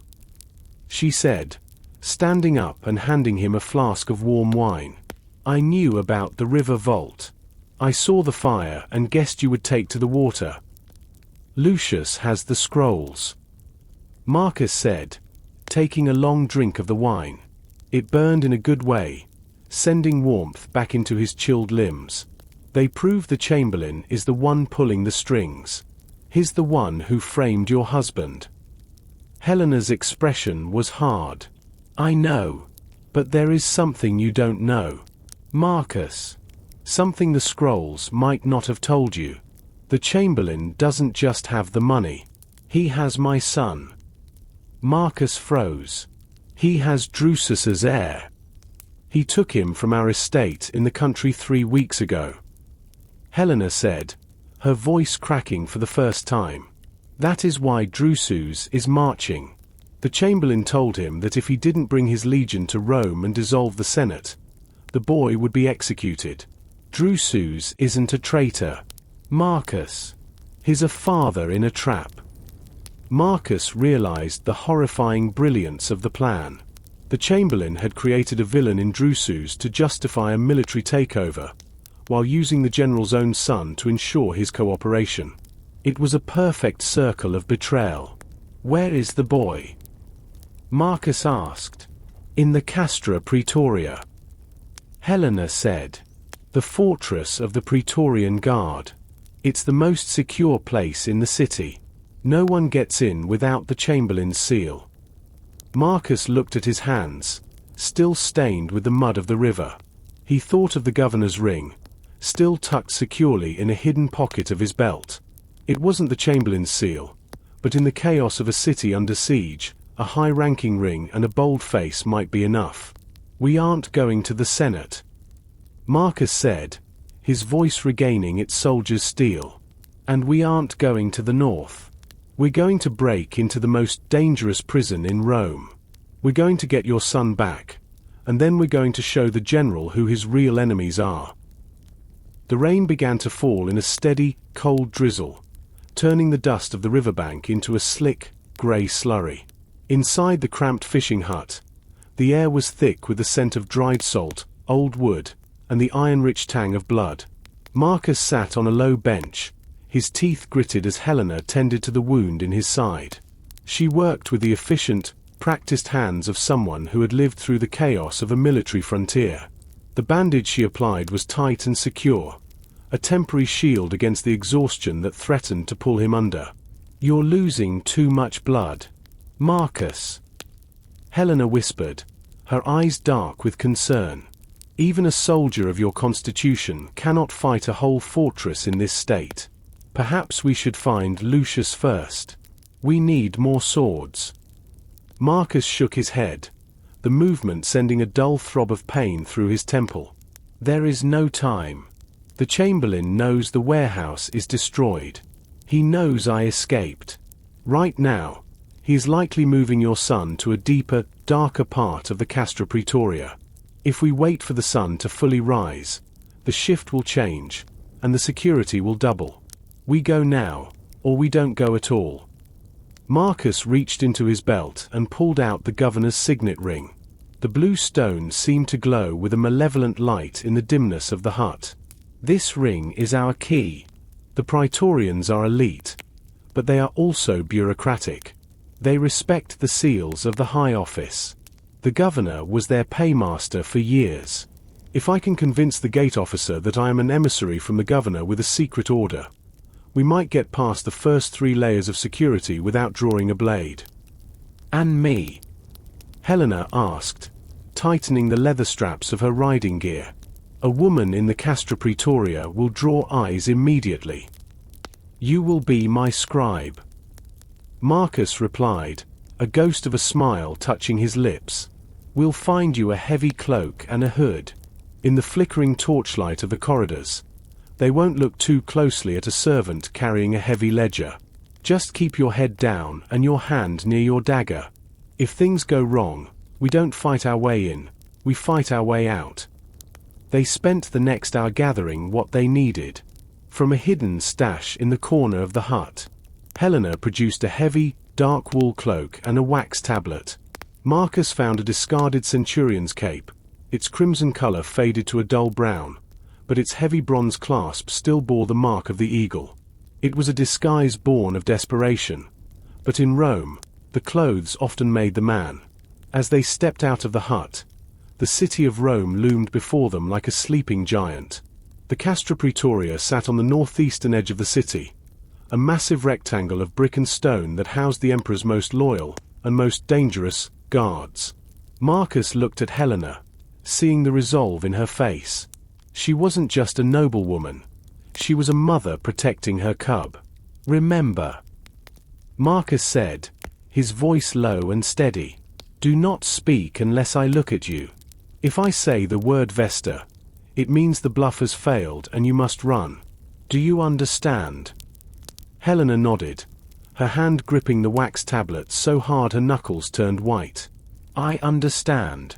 Speaker 1: she said, standing up and handing him a flask of warm wine. I knew about the river vault. I saw the fire and guessed you would take to the water. Lucius has the scrolls, Marcus said, taking a long drink of the wine. It burned in a good way, sending warmth back into his chilled limbs. They prove the Chamberlain is the one pulling the strings. He's the one who framed your husband. Helena's expression was hard. I know. But there is something you don't know, Marcus. Something the scrolls might not have told you. The Chamberlain doesn't just have the money. He has my son. Marcus froze. He has Drusus's heir. He took him from our estate in the country 3 weeks ago, Helena said, her voice cracking for the first time. That is why Drusus is marching. The Chamberlain told him that if he didn't bring his legion to Rome and dissolve the Senate, the boy would be executed. Drusus isn't a traitor, Marcus. He's a father in a trap. Marcus realized the horrifying brilliance of the plan. The Chamberlain had created a villain in Drusus to justify a military takeover, while using the general's own son to ensure his cooperation. It was a perfect circle of betrayal. Where is the boy? Marcus asked. In the Castra Praetoria, Helena said. The fortress of the Praetorian Guard. It's the most secure place in the city. No one gets in without the Chamberlain's seal. Marcus looked at his hands, still stained with the mud of the river. He thought of the governor's ring, still tucked securely in a hidden pocket of his belt. It wasn't the Chamberlain's seal, but in the chaos of a city under siege, a high-ranking ring and a bold face might be enough. We aren't going to the Senate, Marcus said, his voice regaining its soldier's steel. And we aren't going to the north. We're going to break into the most dangerous prison in Rome. We're going to get your son back, and then we're going to show the general who his real enemies are. The rain began to fall in a steady, cold drizzle, turning the dust of the riverbank into a slick, grey slurry. Inside the cramped fishing hut, the air was thick with the scent of dried salt, old wood, and the iron-rich tang of blood. Marcus sat on a low bench, his teeth gritted as Helena tended to the wound in his side. She worked with the efficient, practiced hands of someone who had lived through the chaos of a military frontier. The bandage she applied was tight and secure, a temporary shield against the exhaustion that threatened to pull him under. You're losing too much blood, Marcus, Helena whispered, her eyes dark with concern. Even a soldier of your constitution cannot fight a whole fortress in this state. Perhaps we should find Lucius first. We need more swords. Marcus shook his head, the movement sending a dull throb of pain through his temple. There is no time. The Chamberlain knows the warehouse is destroyed. He knows I escaped. Right now, he is likely moving your son to a deeper, darker part of the Castra Praetoria. If we wait for the sun to fully rise, the shift will change, and the security will double. We go now, or we don't go at all. Marcus reached into his belt and pulled out the governor's signet ring. The blue stone seemed to glow with a malevolent light in the dimness of the hut. This ring is our key. The Praetorians are elite, but they are also bureaucratic. They respect the seals of the high office. The governor was their paymaster for years. If I can convince the gate officer that I am an emissary from the governor with a secret order, we might get past the first 3 layers of security without drawing a blade. And me? Helena asked, tightening the leather straps of her riding gear. A woman in the Castra Praetoria will draw eyes immediately. You will be my scribe. Marcus replied, a ghost of a smile touching his lips. We'll find you a heavy cloak and a hood. In the flickering torchlight of the corridors, they won't look too closely at a servant carrying a heavy ledger. Just keep your head down and your hand near your dagger. If things go wrong, we don't fight our way in. we fight our way out. They spent the next hour gathering what they needed. From a hidden stash in the corner of the hut, Helena produced a heavy, dark wool cloak and a wax tablet. Marcus found a discarded centurion's cape. Its crimson color faded to a dull brown, but its heavy bronze clasp still bore the mark of the eagle. It was a disguise born of desperation. But in Rome, the clothes often made the man. As they stepped out of the hut, the city of Rome loomed before them like a sleeping giant. The Castra Praetoria sat on the northeastern edge of the city, a massive rectangle of brick and stone that housed the emperor's most loyal and most dangerous guards. Marcus looked at Helena, seeing the resolve in her face. She wasn't just a noblewoman. She was a mother protecting her cub. "Remember," Marcus said, his voice low and steady, "do not speak unless I look at you. If I say the word Vesta, it means the bluff has failed and you must run. Do you understand?" Helena nodded, her hand gripping the wax tablet so hard her knuckles turned white. "I understand.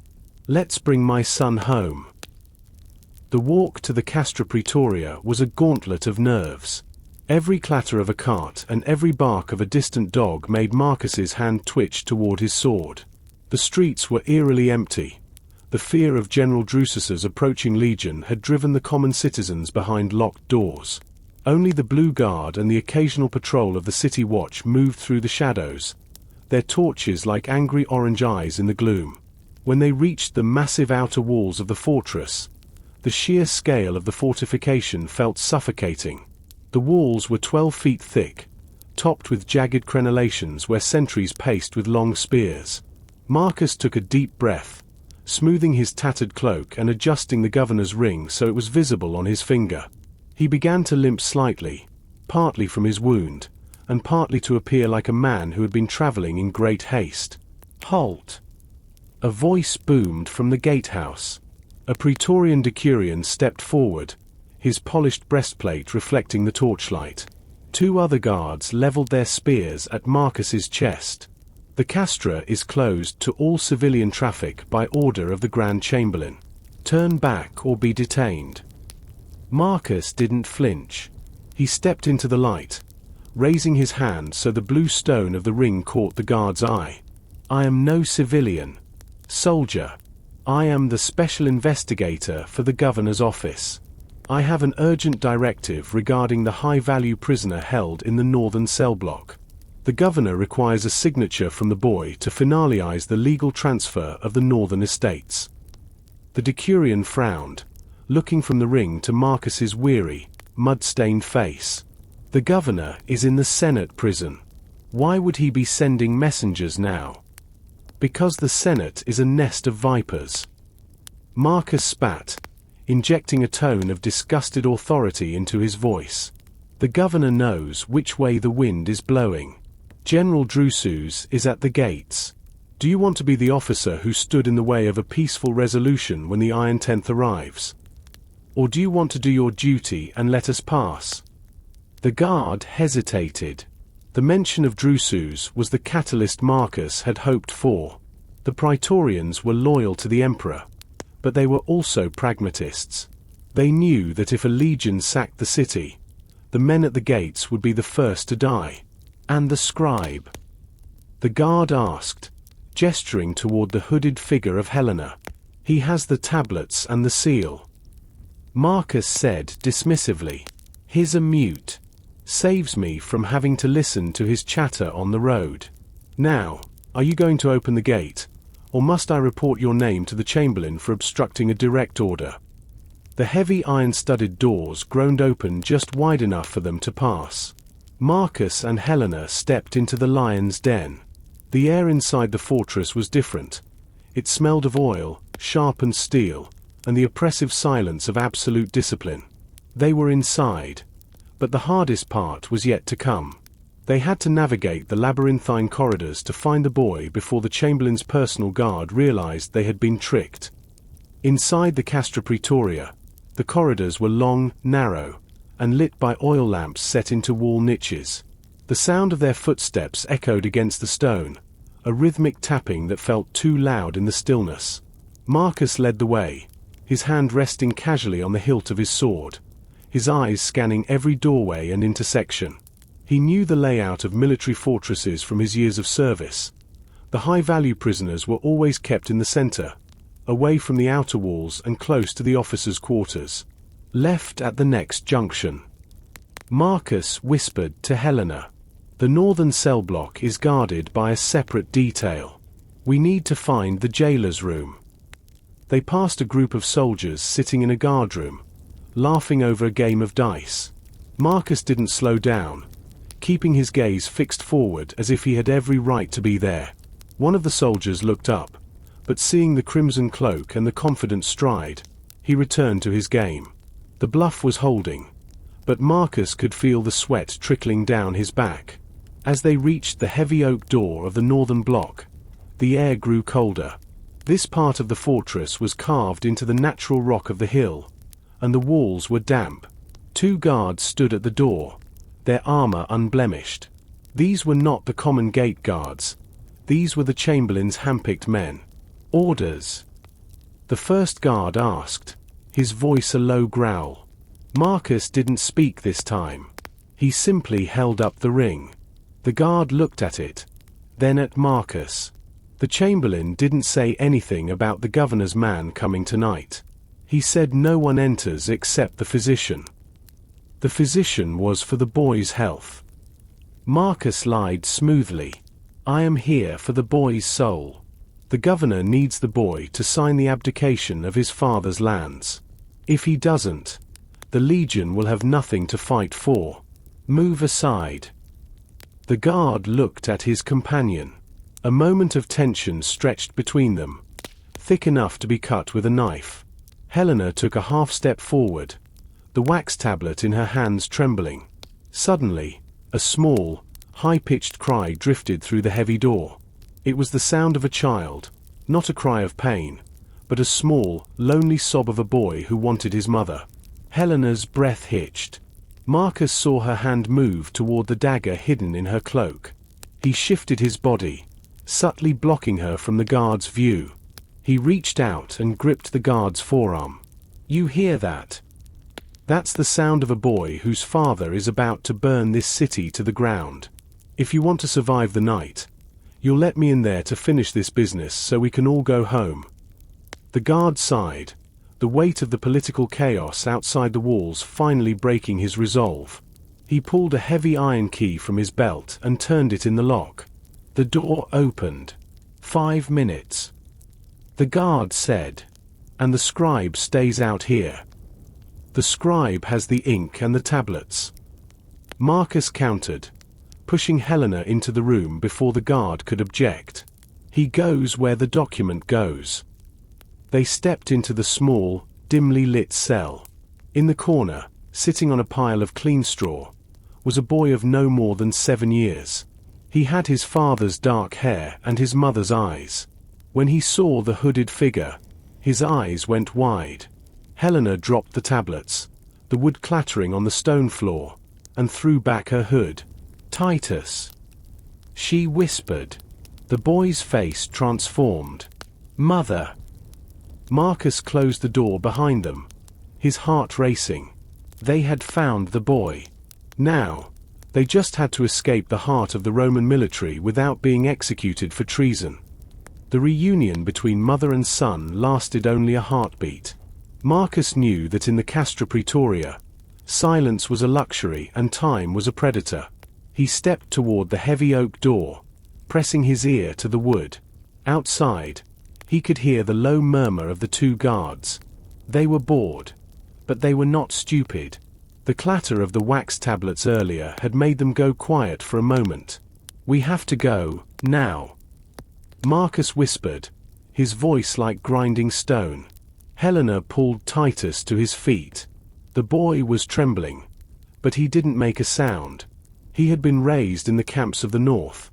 Speaker 1: Let's bring my son home." The walk to the Castra Praetoria was a gauntlet of nerves. Every clatter of a cart and every bark of a distant dog made Marcus's hand twitch toward his sword. The streets were eerily empty. The fear of General Drusus's approaching legion had driven the common citizens behind locked doors. Only the Blue Guard and the occasional patrol of the City Watch moved through the shadows, their torches like angry orange eyes in the gloom. When they reached the massive outer walls of the fortress, the sheer scale of the fortification felt suffocating. The walls were 12 feet thick, topped with jagged crenellations where sentries paced with long spears. Marcus took a deep breath, smoothing his tattered cloak and adjusting the governor's ring so it was visible on his finger. He began to limp slightly, partly from his wound, and partly to appear like a man who had been traveling in great haste. "Halt!" A voice boomed from the gatehouse. A Praetorian decurion stepped forward, his polished breastplate reflecting the torchlight. Two other guards leveled their spears at Marcus's chest. "The Castra is closed to all civilian traffic by order of the Grand Chamberlain. Turn back or be detained." Marcus didn't flinch. He stepped into the light, raising his hand so the blue stone of the ring caught the guard's eye. "I am no civilian, soldier. I am the special investigator for the governor's office. I have an urgent directive regarding the high-value prisoner held in the northern cell block. The governor requires a signature from the boy to finalize the legal transfer of the northern estates." The decurion frowned, looking from the ring to Marcus's weary, mud-stained face. "The governor is in the Senate prison. Why would he be sending messengers now?" "Because the Senate is a nest of vipers." Marcus spat, injecting a tone of disgusted authority into his voice. "The governor knows which way the wind is blowing. General Drusus is at the gates. Do you want to be the officer who stood in the way of a peaceful resolution when the Iron Tenth arrives? Or do you want to do your duty and let us pass?" The guard hesitated. The mention of Drusus was the catalyst Marcus had hoped for. The Praetorians were loyal to the emperor, but they were also pragmatists. They knew that if a legion sacked the city, the men at the gates would be the first to die. "And the scribe?" the guard asked, gesturing toward the hooded figure of Helena. "He has the tablets and the seal." Marcus said dismissively, "He's a mute. Saves me from having to listen to his chatter on the road. Now, are you going to open the gate, or must I report your name to the Chamberlain for obstructing a direct order?" The heavy iron-studded doors groaned open just wide enough for them to pass. Marcus and Helena stepped into the lion's den. The air inside the fortress was different. It smelled of oil, sharpened steel, and the oppressive silence of absolute discipline. They were inside, but the hardest part was yet to come. They had to navigate the labyrinthine corridors to find the boy before the Chamberlain's personal guard realized they had been tricked. Inside the Castra Praetoria, the corridors were long, narrow, and lit by oil lamps set into wall niches. The sound of their footsteps echoed against the stone, a rhythmic tapping that felt too loud in the stillness. Marcus led the way, his hand resting casually on the hilt of his sword, his eyes scanning every doorway and intersection. He knew the layout of military fortresses from his years of service. The high-value prisoners were always kept in the center, away from the outer walls and close to the officers' quarters. Left at the next junction. Marcus whispered to Helena. The northern cell block is guarded by a separate detail. We need to find the jailer's room. They passed a group of soldiers sitting in a guard room, laughing over a game of dice. Marcus didn't slow down, keeping his gaze fixed forward as if he had every right to be there. One of the soldiers looked up, but seeing the crimson cloak and the confident stride, he returned to his game. The bluff was holding, but Marcus could feel the sweat trickling down his back. As they reached the heavy oak door of the northern block, the air grew colder. This part of the fortress was carved into the natural rock of the hill, and the walls were damp. 2 guards stood at the door, their armor unblemished. These were not the common gate guards. These were the Chamberlain's handpicked men. Orders. The first guard asked, his voice a low growl. Marcus didn't speak this time. He simply held up the ring. The guard looked at it, then at Marcus. The Chamberlain didn't say anything about the governor's man coming tonight. He said no one enters except the physician. The physician was for the boy's health. Marcus lied smoothly. I am here for the boy's soul. The governor needs the boy to sign the abdication of his father's lands. If he doesn't, the Legion will have nothing to fight for. Move aside. The guard looked at his companion. A moment of tension stretched between them, thick enough to be cut with a knife. Helena took a half-step forward, the wax tablet in her hands trembling. Suddenly, a small, high-pitched cry drifted through the heavy door. It was the sound of a child, not a cry of pain, but a small, lonely sob of a boy who wanted his mother. Helena's breath hitched. Marcus saw her hand move toward the dagger hidden in her cloak. He shifted his body, subtly blocking her from the guard's view. He reached out and gripped the guard's forearm. You hear that? That's the sound of a boy whose father is about to burn this city to the ground. If you want to survive the night, you'll let me in there to finish this business so we can all go home. The guard sighed, the weight of the political chaos outside the walls finally breaking his resolve. He pulled a heavy iron key from his belt and turned it in the lock. The door opened. 5 minutes. The guard said, and the scribe stays out here. The scribe has the ink and the tablets. Marcus countered, pushing Helena into the room before the guard could object. He goes where the document goes. They stepped into the small, dimly lit cell. In the corner, sitting on a pile of clean straw, was a boy of no more than 7 years. He had his father's dark hair and his mother's eyes. When he saw the hooded figure, his eyes went wide. Helena dropped the tablets, the wood clattering on the stone floor, and threw back her hood. Titus. She whispered. The boy's face transformed. Mother. Marcus closed the door behind them, his heart racing. They had found the boy. Now, they just had to escape the heart of the Roman military without being executed for treason. The reunion between mother and son lasted only a heartbeat. Marcus knew that in the Castra Praetoria, silence was a luxury and time was a predator. He stepped toward the heavy oak door, pressing his ear to the wood. Outside, he could hear the low murmur of the 2 guards. They were bored, but they were not stupid. The clatter of the wax tablets earlier had made them go quiet for a moment. We have to go, now. Marcus whispered, his voice like grinding stone. Helena pulled Titus to his feet. The boy was trembling, but he didn't make a sound. He had been raised in the camps of the north.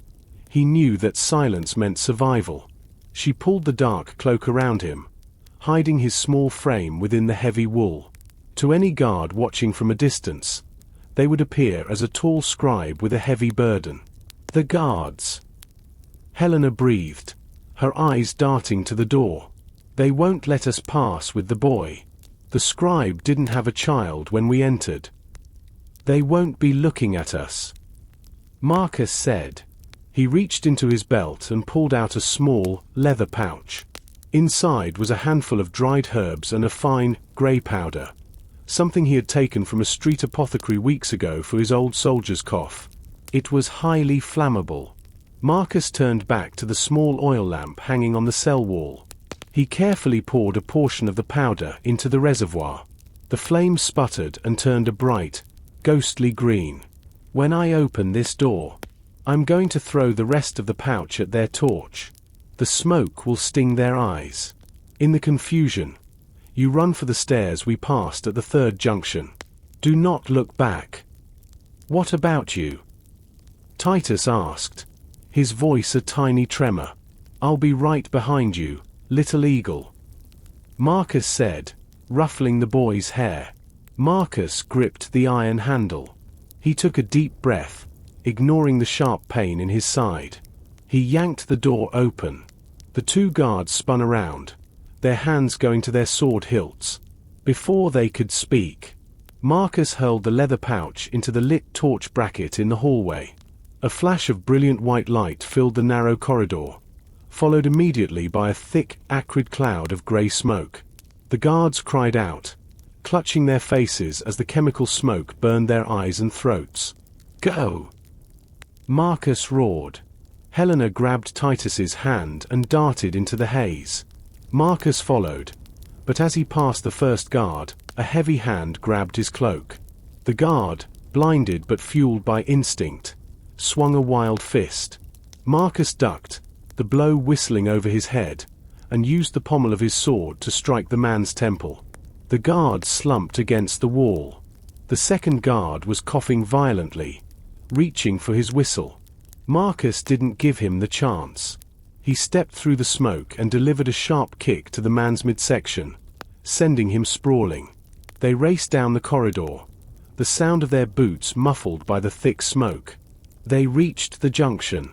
Speaker 1: He knew that silence meant survival. She pulled the dark cloak around him, hiding his small frame within the heavy wool. To any guard watching from a distance, they would appear as a tall scribe with a heavy burden. The guards. Helena breathed, her eyes darting to the door. They won't let us pass with the boy. The scribe didn't have a child when we entered. They won't be looking at us," Marcus said. He reached into his belt and pulled out a small, leather pouch. Inside was a handful of dried herbs and a fine, grey powder, something he had taken from a street apothecary weeks ago for his old soldier's cough. It was highly flammable. Marcus turned back to the small oil lamp hanging on the cell wall. He carefully poured a portion of the powder into the reservoir. The flame sputtered and turned a bright, ghostly green. "When I open this door, I'm going to throw the rest of the pouch at their torch. The smoke will sting their eyes. In the confusion, you run for the stairs we passed at the third junction. Do not look back." "What about you?" Titus asked, his voice a tiny tremor. "I'll be right behind you, little eagle," Marcus said, ruffling the boy's hair. Marcus gripped the iron handle. He took a deep breath, ignoring the sharp pain in his side. He yanked the door open. The two guards spun around, their hands going to their sword hilts. Before they could speak, Marcus hurled the leather pouch into the lit torch bracket in the hallway. A flash of brilliant white light filled the narrow corridor, followed immediately by a thick, acrid cloud of grey smoke. The guards cried out, clutching their faces as the chemical smoke burned their eyes and throats. "Go!" Marcus roared. Helena grabbed Titus's hand and darted into the haze. Marcus followed, but as he passed the first guard, a heavy hand grabbed his cloak. The guard, blinded but fueled by instinct, swung a wild fist. Marcus ducked, the blow whistling over his head, and used the pommel of his sword to strike the man's temple. The guard slumped against the wall. The second guard was coughing violently, reaching for his whistle. Marcus didn't give him the chance. He stepped through the smoke and delivered a sharp kick to the man's midsection, sending him sprawling. They raced down the corridor, the sound of their boots muffled by the thick smoke. They reached the junction.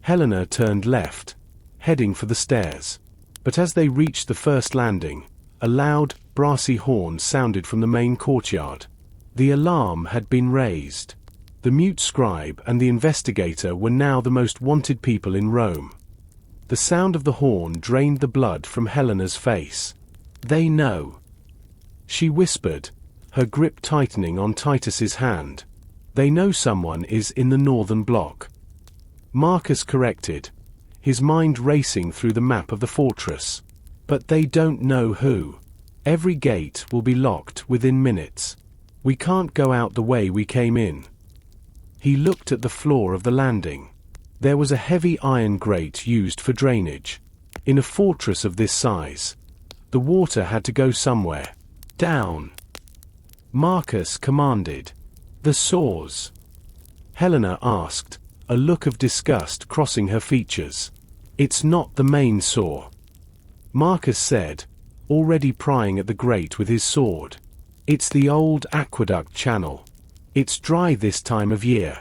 Speaker 1: Helena turned left, heading for the stairs. But as they reached the first landing, a loud, brassy horn sounded from the main courtyard. The alarm had been raised. The mute scribe and the investigator were now the most wanted people in Rome. The sound of the horn drained the blood from Helena's face. "They know," she whispered, her grip tightening on Titus's hand. "They know someone is in the northern block," Marcus corrected, his mind racing through the map of the fortress. "But they don't know who. Every gate will be locked within minutes. We can't go out the way we came in." He looked at the floor of the landing. There was a heavy iron grate used for drainage. In a fortress of this size, the water had to go somewhere. "Down," Marcus commanded. "The saws?" Helena asked, a look of disgust crossing her features. "It's not the main saw," Marcus said, already prying at the grate with his sword. "It's the old aqueduct channel. It's dry this time of year.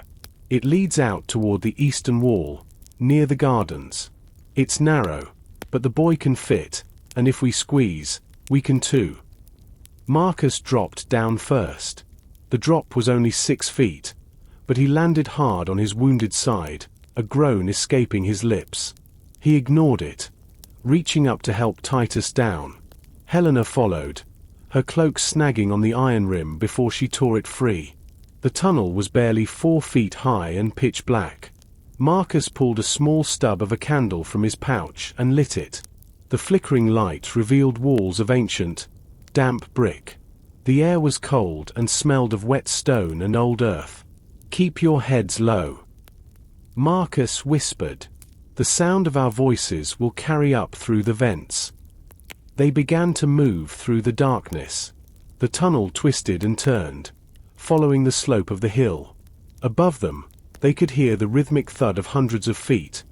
Speaker 1: It leads out toward the eastern wall, near the gardens. It's narrow, but the boy can fit, and if we squeeze, we can too." Marcus dropped down first. The drop was only 6 feet, but he landed hard on his wounded side, a groan escaping his lips. He ignored it, reaching up to help Titus down. Helena followed, her cloak snagging on the iron rim before she tore it free. The tunnel was barely 4 feet high and pitch black. Marcus pulled a small stub of a candle from his pouch and lit it. The flickering light revealed walls of ancient, damp brick. The air was cold and smelled of wet stone and old earth. "Keep your heads low," Marcus whispered. "The sound of our voices will carry up through the vents." They began to move through the darkness. The tunnel twisted and turned, following the slope of the hill. Above them, they could hear the rhythmic thud of hundreds of feet.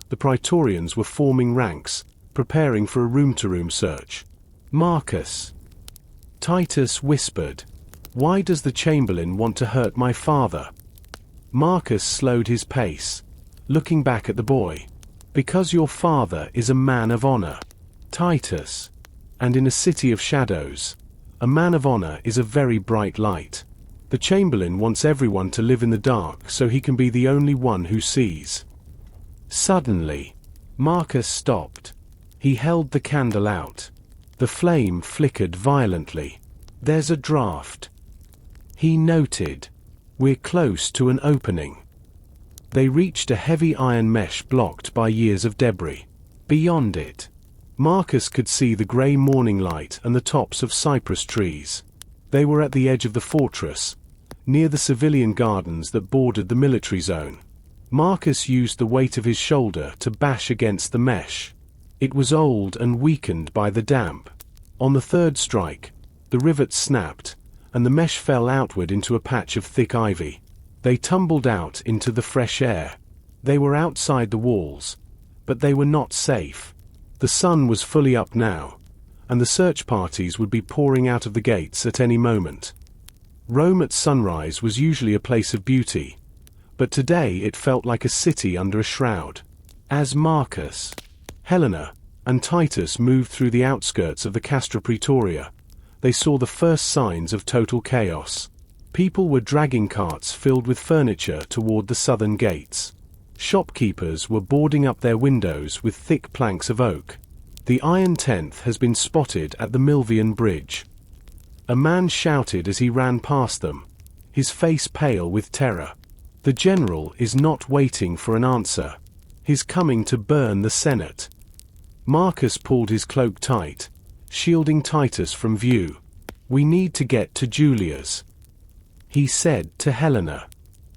Speaker 1: The Praetorians were forming ranks, preparing for a room-to-room search. "Marcus," Titus whispered, "why does the Chamberlain want to hurt my father?" Marcus slowed his pace, looking back at the boy. "Because your father is a man of honor." Titus. And in a city of shadows, a man of honor is a very bright light. The Chamberlain wants everyone to live in the dark so he can be the only one who sees. Suddenly, Marcus stopped. He held the candle out. The flame flickered violently. There's a draft, he noted. We're close to an opening. They reached a heavy iron mesh blocked by years of debris. Beyond it, Marcus could see the grey morning light and the tops of cypress trees. They were at the edge of the fortress, near the civilian gardens that bordered the military zone. Marcus used the weight of his shoulder to bash against the mesh. It was old and weakened by the damp. On the third strike, the rivets snapped, and the mesh fell outward into a patch of thick ivy. They tumbled out into the fresh air. They were outside the walls, but they were not safe. The sun was fully up now, and the search parties would be pouring out of the gates at any moment. Rome at sunrise was usually a place of beauty, but today it felt like a city under a shroud. As Marcus, Helena, and Titus moved through the outskirts of the Castra Praetoria, they saw the first signs of total chaos. People were dragging carts filled with furniture toward the southern gates. Shopkeepers were boarding up their windows with thick planks of oak. The Iron Tenth has been spotted at the Milvian Bridge. A man shouted as he ran past them, his face pale with terror. The general is not waiting for an answer. He's coming to burn the Senate. Marcus pulled his cloak tight, shielding Titus from view. We need to get to Julia's, he said to Helena.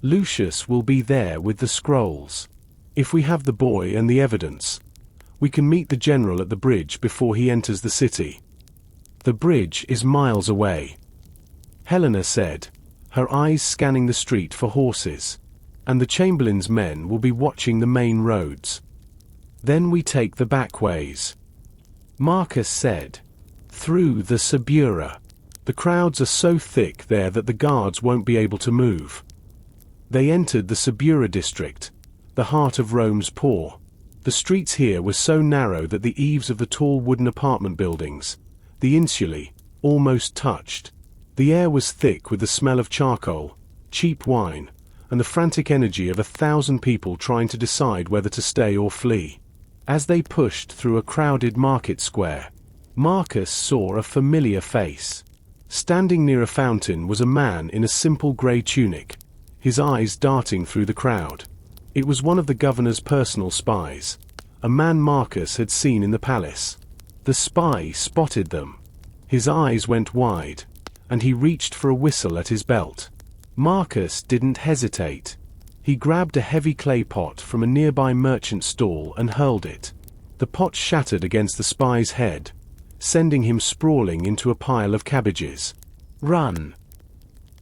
Speaker 1: Lucius will be there with the scrolls. If we have the boy and the evidence, we can meet the general at the bridge before he enters the city. The bridge is miles away, Helena said, her eyes scanning the street for horses. And the Chamberlain's men will be watching the main roads. Then we take the back ways, Marcus said. Through the Subura. The crowds are so thick there that the guards won't be able to move. They entered the Subura district, the heart of Rome's poor. The streets here were so narrow that the eaves of the tall wooden apartment buildings, the insulae, almost touched. The air was thick with the smell of charcoal, cheap wine, and the frantic energy of 1,000 people trying to decide whether to stay or flee. As they pushed through a crowded market square, Marcus saw a familiar face. Standing near a fountain was a man in a simple grey tunic, his eyes darting through the crowd. It was one of the governor's personal spies, a man Marcus had seen in the palace. The spy spotted them. His eyes went wide, and he reached for a whistle at his belt. Marcus didn't hesitate. He grabbed a heavy clay pot from a nearby merchant stall and hurled it. The pot shattered against the spy's head, sending him sprawling into a pile of cabbages. Run,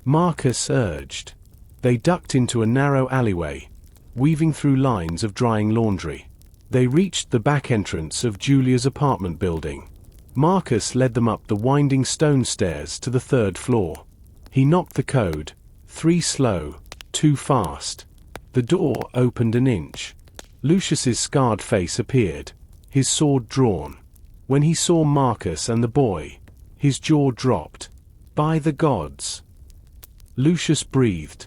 Speaker 1: Marcus urged. They ducked into a narrow alleyway, weaving through lines of drying laundry. They reached the back entrance of Julia's apartment building. Marcus led them up the winding stone stairs to the third floor. He knocked the code, 3 slow, 2 fast. The door opened an inch. Lucius's scarred face appeared, his sword drawn. When he saw Marcus and the boy, his jaw dropped. By the gods, Lucius breathed,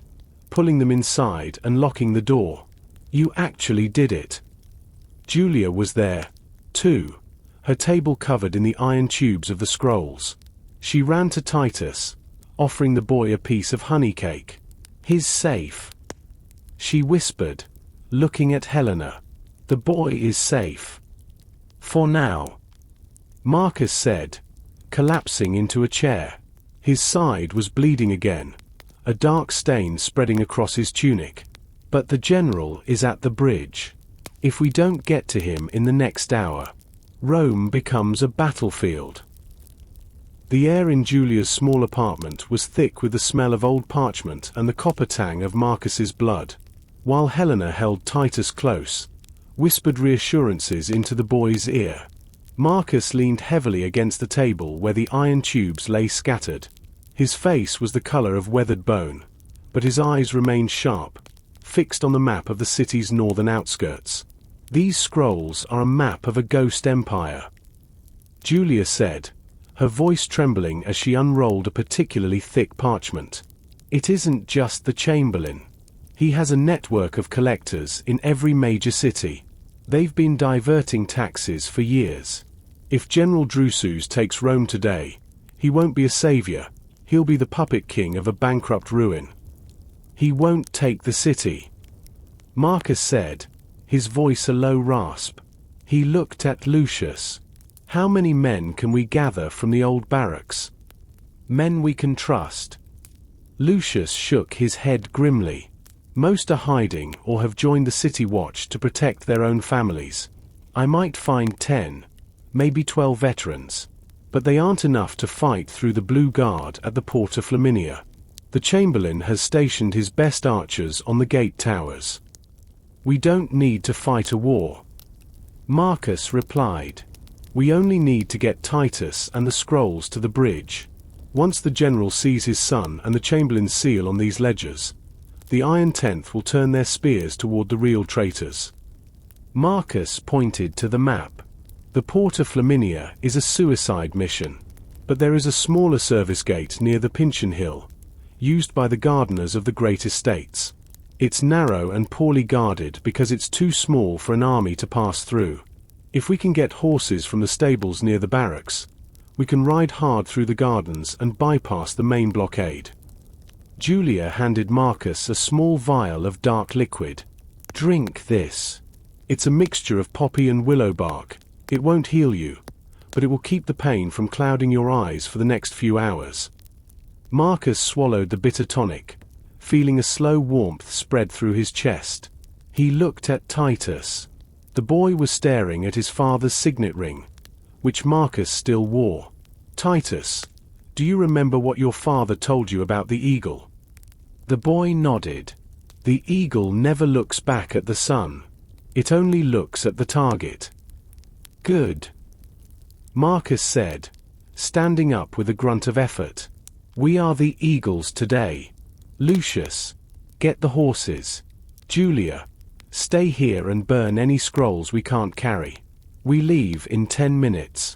Speaker 1: pulling them inside and locking the door. You actually did it. Julia was there, too, her table covered in the iron tubes of the scrolls. She ran to Titus, offering the boy a piece of honey cake. He's safe, she whispered, looking at Helena. The boy is safe. For now, Marcus said, collapsing into a chair. His side was bleeding again, a dark stain spreading across his tunic. But the general is at the bridge. If we don't get to him in the next hour, Rome becomes a battlefield. The air in Julia's small apartment was thick with the smell of old parchment and the copper tang of Marcus's blood. While Helena held Titus close, whispered reassurances into the boy's ear. Marcus leaned heavily against the table where the iron tubes lay scattered. His face was the color of weathered bone, but his eyes remained sharp, fixed on the map of the city's northern outskirts. These scrolls are a map of a ghost empire. Julia said, her voice trembling as she unrolled a particularly thick parchment. "It isn't just the Chamberlain. He has a network of collectors in every major city. They've been diverting taxes for years. If General Drusus takes Rome today, he won't be a savior, he'll be the puppet king of a bankrupt ruin. He won't take the city," Marcus said, his voice a low rasp. He looked at Lucius. "How many men can we gather from the old barracks? Men we can trust?" Lucius shook his head grimly. "Most are hiding or have joined the city watch to protect their own families. I might find 10, maybe 12 veterans, but they aren't enough to fight through the Blue Guard at the Porta Flaminia. The Chamberlain has stationed his best archers on the gate towers. We don't need to fight a war," Marcus replied. "We only need to get Titus and the scrolls to the bridge. Once the general sees his son and the Chamberlain's seal on these ledgers, the Iron Tenth will turn their spears toward the real traitors." Marcus pointed to the map. "The Porta Flaminia is a suicide mission, but there is a smaller service gate near the Pincian Hill, used by the gardeners of the great estates. It's narrow and poorly guarded because it's too small for an army to pass through. If we can get horses from the stables near the barracks, we can ride hard through the gardens and bypass the main blockade." Julia handed Marcus a small vial of dark liquid. "Drink this. It's a mixture of poppy and willow bark. It won't heal you, but it will keep the pain from clouding your eyes for the next few hours." Marcus swallowed the bitter tonic, feeling a slow warmth spread through his chest. He looked at Titus. The boy was staring at his father's signet ring, which Marcus still wore. "Titus, do you remember what your father told you about the eagle?" The boy nodded. "The eagle never looks back at the sun. It only looks at the target." "Good," Marcus said, standing up with a grunt of effort. "We are the eagles today. Lucius, get the horses. Julia, stay here and burn any scrolls we can't carry. We leave in 10 minutes."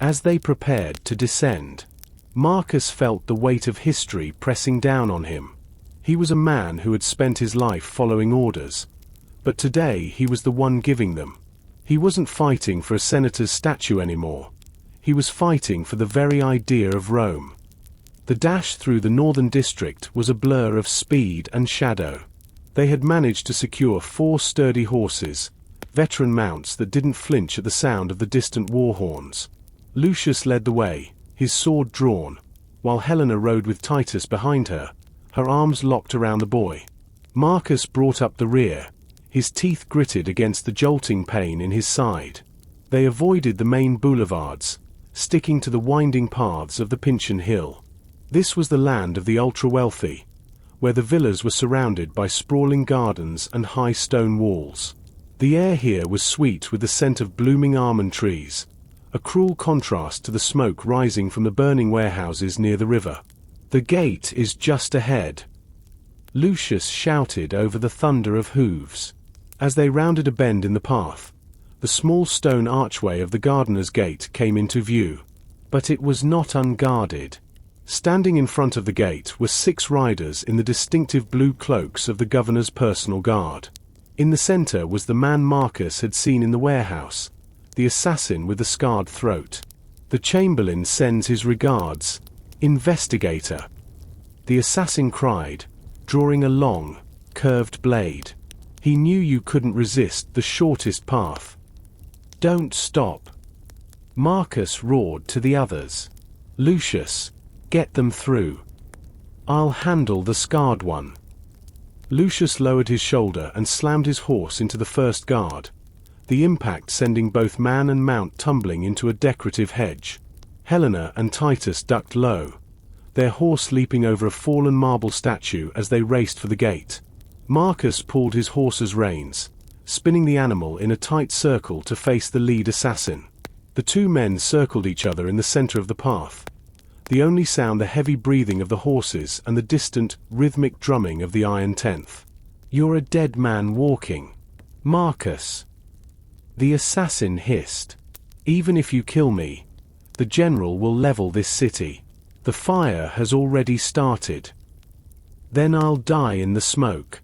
Speaker 1: As they prepared to descend, Marcus felt the weight of history pressing down on him. He was a man who had spent his life following orders, but today he was the one giving them. He wasn't fighting for a senator's statue anymore. He was fighting for the very idea of Rome. The dash through the northern district was a blur of speed and shadow. They had managed to secure 4 sturdy horses, veteran mounts that didn't flinch at the sound of the distant war horns. Lucius led the way, his sword drawn, while Helena rode with Titus behind her, her arms locked around the boy. Marcus brought up the rear, his teeth gritted against the jolting pain in his side. They avoided the main boulevards, sticking to the winding paths of the Pincian Hill. This was the land of the ultra-wealthy, where the villas were surrounded by sprawling gardens and high stone walls. The air here was sweet with the scent of blooming almond trees, a cruel contrast to the smoke rising from the burning warehouses near the river. "The gate is just ahead," Lucius shouted over the thunder of hooves. As they rounded a bend in the path, the small stone archway of the gardener's gate came into view. But it was not unguarded. Standing in front of the gate were 6 riders in the distinctive blue cloaks of the governor's personal guard. In the center was the man Marcus had seen in the warehouse, the assassin with the scarred throat. "The Chamberlain sends his regards, Investigator," the assassin cried, drawing a long, curved blade. "He knew you couldn't resist the shortest path." "Don't stop," Marcus roared to the others. "Lucius, get them through. I'll handle the scarred one." Lucius lowered his shoulder and slammed his horse into the first guard, the impact sending both man and mount tumbling into a decorative hedge. Helena and Titus ducked low, their horse leaping over a fallen marble statue as they raced for the gate. Marcus pulled his horse's reins, spinning the animal in a tight circle to face the lead assassin. The 2 men circled each other in the center of the path, the only sound the heavy breathing of the horses and the distant, rhythmic drumming of the Iron Tenth. "You're a dead man walking, Marcus," the assassin hissed. Even if you kill me, the general will level this city. The fire has already started. Then I'll die in the smoke."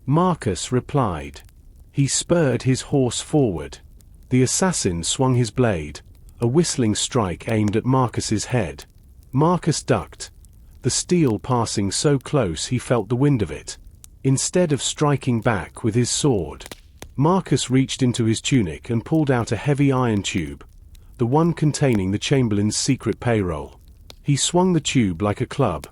Speaker 1: Marcus replied. He spurred his horse forward. The assassin swung his blade, a whistling strike aimed at Marcus's head. Marcus ducked, the steel passing so close he felt the wind of it. Instead of striking back with his sword, Marcus reached into his tunic and pulled out a heavy iron tube, the one containing the Chamberlain's secret payroll. He swung the tube like a club,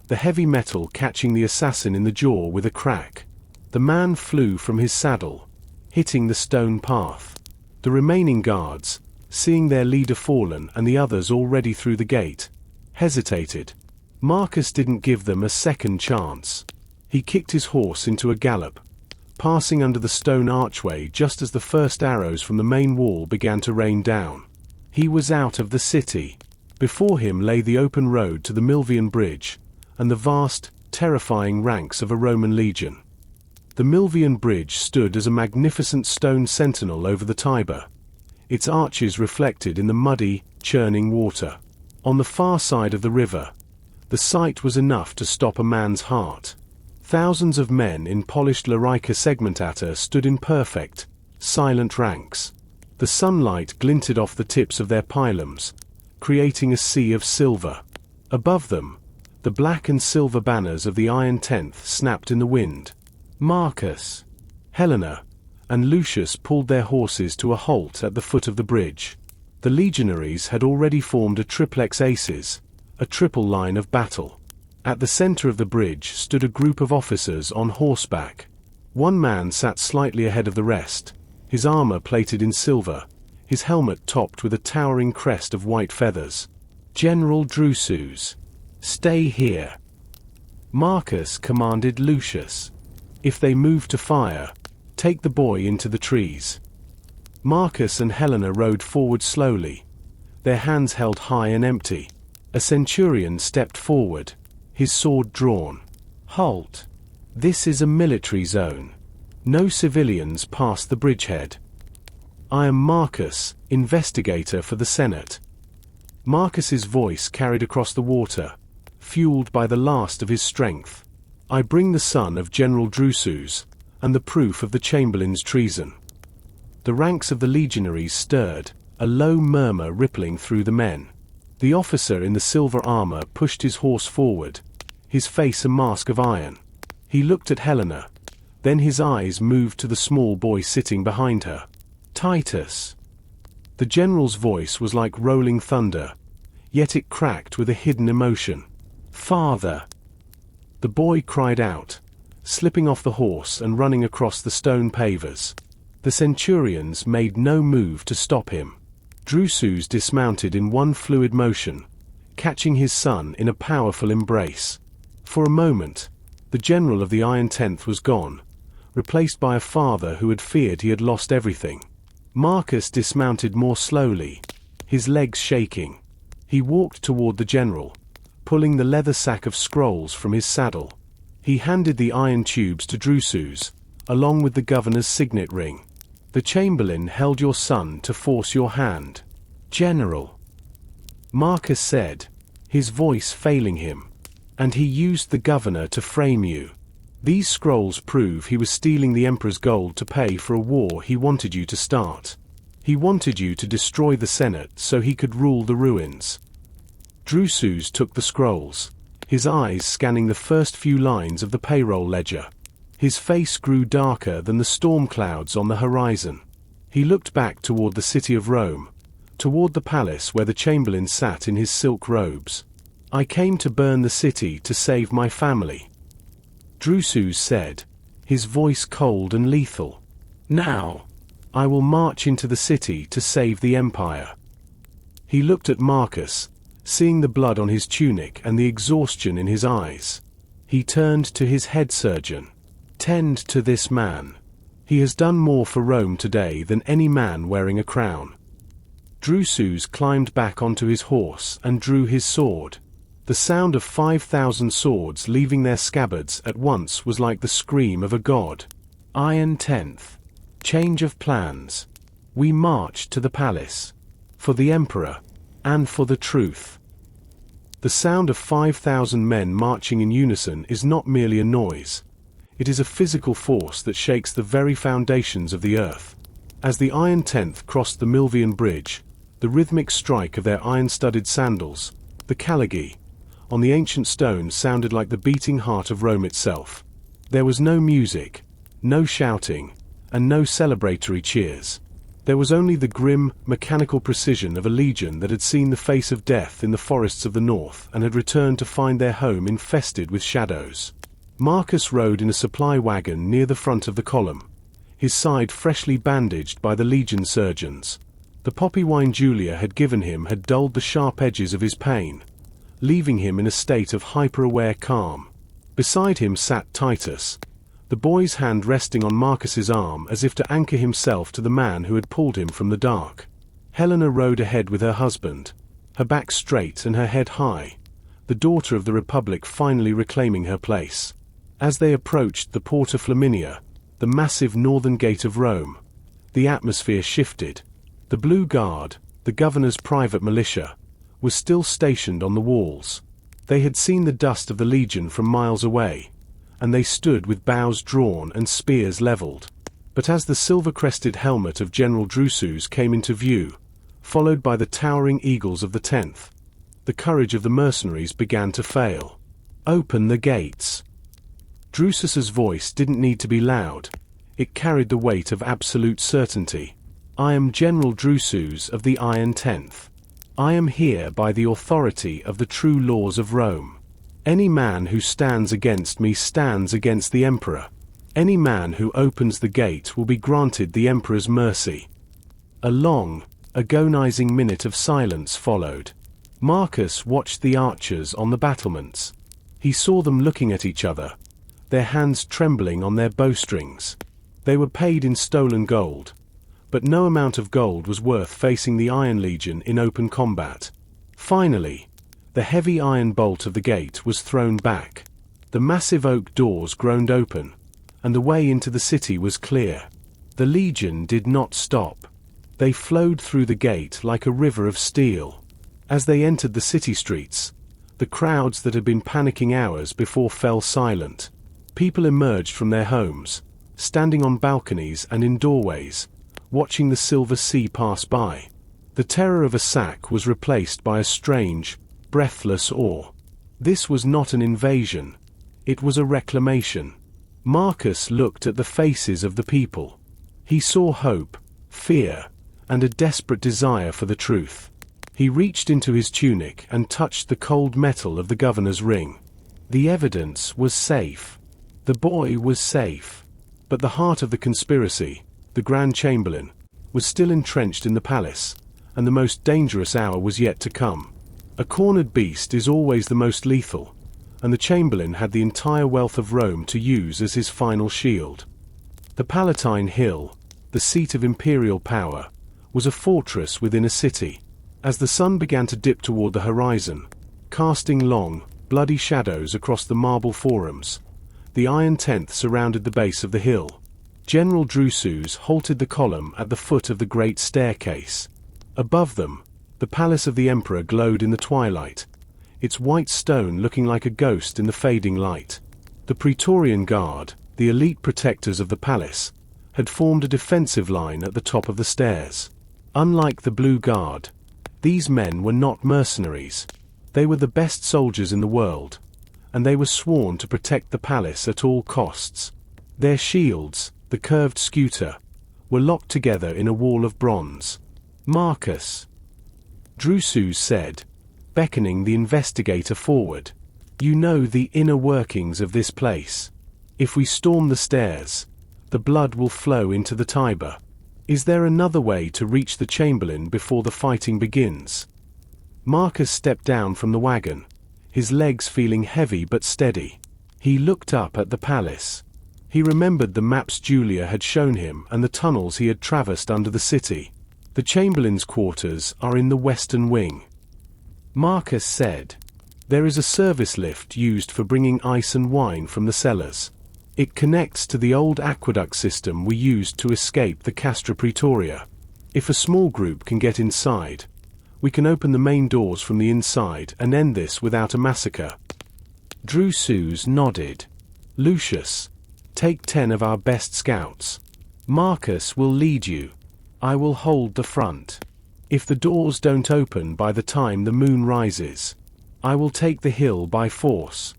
Speaker 1: the heavy metal catching the assassin in the jaw with a crack. The man flew from his saddle, hitting the stone path. The remaining guards, seeing their leader fallen and the others already through the gate, hesitated. Marcus didn't give them a second chance. He kicked his horse into a gallop, passing under the stone archway just as the first arrows from the main wall began to rain down. He was out of the city. Before him lay the open road to the Milvian Bridge, and the vast, terrifying ranks of a Roman legion. The Milvian Bridge stood as a magnificent stone sentinel over the Tiber, its arches reflected in the muddy, churning water. On the far side of the river, the sight was enough to stop a man's heart. Thousands of men in polished larica segmentata stood in perfect, silent ranks. The sunlight glinted off the tips of their pylons, creating a sea of silver. Above them, the black and silver banners of the Iron Tenth snapped in the wind. Marcus, Helena, and Lucius pulled their horses to a halt at the foot of the bridge. The legionaries had already formed a triplex aces, a triple line of battle. At the center of the bridge stood a group of officers on horseback. One man sat slightly ahead of the rest, his armor plated in silver, his helmet topped with a towering crest of white feathers. "General Drusus, stay here," Marcus commanded Lucius. "If they move to fire, take the boy into the trees." Marcus and Helena rode forward slowly, their hands held high and empty. A centurion stepped forward, his sword drawn. "Halt! This is a military zone. No civilians pass the bridgehead. I am Marcus, investigator for the Senate." Marcus's voice carried across the water, fueled by the last of his strength. "I bring the son of General Drusus, and the proof of the Chamberlain's treason." The ranks of the legionaries stirred, a low murmur rippling through the men. The officer in the silver armor pushed his horse forward, his face a mask of iron. He looked at Helena, then his eyes moved to the small boy sitting behind her. "Titus." The general's voice was like rolling thunder, yet it cracked with a hidden emotion. "Father!" The boy cried out, slipping off the horse and running across the stone pavers. The centurions made no move to stop him. Drusus dismounted in one fluid motion, catching his son in a powerful embrace. For a moment, the general of the Iron Tenth was gone, replaced by a father who had feared he had lost everything. Marcus dismounted more slowly, his legs shaking. He walked toward the general, pulling the leather sack of scrolls from his saddle. He handed the iron tubes to Drusus, along with the governor's signet ring. "The Chamberlain held your son to force your hand, General," Marcus said, his voice failing him. "And he used the governor to frame you. These scrolls prove he was stealing the Emperor's gold to pay for a war he wanted you to start. He wanted you to destroy the Senate so he could rule the ruins." Drusus took the scrolls, his eyes scanning the first few lines of the payroll ledger. His face grew darker than the storm clouds on the horizon. He looked back toward the city of Rome, toward the palace where the Chamberlain sat in his silk robes. "I came to burn the city to save my family," Drusus said, his voice cold and lethal. "Now, I will march into the city to save the empire." He looked at Marcus, seeing the blood on his tunic and the exhaustion in his eyes. He turned to his head surgeon. "Tend to this man. He has done more for Rome today than any man wearing a crown." Drusus climbed back onto his horse and drew his sword. The sound of 5,000 swords leaving their scabbards at once was like the scream of a god. "Iron Tenth. Change of plans." We march to the palace. For the Emperor. And for the truth. The sound of 5,000 men marching in unison is not merely a noise. It is a physical force that shakes the very foundations of the earth. As the Iron Tenth crossed the Milvian Bridge, the rhythmic strike of their iron-studded sandals, the caligae, on the ancient stones sounded like the beating heart of Rome itself. There was no music, no shouting, and no celebratory cheers. There was only the grim, mechanical precision of a legion that had seen the face of death in the forests of the north and had returned to find their home infested with shadows. Marcus rode in a supply wagon near the front of the column, his side freshly bandaged by the legion surgeons. The poppy wine Julia had given him had dulled the sharp edges of his pain, leaving him in a state of hyper-aware calm. Beside him sat Titus, the boy's hand resting on Marcus's arm as if to anchor himself to the man who had pulled him from the dark. Helena rode ahead with her husband, her back straight and her head high, the daughter of the Republic finally reclaiming her place. As they approached the Porta Flaminia, the massive northern gate of Rome, the atmosphere shifted. The Blue Guard, the governor's private militia, was still stationed on the walls. They had seen the dust of the legion from miles away, and they stood with bows drawn and spears leveled. But as the silver-crested helmet of General Drusus came into view, followed by the towering eagles of the 10th, the courage of the mercenaries began to fail. "Open the gates." Drusus's voice didn't need to be loud. It carried the weight of absolute certainty. "I am General Drusus of the Iron Tenth. I am here by the authority of the true laws of Rome. Any man who stands against me stands against the Emperor. Any man who opens the gate will be granted the Emperor's mercy." A long, agonizing minute of silence followed. Marcus watched the archers on the battlements. He saw them looking at each other, their hands trembling on their bowstrings. They were paid in stolen gold, but no amount of gold was worth facing the Iron Legion in open combat. Finally, the heavy iron bolt of the gate was thrown back. The massive oak doors groaned open, and the way into the city was clear. The Legion did not stop. They flowed through the gate like a river of steel. As they entered the city streets, the crowds that had been panicking hours before fell silent. People emerged from their homes, standing on balconies and in doorways, watching the silver sea pass by. The terror of a sack was replaced by a strange, breathless awe. This was not an invasion. It was a reclamation. Marcus looked at the faces of the people. He saw hope, fear, and a desperate desire for the truth. He reached into his tunic and touched the cold metal of the governor's ring. The evidence was safe. The boy was safe. But the heart of the conspiracy, the Grand Chamberlain, was still entrenched in the palace, and the most dangerous hour was yet to come. A cornered beast is always the most lethal, and the Chamberlain had the entire wealth of Rome to use as his final shield. The Palatine Hill, the seat of imperial power, was a fortress within a city. As the sun began to dip toward the horizon, casting long, bloody shadows across the marble forums, the Iron Tenth surrounded the base of the hill. General Drusus halted the column at the foot of the great staircase. Above them, the palace of the Emperor glowed in the twilight, its white stone looking like a ghost in the fading light. The Praetorian Guard, the elite protectors of the palace, had formed a defensive line at the top of the stairs. Unlike the Blue Guard, these men were not mercenaries. They were the best soldiers in the world, and they were sworn to protect the palace at all costs. Their shields, the curved scuta, were locked together in a wall of bronze. "Marcus," Drusus said, beckoning the investigator forward, "you know the inner workings of this place. If we storm the stairs, the blood will flow into the Tiber. Is there another way to reach the Chamberlain before the fighting begins?" Marcus stepped down from the wagon, his legs feeling heavy but steady. He looked up at the palace. He remembered the maps Julia had shown him and the tunnels he had traversed under the city. "The Chamberlain's quarters are in the western wing," Marcus said. "There is a service lift used for bringing ice and wine from the cellars. It connects to the old aqueduct system we used to escape the Castra Praetoria. If a small group can get inside, we can open the main doors from the inside and end this without a massacre.
Speaker 2: Drusus nodded.
Speaker 1: Lucius, take 10 of our best scouts.
Speaker 2: Marcus will lead you. I will hold the front.
Speaker 1: If the doors don't open by the time the moon rises, I will take the hill by force.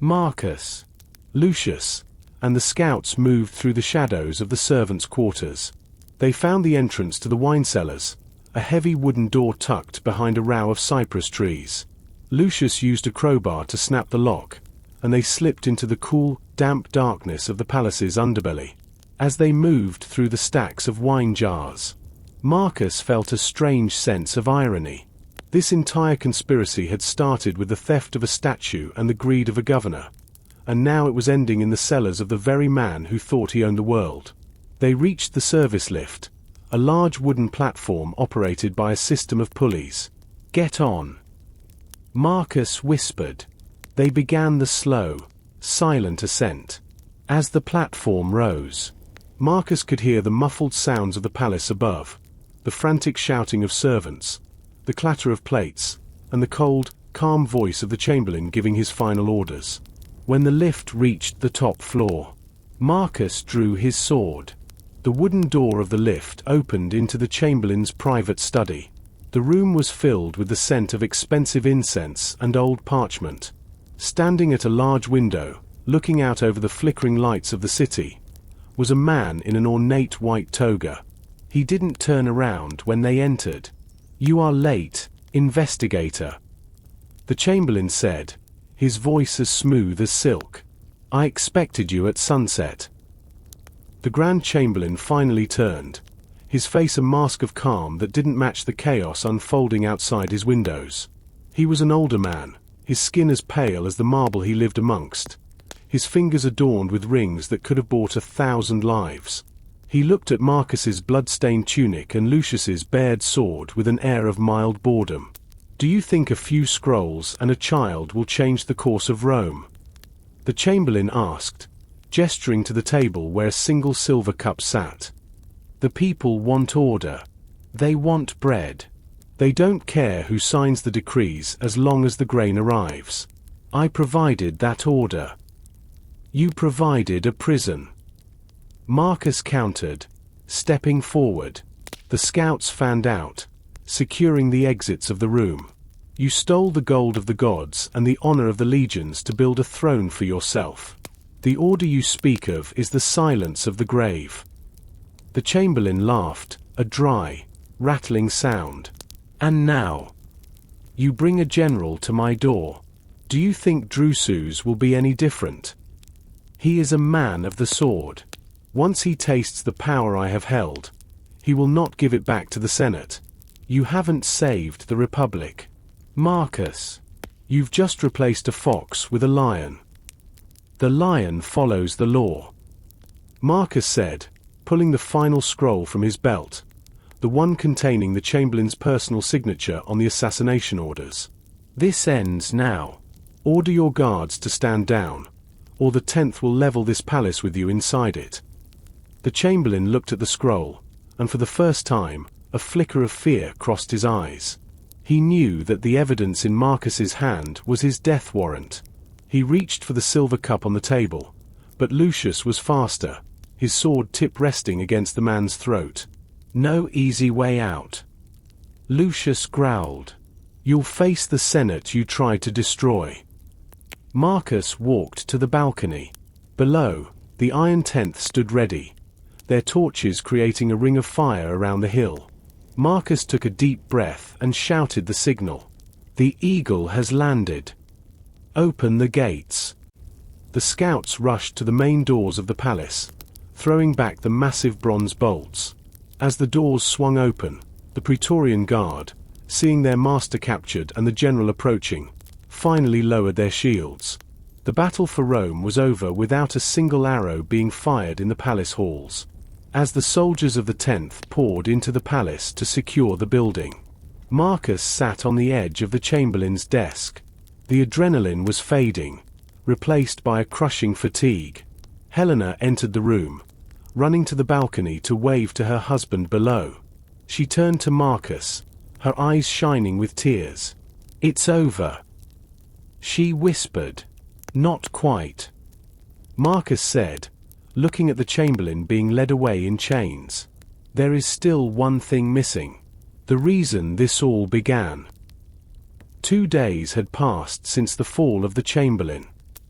Speaker 2: Marcus,
Speaker 1: Lucius, and the scouts moved through the shadows of the servants' quarters. They found the entrance to the wine cellars, a heavy wooden door tucked behind a row of cypress trees. Lucius used a crowbar to snap the lock, and they slipped into the cool, damp darkness of the palace's underbelly. As they moved through the stacks of wine jars, Marcus felt a strange sense of irony. This entire conspiracy had started with the theft of a statue and the greed of a governor, and now it was ending in the cellars of the very man who thought he owned the world. They reached the service lift, a large wooden platform operated by a system of pulleys.
Speaker 2: "Get on," Marcus whispered. They began the slow, silent ascent. As the platform rose,
Speaker 1: Marcus could hear the muffled sounds of the palace above, the frantic shouting of servants, the clatter of plates, and the cold, calm voice of the chamberlain giving his final orders.
Speaker 2: When the lift reached the top floor, Marcus drew his sword.
Speaker 1: The wooden door of the lift opened into the chamberlain's private study. The room was filled with the scent of expensive incense and old parchment. Standing at a large window, looking out over the flickering lights of the city, was a man in an ornate white toga. He didn't turn around when they entered.
Speaker 2: "You are late, investigator,"
Speaker 1: the chamberlain said, his voice as smooth as silk.
Speaker 2: "I expected you at sunset."
Speaker 1: The Grand Chamberlain finally turned, his face a mask of calm that didn't match the chaos unfolding outside his windows. He was an older man, his skin as pale as the marble he lived amongst, his fingers adorned with rings that could have bought 1,000 lives. He looked at Marcus's blood-stained tunic and Lucius's bared sword with an air of mild boredom. "Do you think a few scrolls and a child will change the course of Rome?" the chamberlain asked, gesturing to the table where a single silver cup sat.
Speaker 2: "The people want order. They want bread.
Speaker 1: They don't care who signs the decrees as long as the grain arrives.
Speaker 2: I provided that order."
Speaker 1: "You provided a prison,"
Speaker 2: Marcus countered, stepping forward.
Speaker 1: The scouts fanned out, securing the exits of the room. "You stole the gold of the gods and the honor of the legions to build a throne for yourself. The order you speak of is the silence of the grave." The chamberlain laughed, a dry, rattling sound.
Speaker 2: "And now, you bring a general to my door.
Speaker 1: Do you think Drusus will be any different?
Speaker 2: He is a man of the sword.
Speaker 1: Once he tastes the power I have held, he will not give it back to the Senate.
Speaker 2: You haven't saved the Republic, Marcus.
Speaker 1: You've just replaced a fox with a lion."
Speaker 2: "The lion follows the law,"
Speaker 1: Marcus said, pulling the final scroll from his belt, the one containing the chamberlain's personal signature on the assassination orders.
Speaker 2: "This ends now.
Speaker 1: Order your guards to stand down, or the 10th will level this palace with you inside it." The chamberlain looked at the scroll, and for the first time, a flicker of fear crossed his eyes. He knew that the evidence in Marcus's hand was his death warrant. He reached for the silver cup on the table, but Lucius was faster, his sword tip resting against the man's throat.
Speaker 2: "No easy way out," Lucius growled.
Speaker 1: "You'll face the Senate you tried to destroy."
Speaker 2: Marcus walked to the balcony.
Speaker 1: Below, the Iron 10th stood ready, their torches creating a ring of fire around the hill. Marcus took a deep breath and shouted the signal.
Speaker 2: "The eagle has landed. Open the gates."
Speaker 1: The scouts rushed to the main doors of the palace, throwing back the massive bronze bolts. As the doors swung open, the Praetorian Guard, seeing their master captured and the general approaching, finally lowered their shields. The battle for Rome was over without a single arrow being fired in the palace halls. As the soldiers of the 10th poured into the palace to secure the building, Marcus sat on the edge of the chamberlain's desk. The adrenaline was fading, replaced by a crushing fatigue. Helena entered the room, running to the balcony to wave to her husband below. She turned to Marcus, her eyes shining with tears. "It's over," she whispered. "Not quite," Marcus said, looking at the Chamberlain being led away in chains. "There is still one thing missing. The reason this all began." 2 days had passed since the fall of the Chamberlain.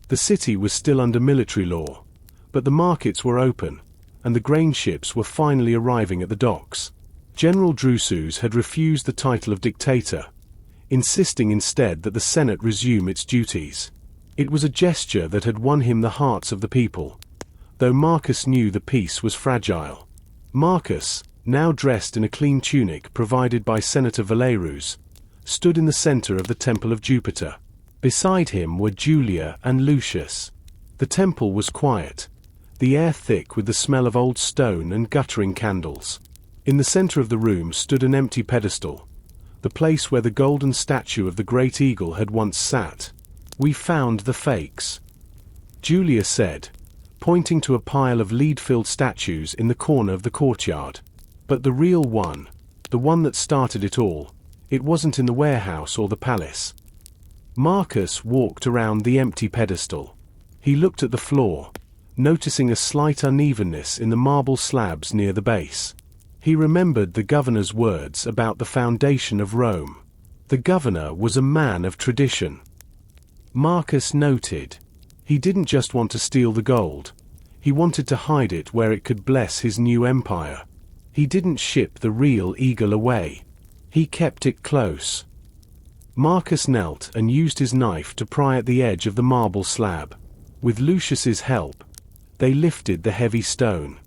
Speaker 1: The city was still under military law, but the markets were open, and the grain ships were finally arriving at the docks. General Drusus had refused the title of dictator, insisting instead that the Senate resume its duties. It was a gesture that had won him the hearts of the people, though Marcus knew the peace was fragile. Marcus, now dressed in a clean tunic provided by Senator Valerius, stood in the center of the Temple of Jupiter. Beside him were Julia and Lucius. The temple was quiet, the air thick with the smell of old stone and guttering candles. In the center of the room stood an empty pedestal, the place where the golden statue of the great eagle had once sat. "We found the fakes," Julia said, pointing to a pile of lead-filled statues in the corner of the courtyard. "But the real one, the one that started it all, it wasn't in the warehouse or the palace." Marcus walked around the empty pedestal. He looked at the floor, noticing a slight unevenness in the marble slabs near the base. He remembered the governor's words about the foundation of Rome. The governor was a man of tradition. Marcus noted. He didn't just want to steal the gold. He wanted to hide it where it could bless his new empire. He didn't ship the real eagle away. He kept it close. Marcus knelt and used his knife to pry at the edge of the marble slab. With Lucius's help, they lifted the heavy stone.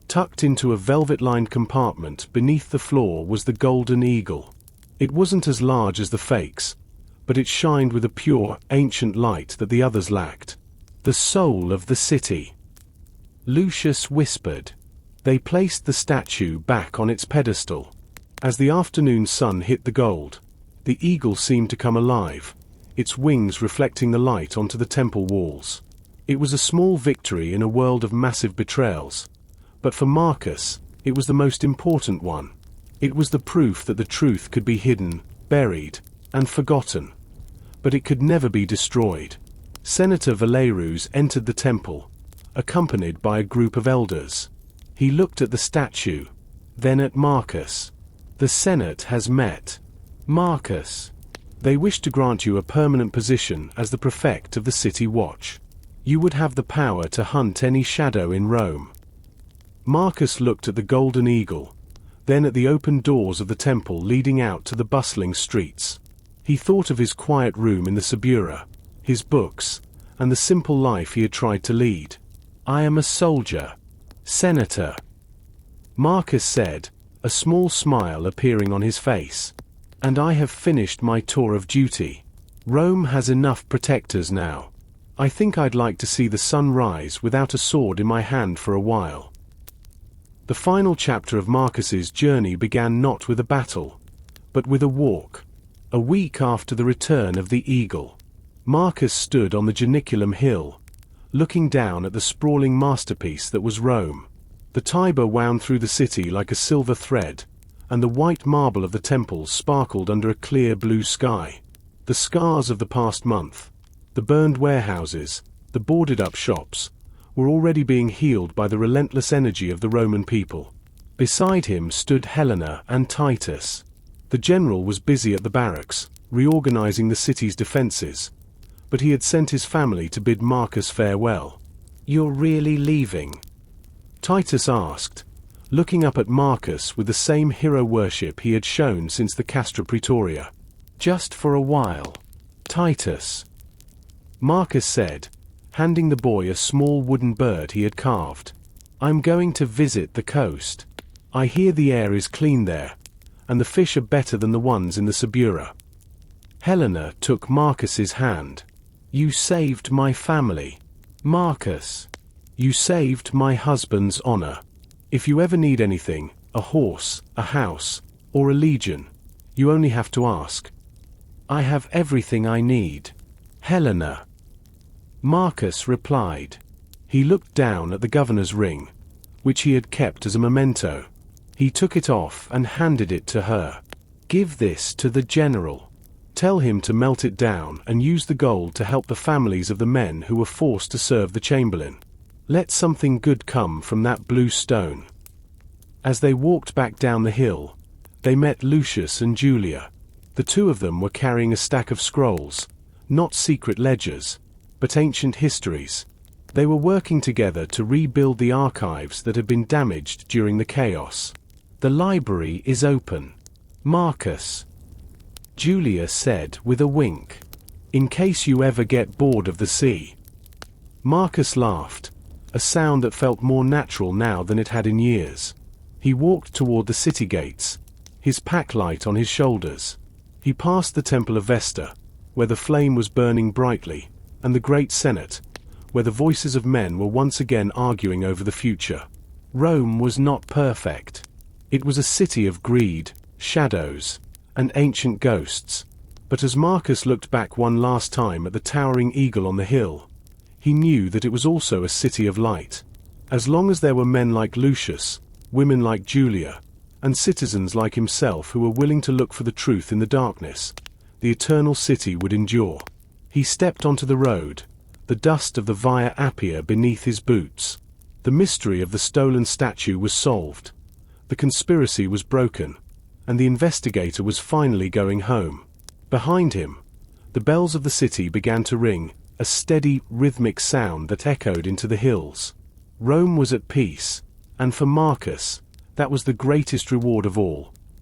Speaker 1: Tucked into a velvet-lined compartment beneath the floor was the golden eagle. It wasn't as large as the fakes, but it shined with a pure, ancient light that the others lacked. "The soul of the city," Lucius whispered. They placed the statue back on its pedestal. As the afternoon sun hit the gold, the eagle seemed to come alive, its wings reflecting the light onto the temple walls. It was a small victory in a world of massive betrayals, but for Marcus, it was the most important one. It was the proof that the truth could be hidden, buried, and forgotten, but it could never be destroyed. Senator Valerius entered the temple, accompanied by a group of elders. He looked at the statue, then at Marcus. "The Senate has met. Marcus. They wish to grant you a permanent position as the prefect of the city watch. You would have the power to hunt any shadow in Rome." Marcus looked at the golden eagle, then at the open doors of the temple leading out to the bustling streets. He thought of his quiet room in the Subura, his books, and the simple life he had tried to lead. "I am a soldier, Senator," Marcus said, a small smile appearing on his face. "And I have finished my tour of duty. Rome has enough protectors now. I think I'd like to see the sun rise without a sword in my hand for a while." The final chapter of Marcus's journey began not with a battle, but with a walk. A week after the return of the eagle, Marcus stood on the Janiculum Hill, looking down at the sprawling masterpiece that was Rome. The Tiber wound through the city like a silver thread, and the white marble of the temples sparkled under a clear blue sky. The scars of the past month, the burned warehouses, the boarded-up shops, were already being healed by the relentless energy of the Roman people. Beside him stood Helena and Titus. The general was busy at the barracks, reorganizing the city's defenses, but he had sent his family to bid Marcus farewell. "You're really leaving?" Titus asked, looking up at Marcus with the same hero worship he had shown since the Castra Praetoria. "Just for a while, Titus," Marcus said, handing the boy a small wooden bird he had carved. "I'm going to visit the coast. I hear the air is clean there, and the fish are better than the ones in the Subura." Helena took Marcus's hand. "You saved my family, Marcus. You saved my husband's honor. If you ever need anything, a horse, a house, or a legion, you only have to ask. I have everything I need, Helena," Marcus replied. He looked down at the governor's ring, which he had kept as a memento. He took it off and handed it to her. "Give this to the general. Tell him to melt it down and use the gold to help the families of the men who were forced to serve the Chamberlain. Let something good come from that blue stone." As they walked back down the hill, they met Lucius and Julia. The two of them were carrying a stack of scrolls, not secret ledgers, but ancient histories. They were working together to rebuild the archives that had been damaged during the chaos. "The library is open, Marcus," Julia said with a wink. "In case you ever get bored of the sea." Marcus laughed, a sound that felt more natural now than it had in years. He walked toward the city gates, his pack light on his shoulders. He passed the Temple of Vesta, where the flame was burning brightly, and the Great Senate, where the voices of men were once again arguing over the future. Rome was not perfect. It was a city of greed, shadows, and ancient ghosts. But as Marcus looked back one last time at the towering eagle on the hill, he knew that it was also a city of light. As long as there were men like Lucius, women like Julia, and citizens like himself who were willing to look for the truth in the darkness, the eternal city would endure. He stepped onto the road, the dust of the Via Appia beneath his boots. The mystery of the stolen statue was solved. The conspiracy was broken, and the investigator was finally going home. Behind him, the bells of the city began to ring, a steady, rhythmic sound that echoed into the hills. Rome was at peace, and for Marcus, that was the greatest reward of all.